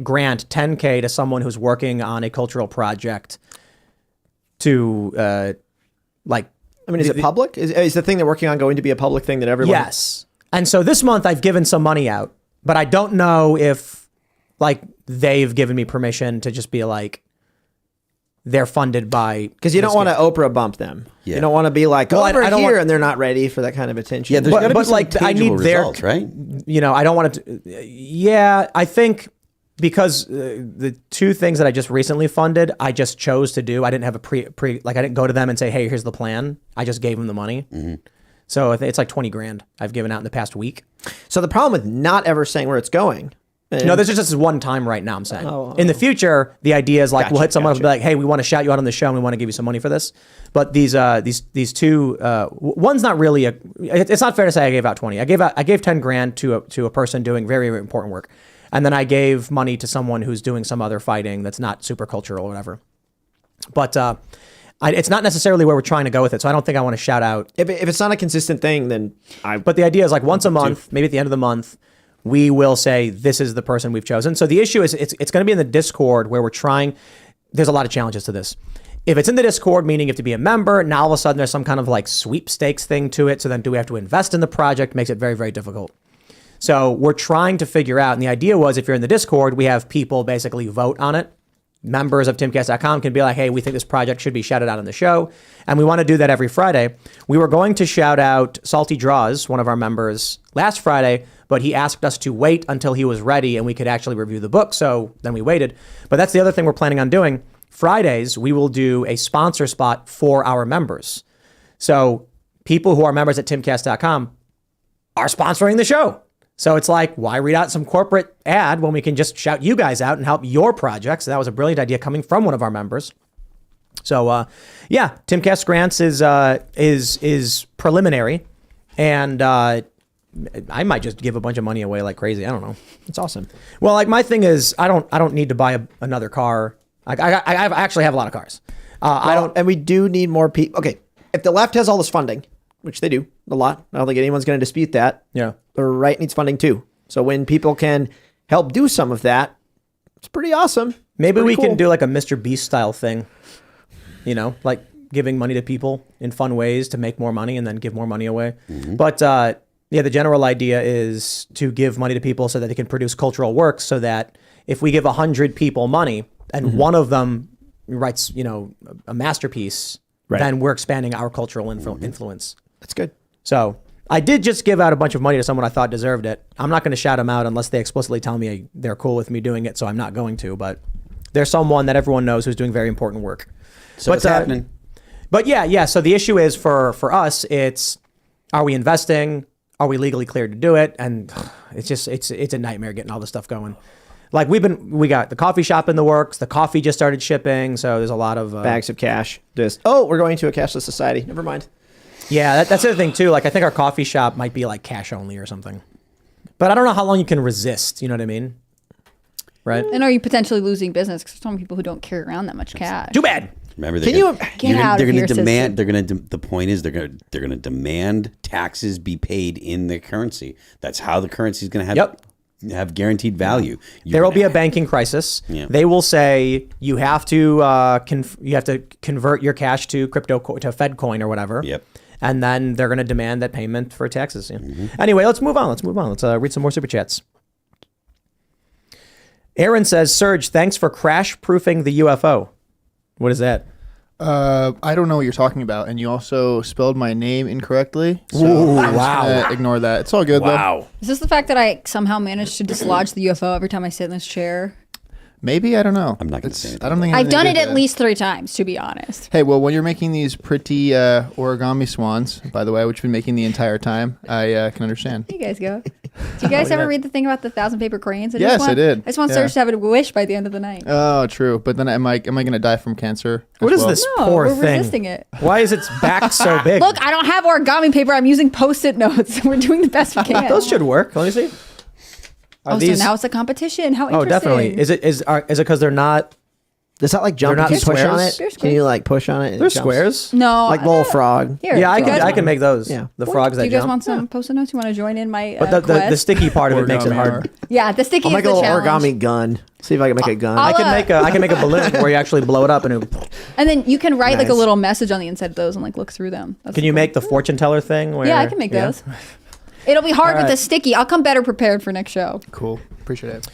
grant $10K to someone who's working on a cultural project to, is it public? Is the thing they're working on going to be a public thing that everyone... Yes. And so this month I've given some money out, but I don't know if they've given me permission to just be like, they're funded by... Because you don't want to Oprah bump them. Yeah. You don't want to be like, I don't here, and they're not ready for that kind of attention. Yeah, there's got to be some tangible I need results, right? I don't want to... Yeah, I think because the 2 things that I just recently funded, I just chose to do. I didn't have a I didn't go to them and say, hey, here's the plan. I just gave them the money. Mm-hmm. So it's like 20 grand I've given out in the past week. So the problem with not ever saying where it's going. No, this is just one time right now, I'm saying. In the future, the idea is we'll hit someone up and be like, hey, we want to shout you out on the show and we want to give you some money for this. But these 2, one's not really it's not fair to say I gave out 20. I gave 10 grand to a person doing very, very important work. And then I gave money to someone who's doing some other fighting that's not super cultural or whatever. But it's not necessarily where we're trying to go with it, so I don't think I want to shout out. If it's not a consistent thing, then But the idea is once a month, maybe at the end of the month, we will say this is the person we've chosen. So the issue is it's going to be in the Discord where we're trying. There's a lot of challenges to this. If it's in the Discord, meaning you have to be a member, now all of a sudden there's some kind of sweepstakes thing to it. So then do we have to invest in the project? Makes it very, very difficult. So we're trying to figure out, and the idea was if you're in the Discord, we have people basically vote on it. Members of Timcast.com can be like, hey, we think this project should be shouted out on the show. And we want to do that every Friday. We were going to shout out Salty Draws, one of our members, last Friday, but he asked us to wait until he was ready and we could actually review the book. So then we waited. But that's the other thing we're planning on doing. Fridays, we will do a sponsor spot for our members. So people who are members at Timcast.com are sponsoring the show. So it's like, why read out some corporate ad when we can just shout you guys out and help your projects? So that was a brilliant idea coming from one of our members. So Timcast grants is preliminary, and I might just give a bunch of money away like crazy. I don't know. It's awesome. Well, my thing is, I don't need to buy another car. I actually have a lot of cars. And we do need more people. Okay, if the left has all this funding, which they do a lot, I don't think anyone's going to dispute that. Yeah. The right needs funding too. So when people can help do some of that, It's pretty awesome. Maybe we Pretty cool. can do like a Mr. Beast style thing, like giving money to people in fun ways to make more money and then give more money away. But the general idea is to give money to people so that they can produce cultural works, so that if we give 100 people money and one of them writes, a masterpiece, then we're expanding our cultural influence. That's good. So I did just give out a bunch of money to someone I thought deserved it. I'm not going to shout them out unless they explicitly tell me they're cool with me doing it, so I'm not going to. But there's someone that everyone knows who's doing very important work. So it's happening. But yeah. So the issue is for us, it's, are we investing? Are we legally cleared to do it? And it's a nightmare getting all this stuff going. Like we got the coffee shop in the works. The coffee just started shipping, so there's a lot of bags of cash. We're going to a cashless society. Never mind. Yeah, that's the other thing too. Like I think our coffee shop might be like cash only or something. But I don't know how long you can resist. You know what I mean? Right? And are you potentially losing business because there's some people who don't carry around that much cash? Too bad. Remember, Get out of here, demand. The point is, they're gonna demand taxes be paid in the currency. That's how the currency is gonna have guaranteed value. There will be a banking crisis. Yeah. They will say you have to convert your cash to to Fed coin or whatever. Yep. And then they're going to demand that payment for taxes. Yeah. Anyway, let's move on. Let's read some more super chats. Aaron says, Serge, thanks for crash proofing the UFO. What is that? I don't know what you're talking about, and you also spelled my name incorrectly. So Ooh, I'm just wow. gonna ignore that. It's all good though. Is this the fact that I somehow managed to dislodge the UFO every time I sit in this chair? Maybe, I don't know. I'm not going to say anything. I don't think I've anything done good it at there. least 3 times, to be honest. Hey, well, when you're making these pretty origami swans, by the way, which you've been making the entire time, I can understand. Here you guys go. Do you guys ever read the thing about the 1,000 paper crayons? Yes, I did. I just want Yeah. Serge to have a wish by the end of the night. Oh, true. But then am I going to die from cancer? What as is well? this No, poor we're thing? resisting it. Why is its back so big? Look, I don't have origami paper. I'm using Post-it notes. We're doing the best we can. Those should work. Let me see. Are So now it's a competition. How interesting. definitely. Is it because they're not? Does that like jump They're if not you push on squares? it? They're Can you like push on it? and They're it jumps? squares. No. Like little frog. Here, Yeah, do you guys I can make those. Yeah. The frogs Do that you guys jump. want some Post-it notes? You want to join in my But the quest? sticky part of it makes it Origami hard. art. Yeah, the sticky I'll is make a the little challenge. origami gun. See if I can make a gun. I can make a balloon where you actually blow it up and it, And then you can write like a Nice. little message on the inside of those and like look through them. That's can you cool. make the fortune teller thing? Where, Yeah, I can make those. It'll be hard with right. the sticky. I'll come better prepared for next show. Cool. Appreciate it.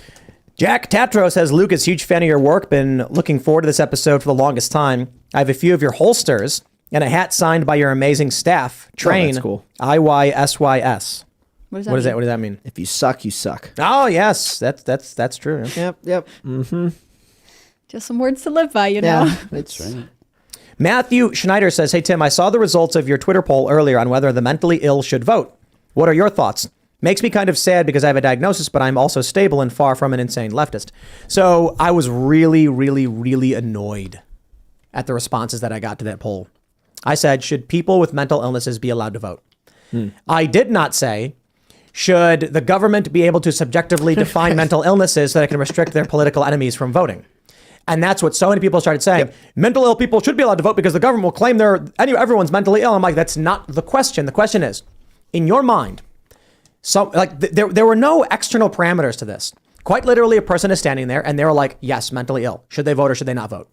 Jack Tatro says, Lucas, huge fan of your work. Been looking forward to this episode for the longest time. I have a few of your holsters and a hat signed by your amazing staff. Train. that's cool. IYSYS. What does that What is mean? that? What does that mean? If you suck, you suck. Oh yes, that's true. Yep. Just some words to live by, you know? Yeah. It's right. Matthew Schneider says, hey Tim, I saw the results of your Twitter poll earlier on whether the mentally ill should vote. What are your thoughts? Makes me kind of sad because I have a diagnosis, but I'm also stable and far from an insane leftist. So I was really, really, really annoyed at the responses that I got to that poll. I said, should people with mental illnesses be allowed to vote? I did not say, should the government be able to subjectively define mental illnesses so that it can restrict their political enemies from voting? And that's what so many people started saying. Yep. Mental ill people should be allowed to vote because the government will claim everyone's mentally ill. I'm like, that's not the question. The question is, in your mind, there were no external parameters to this. Quite literally, a person is standing there and they were like, yes, mentally ill. Should they vote or should they not vote?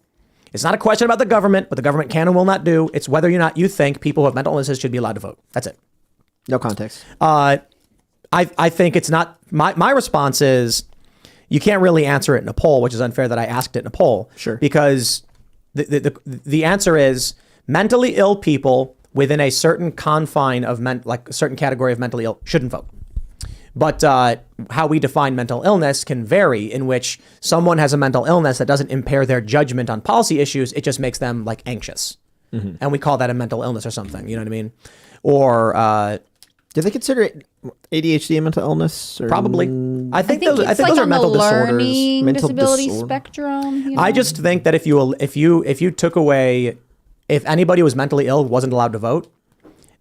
It's not a question about the government, what the government can and will not do. It's whether or not you think people who have mental illnesses should be allowed to vote. That's it. No context. I think it's not. My response is you can't really answer it in a poll, which is unfair that I asked it in a poll. Sure. Because the answer is mentally ill people within a certain confine of like a certain category of mentally ill shouldn't vote. But how we define mental illness can vary, in which someone has a mental illness that doesn't impair their judgment on policy issues. It just makes them like anxious. Mm-hmm. And we call that a mental illness or something. You know what I mean? Or do they consider it ADHD a mental illness? Or probably. I think those it's are like on mental the disorders. learning Mental disability disorder. spectrum. You know? I just think that if you took away, if anybody was mentally ill wasn't allowed to vote,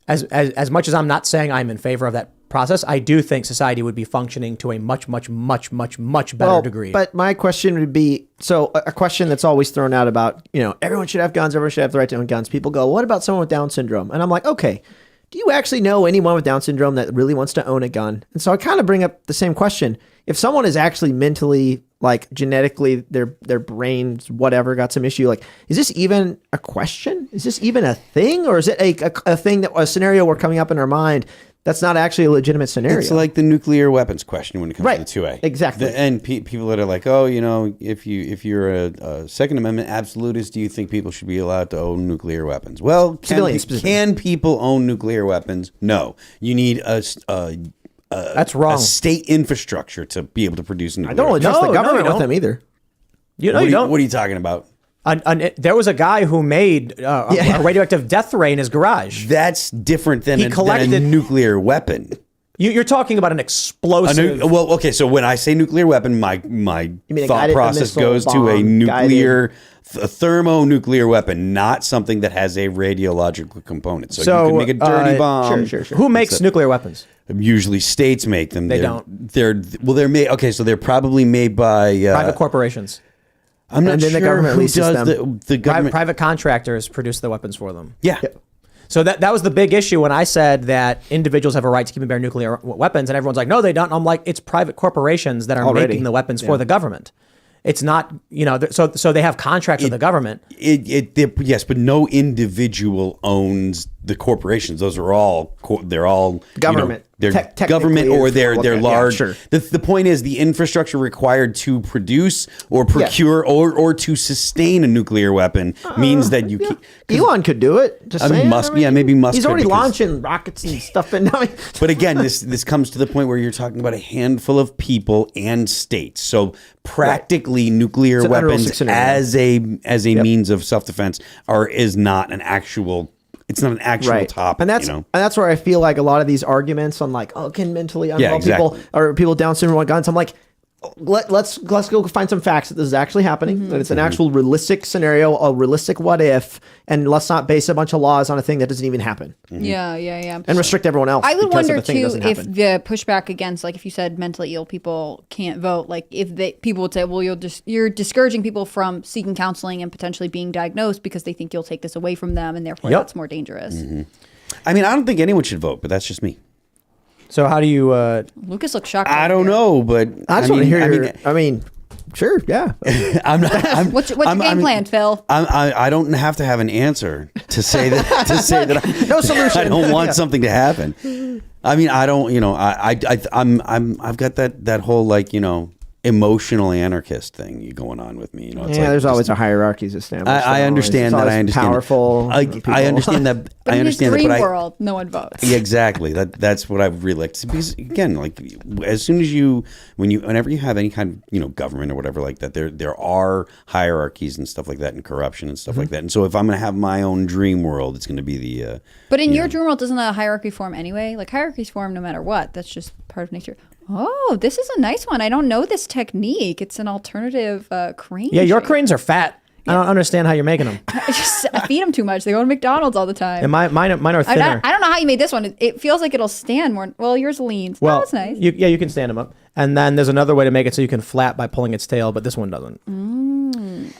as much as I'm not saying I'm in favor of that process, I do think society would be functioning to a much better degree. But my question would be, so a question that's always thrown out about, everyone should have guns, everyone should have the right to own guns. People go, what about someone with Down syndrome? And I'm like, okay, do you actually know anyone with Down syndrome that really wants to own a gun? And so I kind of bring up the same question. If someone is actually mentally like genetically their brains, whatever, got some issue. Like, is this even a question? Is this even a thing? Or is it a thing a scenario we're coming up in our mind that's not actually a legitimate scenario? It's like the nuclear weapons question when it comes to the 2A. Exactly. And people that are like, oh, if you're a Second Amendment absolutist, do you think people should be allowed to own nuclear weapons? Well, can people own nuclear weapons? No. You need that's wrong. a state infrastructure to be able to produce nuclear I don't really trust the government you with them either. You what don't. What are you talking about? There was a guy who made a radioactive death ray in his garage. That's different than, than a nuclear weapon. You're talking about an explosive. Well, okay. So when I say nuclear weapon, my thought process goes to a nuclear, a thermonuclear weapon, not something that has a radiological component. So you can make a dirty bomb. Sure. Who makes nuclear weapons? Usually states make them. They don't. They're made. Okay, so they're probably made by private corporations. I'm not sure who does them. The government. Private contractors produce the weapons for them. Yeah. So that was the big issue when I said that individuals have a right to keep and bear nuclear weapons, and everyone's like, no, they don't. I'm like, it's private corporations that are making the weapons for the government. It's not, so they have contracts with the government. Yes, but no individual owns the corporations. Those are all government. They're government, or they're large. Yeah, sure. The point is the infrastructure required to produce or procure or to sustain a nuclear weapon means that you. Elon could do it. Just saying, maybe Musk. He's already launching rockets and stuff. But again, this comes to the point where you're talking about a handful of people and states. So practically, nuclear weapons as a means of self-defense is not an actual. It's not an actual topic, and that's where I feel like a lot of these arguments on like, can mentally unwell people or people down syndrome want guns. I'm like, let's go find some facts that this is actually happening, that it's an actual realistic scenario, a realistic what if, and let's not base a bunch of laws on a thing that doesn't even happen. Yeah. And restrict everyone else. I would wonder too if the pushback against, like, if you said mentally ill people can't vote, like if people would say, well, you're discouraging people from seeking counseling and potentially being diagnosed because they think you'll take this away from them, and therefore that's more dangerous. I mean, I don't think anyone should vote, but that's just me. So how do you? Lucas looks shocked. I don't know, but I just want to hear. I mean, sure, yeah. What's your game plan, Phil? I don't have to have an answer to say that. No solution. I don't want something to happen. I mean, I don't. I've got that whole emotional anarchist thing going on with me. It's there's always a hierarchy established. I understand that. I understand powerful. I understand that. But I understand in this that. dream world, no one votes. Exactly. That's what I would really like to see. Because again, like as soon as whenever you have any kind of government or whatever like that, there are hierarchies and stuff like that, and corruption and stuff like that. And so if I'm going to have my own dream world, it's going to be the. But in your dream world, doesn't a hierarchy form anyway? Like hierarchies form no matter what. That's just part of nature. Oh, this is a nice one. I don't know this technique. It's an alternative crane. Yeah, your cranes are fat. I don't understand how you're making them. I feed them too much. They go to McDonald's all the time. And mine are thinner. I don't know how you made this one. It feels like it'll stand more. Well, yours leans. Well, that's nice. You can stand them up. And then there's another way to make it so you can flap by pulling its tail, but this one doesn't.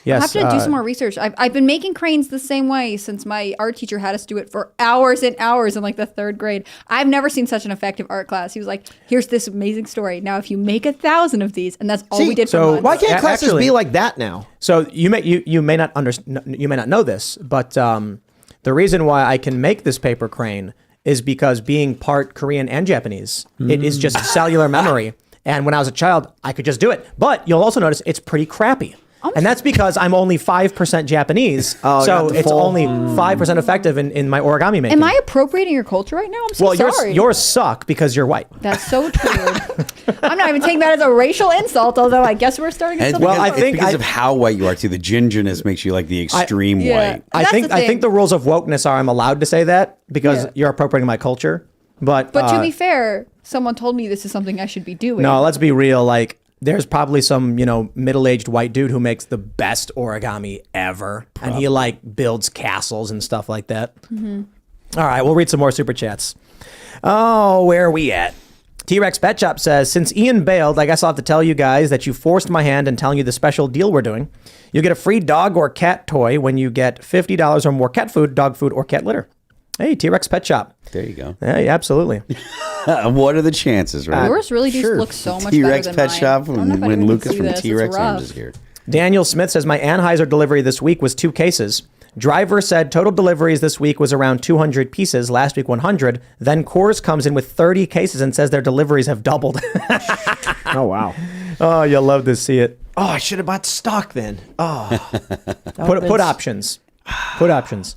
Yes, I'll have to do some more research. I've been making cranes the same way since my art teacher had us do it for hours and hours in like the 3rd grade. I've never seen such an effective art class. He was like, here's this amazing story. Now, if you make 1,000 of these, and that's all we did for months. Why can't classes be like that now? So you may not know this, but the reason why I can make this paper crane is because being part Korean and Japanese, it is just cellular memory. And when I was a child, I could just do it. But you'll also notice it's pretty crappy. And that's because I'm only 5% Japanese, so it's only 5% effective in my origami making. Am I appropriating your culture right now? I'm so sorry. Yours suck because you're white. That's so true. I'm not even taking that as a racial insult, although I guess we're starting to. Well, I think because of how white you are too. The gingerness makes you like the extreme white. I think the rules of wokeness are I'm allowed to say that because you're appropriating my culture. But to be fair, someone told me this is something I should be doing. No, let's be real. Like, there's probably some, middle-aged white dude who makes the best origami ever. Probably. And he like builds castles and stuff like that. All right, we'll read some more super chats. Oh, where are we at? T-Rex Pet Shop says, since Ian bailed, I guess I'll have to tell you guys that you forced my hand in telling you the special deal we're doing. You'll get a free dog or cat toy when you get $50 or more cat food, dog food, or cat litter. Hey, T-Rex Pet Shop. There you go. Yeah, absolutely. What are the chances, right? Yours really do sure. look so much T-Rex better than Pet mine. Shop I don't know if when anyone Lucas can see from this. It's T-Rex rough. Orange is here. Daniel Smith says, my Anheuser delivery this week was 2 cases. Driver said total deliveries this week was around 200 pieces. Last week, 100. Then Coors comes in with 30 cases and says their deliveries have doubled. Oh, wow. Oh, you'll love to see it. Oh, I should have bought stock then. Oh. Put options. Put options.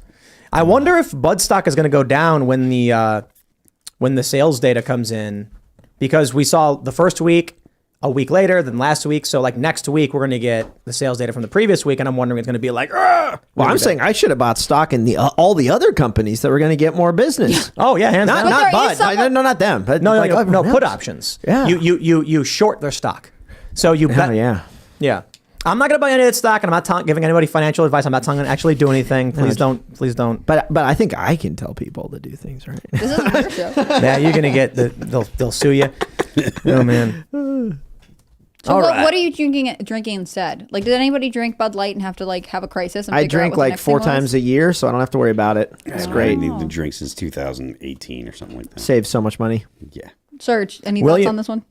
I wonder if Bud stock is going to go down when the sales data comes in, because we saw the first week, a week later, then last week. So like next week, we're going to get the sales data from the previous week, and I'm wondering it's going to be like, well, I'm saying I should have bought stock in the all the other companies that were going to get more business. oh yeah, hands down. Not there Bud. is some- No, not them. But No, like no, everyone put else. options. Yeah. You short their stock. So you bet. Oh, yeah. Yeah. I'm not going to buy any of that stock, and I'm not giving anybody financial advice. I'm not telling them to actually do anything. Please don't. Please don't. But I think I can tell people to do things right. This isn't your show. Yeah, you're going to get they'll sue you. Oh man. So All what, right. what are you drinking instead? Like, did anybody drink Bud Light and have to like have a crisis? And I figure out drink what the like next 4 thing was? times a year, so I don't have to worry about it. It's great. I need the drink since 2018 or something like that. Saves so much money. Yeah. Serge, any Will thoughts you- on this one?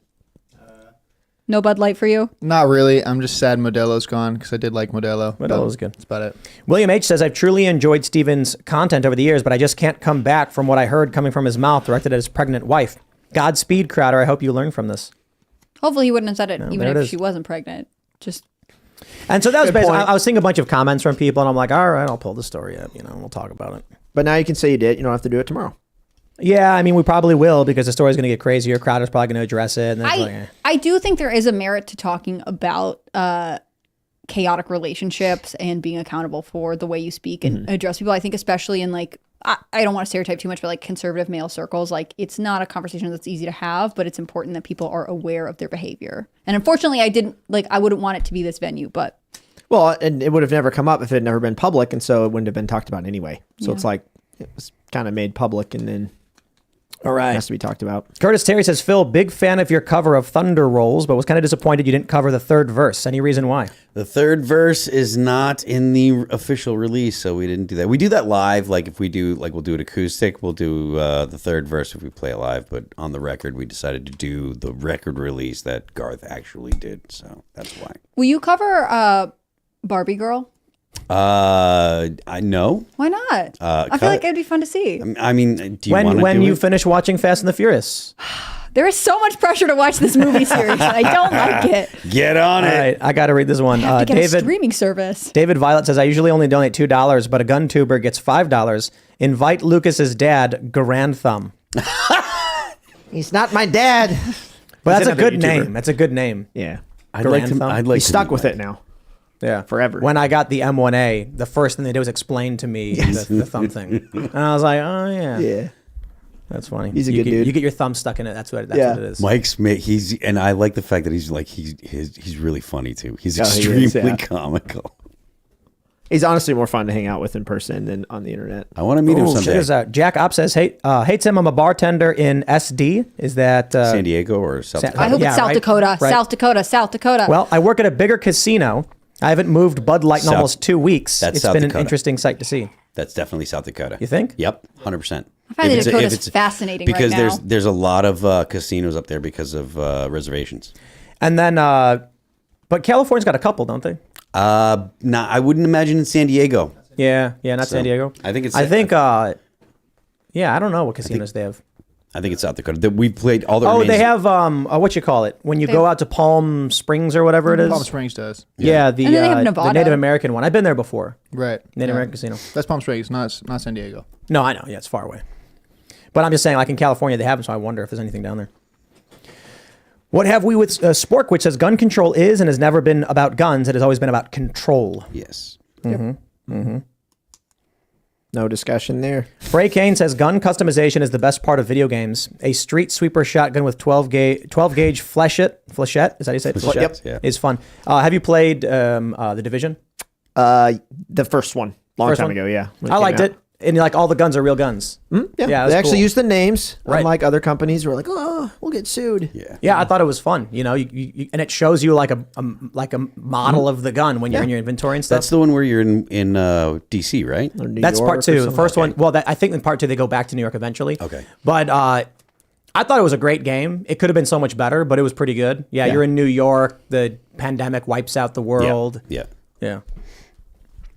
No Bud Light for you? Not really. I'm just sad Modelo's gone because I did like Modelo. Modelo was good. That's about it. William H. says, I've truly enjoyed Steven's content over the years, but I just can't come back from what I heard coming from his mouth directed at his pregnant wife. Godspeed, Crowder. I hope you learn from this. Hopefully, he wouldn't have said it even there it if is. she wasn't pregnant. Just And so that was Good basically, point. I was seeing a bunch of comments from people, and I'm like, all right, I'll pull the story up. We'll talk about it. But now you can say you did. You don't have to do it tomorrow. Yeah, I mean, we probably will, because the story's going to get crazier. Crowder's probably going to address it. And then it's like, eh. I do think there is a merit to talking about chaotic relationships and being accountable for the way you speak and address people. I think especially in like, I don't want to stereotype too much, but like conservative male circles, like it's not a conversation that's easy to have, but it's important that people are aware of their behavior. And unfortunately, I wouldn't want it to be this venue, but. Well, and it would have never come up if it had never been public, and so it wouldn't have been talked about anyway. So it's like it was kind of made public, and then All it right. has to be talked about. Curtis Terry says, Phil, big fan of your cover of Thunder Rolls, but was kind of disappointed you didn't cover the third verse. Any reason why? The third verse is not in the official release, so we didn't do that. We do that live, like if we do, like we'll do it acoustic, we'll do the third verse if we play it live, but on the record, we decided to do the record release that Garth actually did, so that's why. Will you cover Barbie Girl? I know. Why not? I cut feel like it. it'd be fun to see. I mean, do you want to When do you it? finish watching Fast and the Furious. There is so much pressure to watch this movie series, and I don't like it. Get on All it. right, I got to read this one. To get a David streaming service. David Violet says, I usually only donate $2, but a gun tuber gets $5. Invite Lucas's dad, Grand Thumb. He's not my dad. But that's a another good YouTuber. name. That's a good name. Yeah. I'd like Grand to. Thumb. I'd like He's to stuck meet with Mike. it now. Yeah. Forever. When I got the M1A, the first thing they did was explain to me the thumb thing. And I was like, oh, yeah. Yeah. That's funny. He's a you good get, dude. You get your thumb stuck in it. That's what it is. Mike's and I like the fact that he's really funny too. He's Oh, he extremely is, yeah. comical. He's honestly more fun to hang out with in person than on the internet. I want to meet him Check someday. this out. Jack Opp says, hates him. I'm a bartender in SD. Is that San Diego or South Sa- Dakota? I hope Yeah, it's South right. Dakota. Right. South Dakota. South Dakota. Well, I work at a bigger casino. I haven't moved Bud Light in South- almost 2 weeks. That's It's South been Dakota. an interesting sight to see. That's definitely South Dakota. You think? Yep, 100%. I find the Dakotas fascinating right because now. there's a lot of casinos up there because of reservations. And then, but California's got a couple, don't they? Nah, I wouldn't imagine in San Diego. Yeah, not So, San Diego. I think it's- I think, yeah, I don't know what casinos they have. I think it's South Dakota. We've played all the. Oh, they remains- have what you call it when you go out to Palm Springs or whatever it is. Palm Springs does. Yeah, the And then they have the Nevada. Native American one. I've been there before. Right. Native Yeah. American casino. That's Palm Springs, not San Diego. No, I know. Yeah, it's far away. But I'm just saying, like in California, they have them, so I wonder if there's anything down there. What have we with Spork, which says gun control is and has never been about guns. It has always been about control. Yes. No discussion there. Bray Kane says gun customization is the best part of video games. A street sweeper shotgun with 12 gauge flechette. Is that how you say it? Flechette, yeah. Is fun. Have you played The Division? The first one, long First time one? ago. Yeah, when I came liked out. it. And like all the guns are real guns. Yeah, Yeah, they that's actually cool. use the names, Right. unlike other companies who are like, oh, we'll get sued. Yeah. Yeah, I thought it was fun. You know, you and it shows you like a model of the gun when you're in your inventory and stuff. That's the one where you're in DC, right? Or New That's York part or two. The something. first one, well, I think in part two they go back to New York eventually. Okay. But I thought it was a great game. It could have been so much better, but it was pretty good. Yeah, you're in New York. The pandemic wipes out the world. Yeah.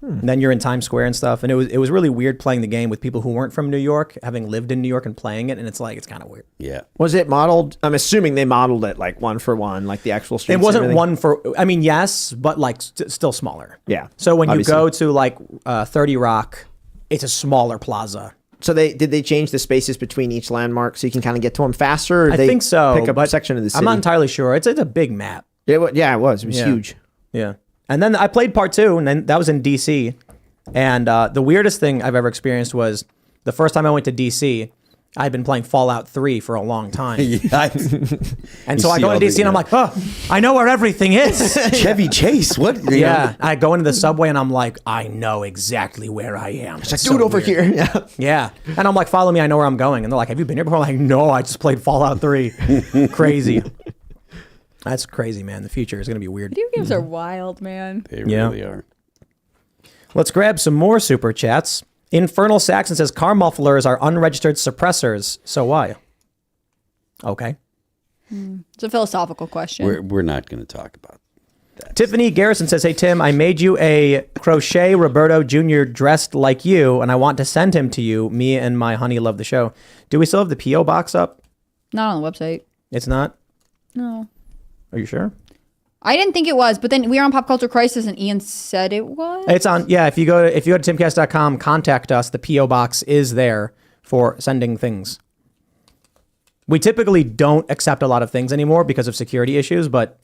And then you're in Times Square and stuff. And it was really weird playing the game with people who weren't from New York, having lived in New York and playing it. And it's kind of weird. Yeah. Was it modeled? I'm assuming they modeled it like one for one, like the actual streets. It wasn't and everything. I mean, yes, but like still smaller. Yeah. So when obviously. you go to like 30 Rock, it's a smaller plaza. So did they change the spaces between each landmark so you can kind of get to them faster? Or I they think so. Pick up but a section of the city. I'm not entirely sure. It's a big map. It was. It was huge. Yeah. And then I played part 2, and then that was in DC. And the weirdest thing I've ever experienced was the first time I went to DC, I'd been playing Fallout 3 for a long time. And so I go into DC and I'm like, oh, I know where everything is. Chevy Chase, what? Yeah. I go into the subway and I'm like, I know exactly where I am. It's Like, dude, over here. Yeah. Yeah. And I'm like, follow me. I know where I'm going. And they're like, have you been here before? I'm like, no, I just played Fallout 3. Crazy. That's crazy, man. The future is going to be weird. Video games are wild, man. They really are. Let's grab some more super chats. Infernal Saxon says car mufflers are unregistered suppressors. So why? Okay. It's a philosophical question. We're not going to talk about that. Tiffany Garrison says, hey, Tim, I made you a crochet Roberto Jr. dressed like you, and I want to send him to you. Me and my honey love the show. Do we still have the P.O. box up? Not on the website. It's not? No. Are you sure? I didn't think it was, but then we were on Pop Culture Crisis and Ian said it was. It's on. Yeah, if you go to timcast.com, contact us. The P.O. box is there for sending things. We typically don't accept a lot of things anymore because of security issues, but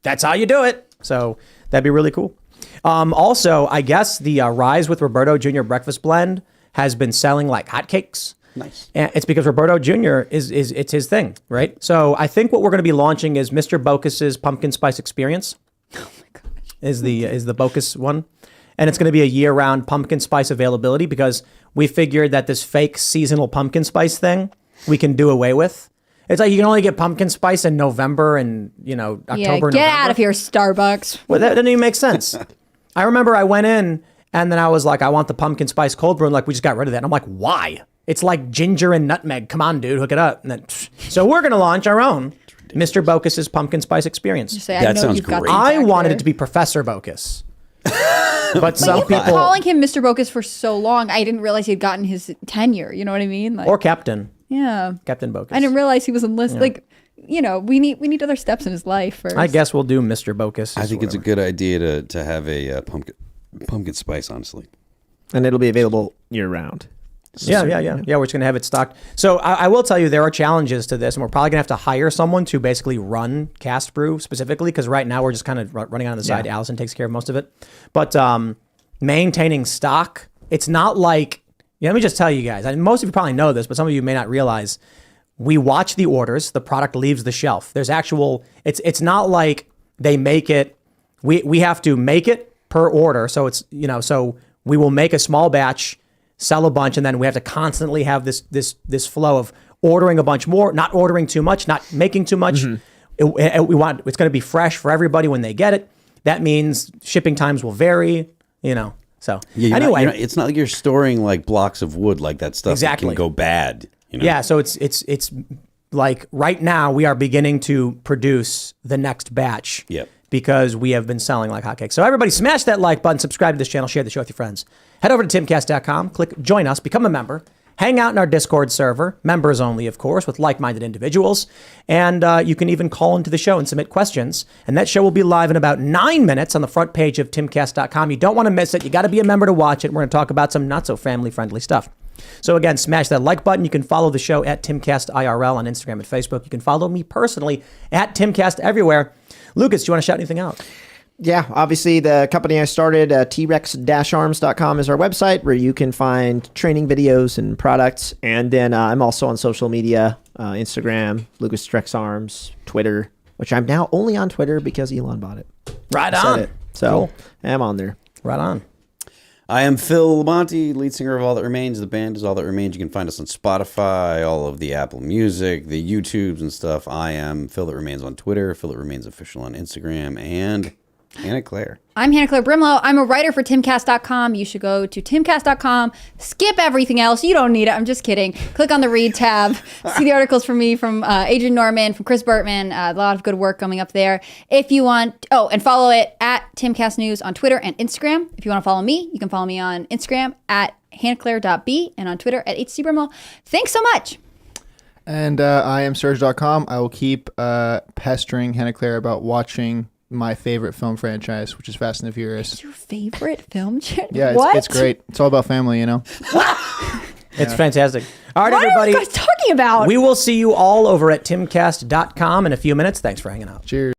that's how you do it. So that'd be really cool. Also, I guess the Rise with Roberto Jr. breakfast blend has been selling like hotcakes. Nice. And it's because Roberto Jr. is it's his thing, right? So I think what we're going to be launching is Mr. Bocus's Pumpkin Spice Experience. Oh my gosh. Is the Bocus one. And it's going to be a year-round pumpkin spice availability because we figured that this fake seasonal pumpkin spice thing we can do away with. It's like you can only get pumpkin spice in November and, October, get November. out of here, Starbucks. Well, that doesn't even make sense. I remember I went in and then I was like, I want the pumpkin spice cold brew. And like, we just got rid of that. And I'm like, why? It's like ginger and nutmeg. Come on, dude, hook it up. And then, so we're going to launch our own Mr. Bocus's Pumpkin Spice Experience. Just say, That I know sounds you've got great. the I exact wanted there. it to be Professor Bocus. But some You've been people... calling him Mr. Bocus for so long. I didn't realize he'd gotten his tenure. You know what I mean? Like, Or Captain. yeah. Captain Bocus. I didn't realize he was enlisted. Like, we need other steps in his life first. I guess we'll do Mr. Bocus. I think it's a good idea to have a pumpkin spice, honestly. And it'll be available year round. Yeah. We're just going to have it stocked. So I will tell you there are challenges to this, and we're probably going to have to hire someone to basically run Cast Brew specifically, because right now we're just kind of running on the side. Allison takes care of most of it. But maintaining stock, it's not like, let me just tell you guys, most of you probably know this, but some of you may not realize, we watch the orders, the product leaves the shelf. There's it's not like they make it, we have to make it per order. So it's, so we will make a small batch, sell a bunch, and then we have to constantly have this flow of ordering a bunch more, not ordering too much, not making too much. It's going to be fresh for everybody when they get it. That means shipping times will vary, So anyway, it's not like you're storing like blocks of wood like that stuff that can go bad. Yeah, so it's like right now we are beginning to produce the next batch. Yep. Because we have been selling like hotcakes. So everybody smash that like button, subscribe to this channel, share the show with your friends. Head over to timcast.com, click join us, become a member, hang out in our Discord server, members only, of course, with like-minded individuals. And you can even call into the show and submit questions. And that show will be live in about 9 minutes on the front page of timcast.com. You don't want to miss it. You got to be a member to watch it. We're going to talk about some not so family-friendly stuff. So again, smash that like button. You can follow the show at Timcast IRL on Instagram and Facebook. You can follow me personally at Timcast everywhere. Lucas, do you want to shout anything out? Yeah, obviously the company I started, T-Rex-Arms.com is our website where you can find training videos and products. And then I'm also on social media, Instagram, Lucas Trex Arms, Twitter, which I'm now only on Twitter because Elon bought it. Right on. So Cool. I'm on there. Right on. I am Phil Lamonti, lead singer of All That Remains. The band is All That Remains. You can find us on Spotify, all of the Apple Music, the YouTubes and stuff. I am Phil That Remains on Twitter, Phil That Remains Official on Instagram, and Hannah Claire. I'm Hannah Claire Brimlow. I'm a writer for Timcast.com. You should go to Timcast.com. Skip everything else. You don't need it. I'm just kidding. Click on the read tab. See the articles from me, from Adrian Norman, from Chris Bertman. A lot of good work coming up there. If you want, and follow it at Timcast News on Twitter and Instagram. If you want to follow me, you can follow me on Instagram at hannahclaire.b and on Twitter at HCBrimlow. Thanks so much. And I am Serge.com. I will keep pestering Hannah Claire about watching my favorite film franchise, which is Fast and the Furious. It's your favorite film? Yeah, it's great. It's all about family, you know? It's fantastic. All right, What everybody. are you guys talking about? We will see you all over at timcast.com in a few minutes. Thanks for hanging out. Cheers.